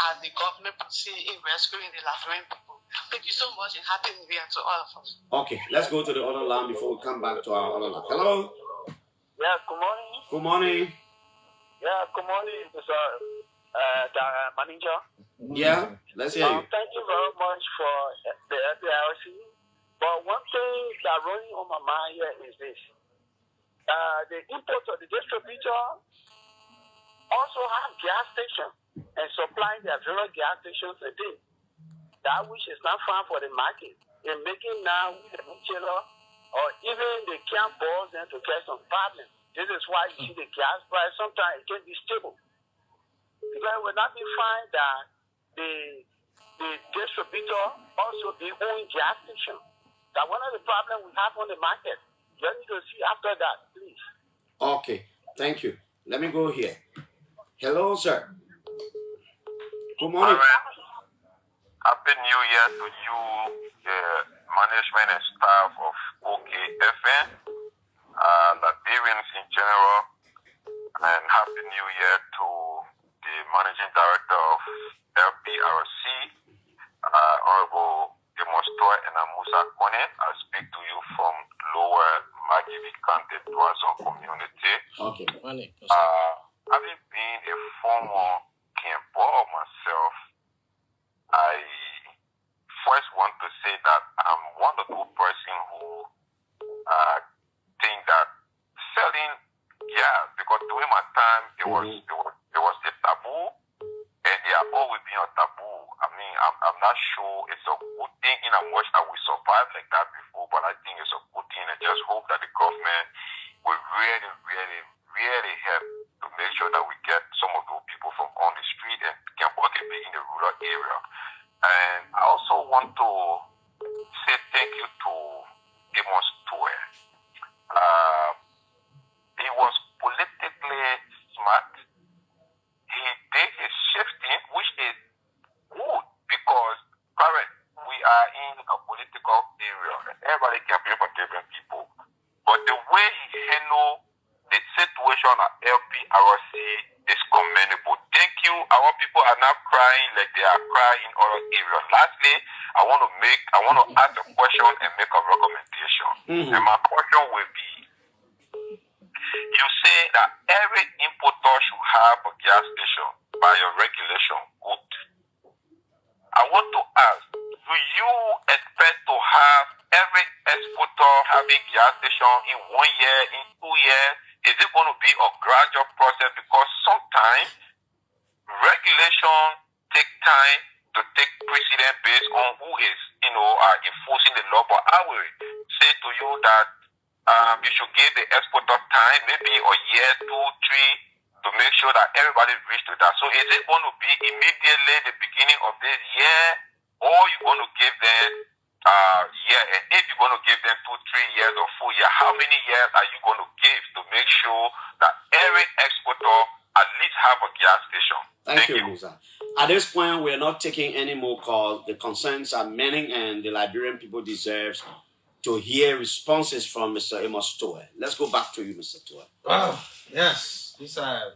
as the government proceed in rescuing the Liberian people. Thank you so much and happy new year to all of us. Okay, let's go to the other line before we come back to our other line. Hello? Yeah, good morning. Good morning. Yeah, good morning, Mr. Manager. Yeah, let's hear you. Thank you very much for the LPRC. But one thing that running on my mind here is this. The importer, the distributor also have gas station and supplying their various gas stations a day. That which is not fine for the market. In making now the retailer or even they can't boil them to get some problem. This is why you see the gas price sometimes it can be stable. Because it will not be fine that the distributor also be owning gas station. That one of the problems we have on the market. You need to see after that, please. Okay, thank you. Let me go here. Hello, sir. Good morning. Happy New Year to you, the management and staff of OKFN, Liberians in general, and Happy New Year to the Managing Director of LPRC, Honorable Demonstoy and Amusa Kone. I speak to you from Lower Magibi County, Dwazon community. Okay. Having been a former camper myself, I first want to say that I'm one of the person who think that selling gas, because during my time it was a taboo, and there have always been a taboo. I mean, I'm not sure it's a good thing in how much that we survived like that before, but I think it's a good thing. I just hope that the government will really, really, really help to make sure that we get some of those people from on the street and can work a bit in the rural area. And I also want to say thank you to Amos Toer. He was politically smart. He did his shifting, which is good because currently we are in a political area and everybody can be for different people. But the way he handled the situation at LPRC is commendable. Thank you. Our people are not crying like they are crying in other areas. Lastly, I want to ask a question and make a recommendation. And my question will be, you say that every importer should have a gas station by your regulation. Good. I want to ask, do you expect to have every exporter having gas station in 1 year, in 2 years? Is it going to be a gradual process? Because sometimes regulation take time to take precedent based on who is, enforcing the law. But I will say to you that you should give the exporter time, maybe a year, 2, 3, to make sure that everybody reach to that. So is it going to be immediately the beginning of this year, or you going to give them and if you're going to give them 2, 3 years or 4 years, how many years are you going to give to make sure that every exporter at least have a gas station? Thank you, Musa. At this point, we're not taking any more calls. The concerns are many, and the Liberian people deserve to hear responses from Mr. Amos Toer. Let's go back to you, Mr. Toer. Wow, yes, these are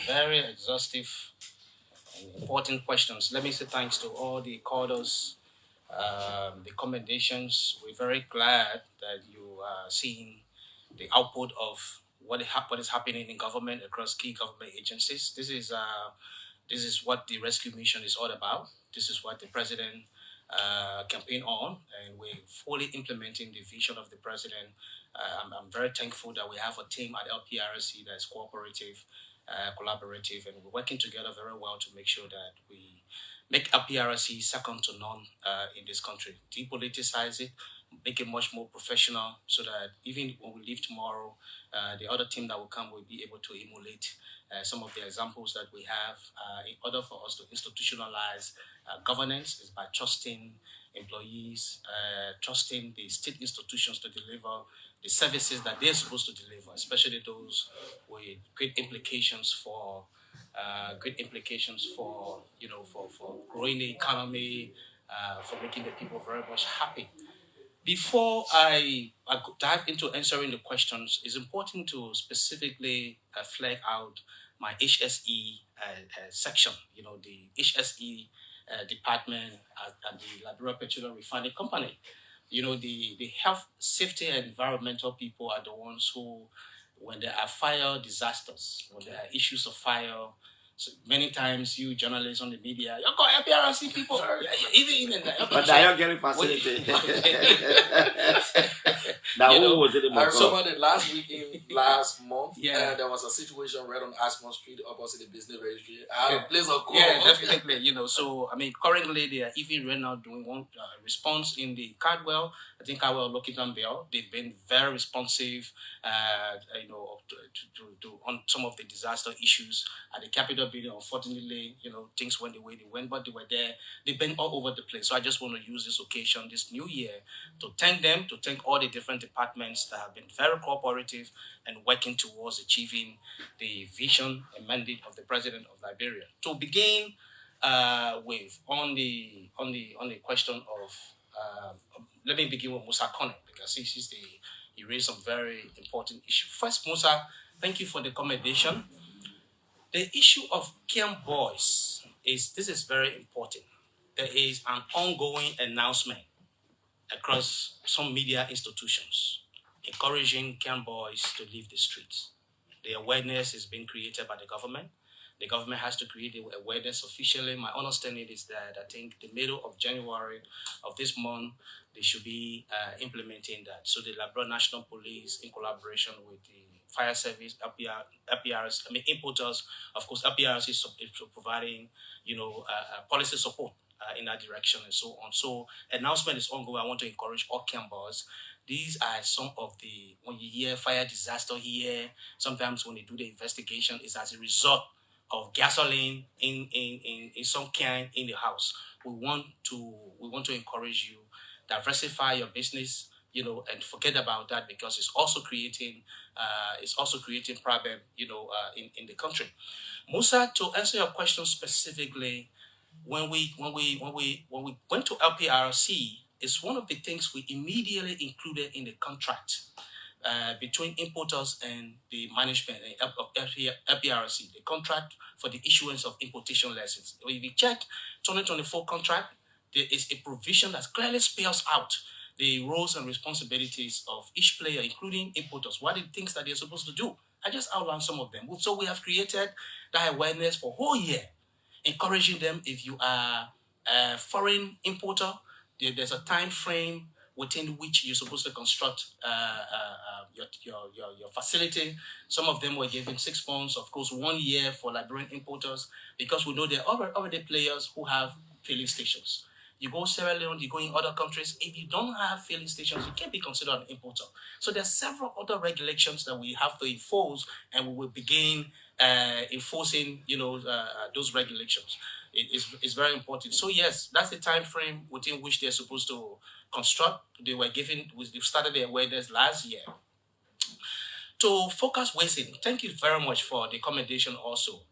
very exhaustive and important questions. Let me say thanks to all the callers, the commendations. We're very glad that you are seeing the output of what is happening in government across key government agencies. This is what the rescue mission is all about. This is what the president campaign on, and we're fully implementing the vision of the president. I'm very thankful that we have a team at LPRC that's cooperative, collaborative, and we're working together very well to make sure that we make LPRC second to none in this country. Depoliticize it, make it much more professional, so that even when we leave tomorrow, the other team that will come will be able to emulate some of the examples that we have. In order for us to institutionalize governance is by trusting employees, trusting the state institutions to deliver the services that they're supposed to deliver, especially those with great implications for for growing the economy, for making the people very much happy. Before I dive into answering the questions, it's important to specifically flag out my HSE section. You know, the HSE department at the Liberia Petroleum Refining Company. You know, the health, safety, and environmental people are the ones who, when there are fire disasters, when there are issues of fire, so many times you journalists on the media, you got LPRC people, even in the But now you're getting facility. Now, who was it? I remember that last week, last month, Yeah. there was a situation right on Asmon Street opposite the business registry. I had a place of call. Yeah, definitely. You know, so I mean, currently they are even right now doing one response in the Cardwell. I think Cardwell, Lockington Bell. They've been very responsive. You know, to on some of the disaster issues at the Capitol building. Unfortunately, you know, things went the way they went, but they were there. They've been all over the place. So I just want to use this occasion, this new year, to thank them, to thank all the different departments that have been very cooperative and working towards achieving the vision and mandate of the president of Liberia. To begin with, on the question of, let me begin with Musa Kone, because he raised some very important issue. First, Musa, thank you for the commendation. The issue of camp boys is very important. There is an ongoing announcement across some media institutions encouraging camp boys to leave the streets. The awareness is being created by the government. The government has to create the awareness officially. My understanding is that I think the middle of January of this month, they should be implementing that. So the Liberia National Police, in collaboration with the Fire Service, LPRC, I mean importers, of course, LPRC is providing, policy support in that direction and so on. So announcement is ongoing. I want to encourage all campers. These are some of the, when you hear fire disaster here, sometimes when they do the investigation, it's as a result of gasoline in some kind in the house. We want to encourage you, diversify your business, and forget about that, because it's also creating problem, in the country. Musa, to answer your question specifically, when we went to LPRC, it's one of the things we immediately included in the contract between importers and the management of LPRC, the contract for the issuance of importation license. If you check 2024 contract, there is a provision that clearly spells out the roles and responsibilities of each player, including importers, what are the things that they're supposed to do. I just outlined some of them. So we have created that awareness for a whole year, encouraging them. If you are a foreign importer, there's a time frame within which you're supposed to construct your facility. Some of them were given 6 months, of course, 1 year for Liberian importers, because we know there are already players who have filling stations. You go Sierra Leone, you go in other countries, if you don't have filling stations, you can't be considered an importer. So there are several other regulations that we have to enforce, and we will begin enforcing, those regulations. It's very important. So yes, that's the time frame within which they're supposed to construct. They started their awareness last year. To focus wasting, thank you very much for the commendation also.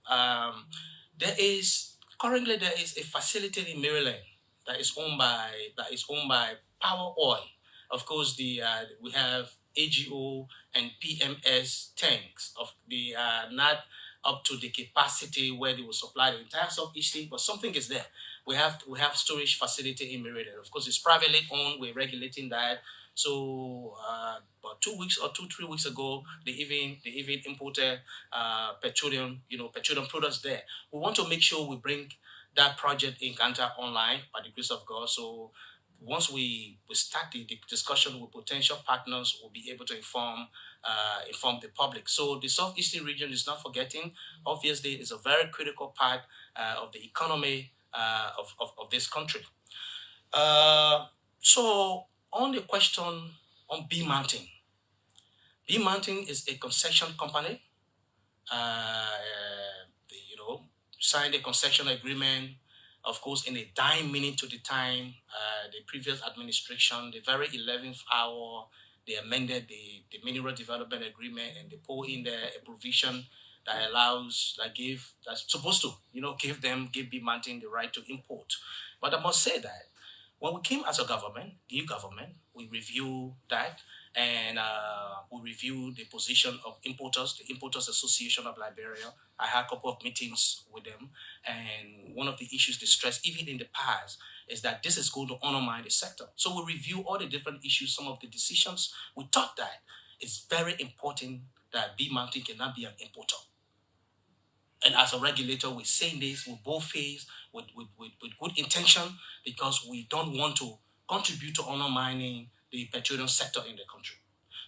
Currently there is a facility in Maryland that is owned by Power Oil. Of course, we have AGO and PMS tanks. They are not up to the capacity where they will supply the entire Southeast, but something is there. We have storage facility in Maryland. Of course, it's privately owned. We're regulating that. So about 3 weeks ago, they even imported petroleum products there. We want to make sure we bring that project in Ghana online by the grace of God. So once we start the discussion with potential partners, we'll be able to inform the public. So the Southeastern region is not forgetting. Obviously, it's a very critical part of the economy of this country. So On the question on B Mountain. B Mountain is a concession company. You know, signed a concession agreement, of course, in a dime minute to the time. The previous administration, the very 11th hour, they amended the mineral development agreement and they pull in there a provision that allows, that's supposed to, give B Mountain the right to import. But I must say that when we came as a government, new government, we review that and we review the position of importers, the Importers Association of Liberia. I had a couple of meetings with them, and one of the issues they stressed, even in the past, is that this is going to undermine the sector. So we review all the different issues, some of the decisions. We thought that it's very important that B Mountain cannot be an importer. And as a regulator, we're saying this with both faith, with good intention, because we don't want to contribute to undermining the petroleum sector in the country.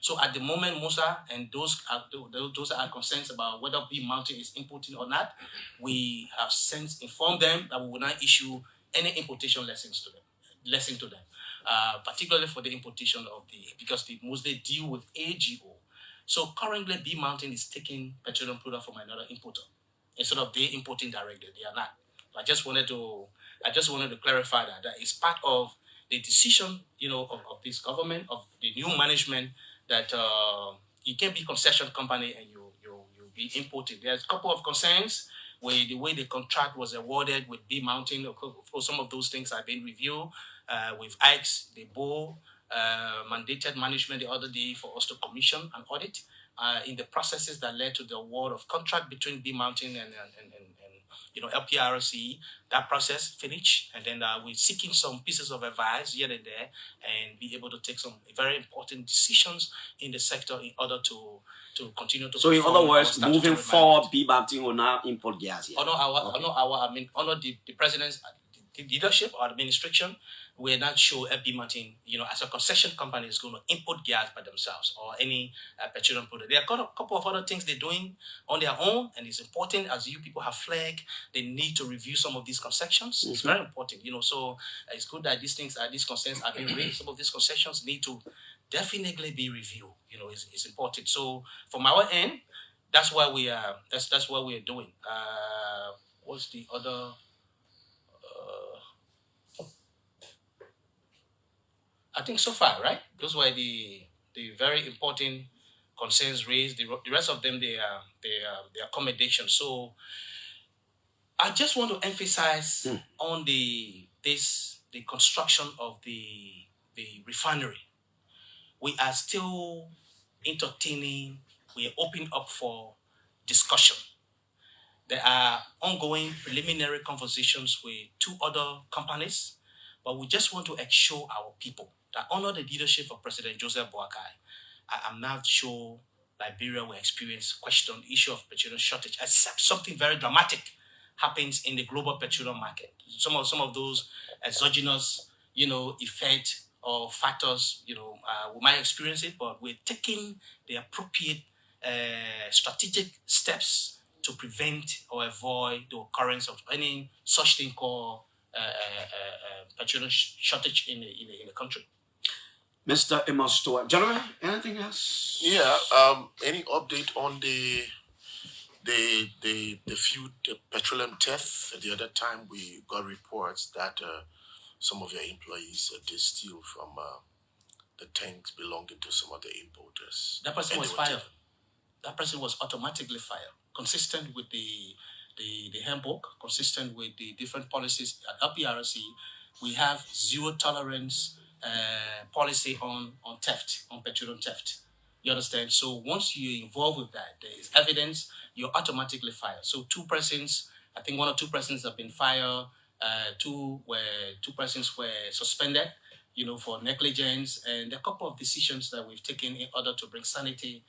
So at the moment, Musa, and those are concerns about whether B Mountain is importing or not, we have since informed them that we will not issue any importation lessons to them, particularly for the importation because they mostly deal with AGO. So currently, B Mountain is taking petroleum product from another importer. Instead of they importing directly, they are not. I just wanted to clarify that it's part of the decision, of this government, of the new management, that you can't be concession company and you'll be importing. There's a couple of concerns where the way the contract was awarded with B Mountain. Of course, some of those things have been reviewed. With ICE, the board mandated management the other day for us to commission an audit. In the processes that led to the award of contract between B Mountain and LPRC, that process finished, and then we're seeking some pieces of advice here and there, and be able to take some very important decisions in the sector in order to continue to. So in other words, moving forward, B Mountain will now import gas here. Under the president's leadership or administration, we're not sure LP Mountain, as a concession company, is going to import gas by themselves or any petroleum product. There are a couple of other things they're doing on their own, and it's important, as you people have flagged, they need to review some of these concessions. It's very important, so it's good that these concerns are being raised. Some of these concessions need to definitely be reviewed. It's important. So from our end, that's what we are. That's what we are doing. What's the other? I think so far, right? Those were the very important concerns raised. The rest of them, they are accommodations. So I just want to emphasize on the construction of the refinery. We are still entertaining. We are open up for discussion. There are ongoing preliminary conversations with 2 other companies, but we just want to assure our people that under the leadership of President Joseph Boakai, I'm not sure Liberia will experience the issue of petroleum shortage, except something very dramatic happens in the global petroleum market. Some of those exogenous, effect or factors, we might experience it, but we're taking the appropriate strategic steps to prevent or avoid the occurrence of any such thing called petroleum shortage in the country. Mr. Amos Stewart. Gentlemen, anything else? Yeah, any update on the petroleum theft? The other time we got reports that some of your employees did steal from the tanks belonging to some of the importers. That person was fired. That person was automatically fired, consistent with the handbook, consistent with the different policies at LPRC. We have zero tolerance policy on theft, on petroleum theft. You understand? So once you're involved with that, there is evidence, you're automatically fired. So 2 persons, I think 1 or 2 persons have been fired. 2 persons were suspended, for negligence, and a couple of decisions that we've taken in order to bring sanity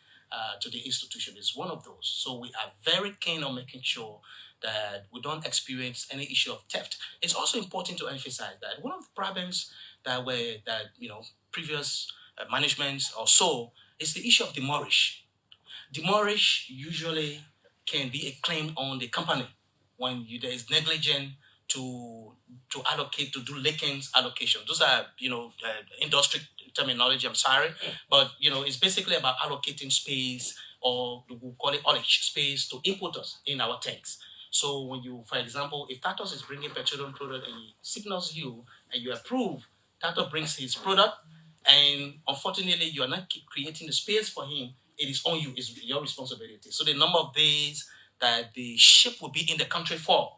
to the institution is one of those. So we are very keen on making sure that we don't experience any issue of theft. It's also important to emphasize that one of the problems that previous managements or so is the issue of demurrage. Demurrage usually can be a claim on the company when there is negligence to allocate, to do leakings allocation. Those are industry terminology, I'm sorry. But, it's basically about allocating space, or we call it haulage space, to importers in our tanks. So when you, for example, if Tatos is bringing petroleum product and he signals you and you approve, Tato brings his product, and unfortunately you are not creating the space for him, it is on you, it's your responsibility. So the number of days that the ship will be in the country for,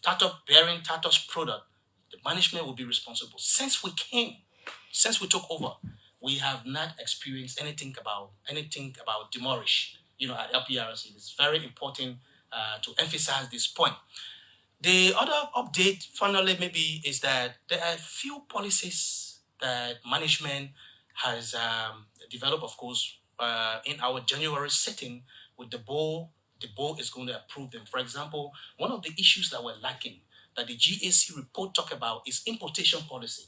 Tato bearing Tato's product, the management will be responsible. Since we took over, we have not experienced anything about demolish, at LPRC. It's very important to emphasize this point. The other update, finally, maybe, is that there are few policies that management has developed, of course, in our January sitting with the board. The board is going to approve them. For example, one of the issues that we're lacking, that the GAC report talk about, is importation policy.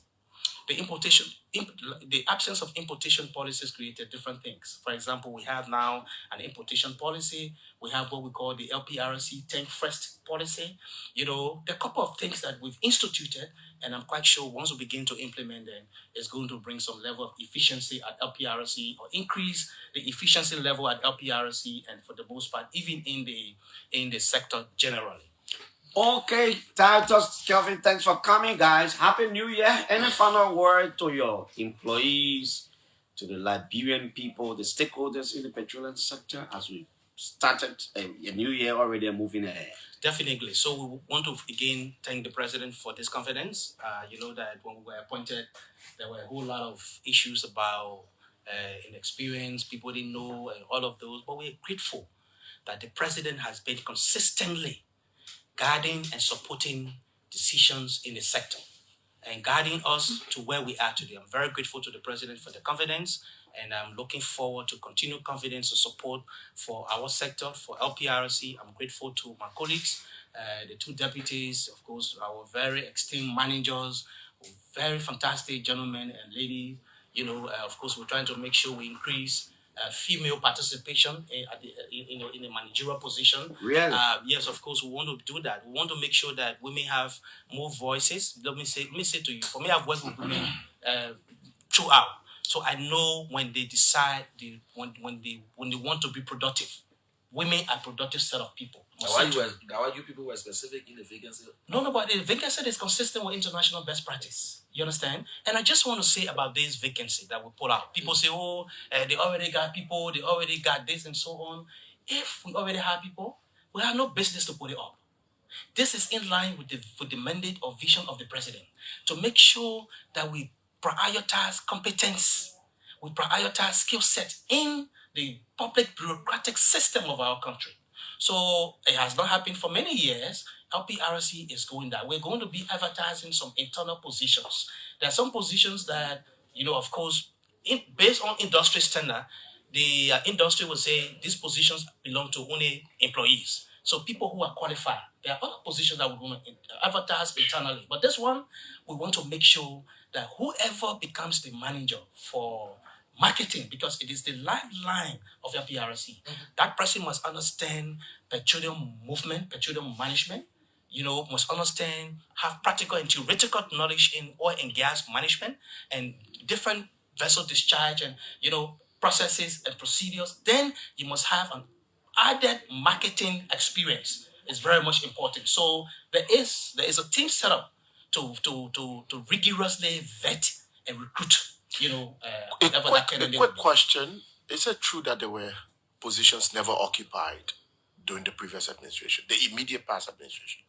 The absence of importation policies created different things. For example, we have now an importation policy. We have what we call the LPRC tank first policy. There are a couple of things that we've instituted, and I'm quite sure once we begin to implement them, it's going to bring some level of efficiency at LPRC, or increase the efficiency level at LPRC, and for the most part, even in the sector generally. Okay, Titus, Kelvin, thanks for coming, guys. Happy New Year. Any final word to your employees, to the Liberian people, the stakeholders in the petroleum sector, as we started a new year already and moving ahead? Definitely. So we want to again thank the president for this confidence. You know that when we were appointed, there were a whole lot of issues about inexperience, people didn't know, and all of those. But we're grateful that the president has been consistently guiding and supporting decisions in the sector and guiding us to where we are today. I'm very grateful to the president for the confidence, and I'm looking forward to continued confidence and support for our sector, for LPRC. I'm grateful to my colleagues, the two deputies, of course, our very esteemed managers, very fantastic gentlemen and ladies. Of course, we're trying to make sure we increase female participation in a managerial position. Really? Yes, of course, we want to do that. We want to make sure that women have more voices. Let me say to you, for me, I've worked with women throughout. So I know when they decide, when they want to be productive, women are productive set of people. Why you people were specific in the vacancy? No, but the vacancy is consistent with international best practice. You understand? And I just want to say about this vacancy that we pull out. People say, they already got people, they already got this and so on. If we already have people, we have no business to put it up. This is in line with the mandate or vision of the president, to make sure that we prioritize competence, we prioritize skill set in the public bureaucratic system of our country. So it has not happened for many years. LPRC is going that. We're going to be advertising some internal positions. There are some positions that, of course, based on industry standard, the industry will say these positions belong to only employees. So people who are qualified. There are other positions that we're going to advertise internally. But this one, we want to make sure that whoever becomes the manager for marketing, because it is the lifeline of LPRC, that person must understand petroleum movement, petroleum management, must understand, have practical and theoretical knowledge in oil and gas management and different vessel discharge and, processes and procedures. Then you must have an added marketing experience. It's very much important. So there is a team set up to rigorously vet and recruit. A quick question. Is it true that there were positions never occupied during the previous administration, the immediate past administration?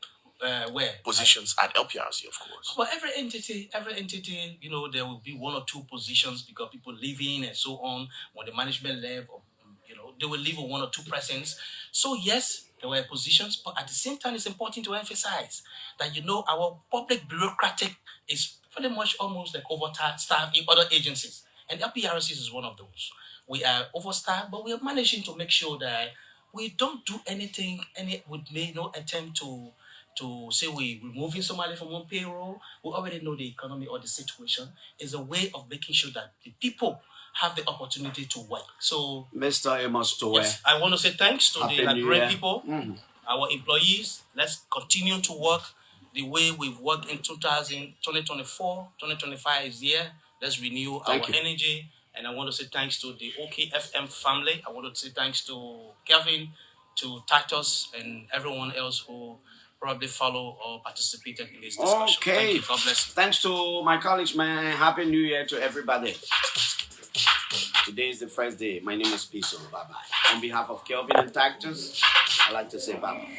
Where? Positions at LPRC, of course. But every entity, there will be one or two positions because people leaving and so on. When the management left, they will leave with one or two persons. So yes, there were positions, but at the same time, it's important to emphasize that, our public bureaucratic is pretty much almost like overstaffed in other agencies. And LPRC is one of those. We are overstaffed, but we are managing to make sure that we don't do anything, we make no attempt to say we're removing somebody from one payroll. We already know the economy or the situation. Is a way of making sure that the people have the opportunity to work. So, Mr. Amos Towe, yes, I want to say thanks to the Liberian people, our employees. Let's continue to work the way we've worked in 2024, 2025 is here. Let's renew Thank our you. energy. And I want to say thanks to the OKFM family. I want to say thanks to Kevin, to Titus, and everyone else who probably follow or participated in this discussion. Thank Okay. you. God bless you. Thanks to my colleagues, man. Happy New Year to everybody. Today is the first day. My name is Piso. Bye-bye. On behalf of Kelvin and Titus, I'd like to say bye-bye.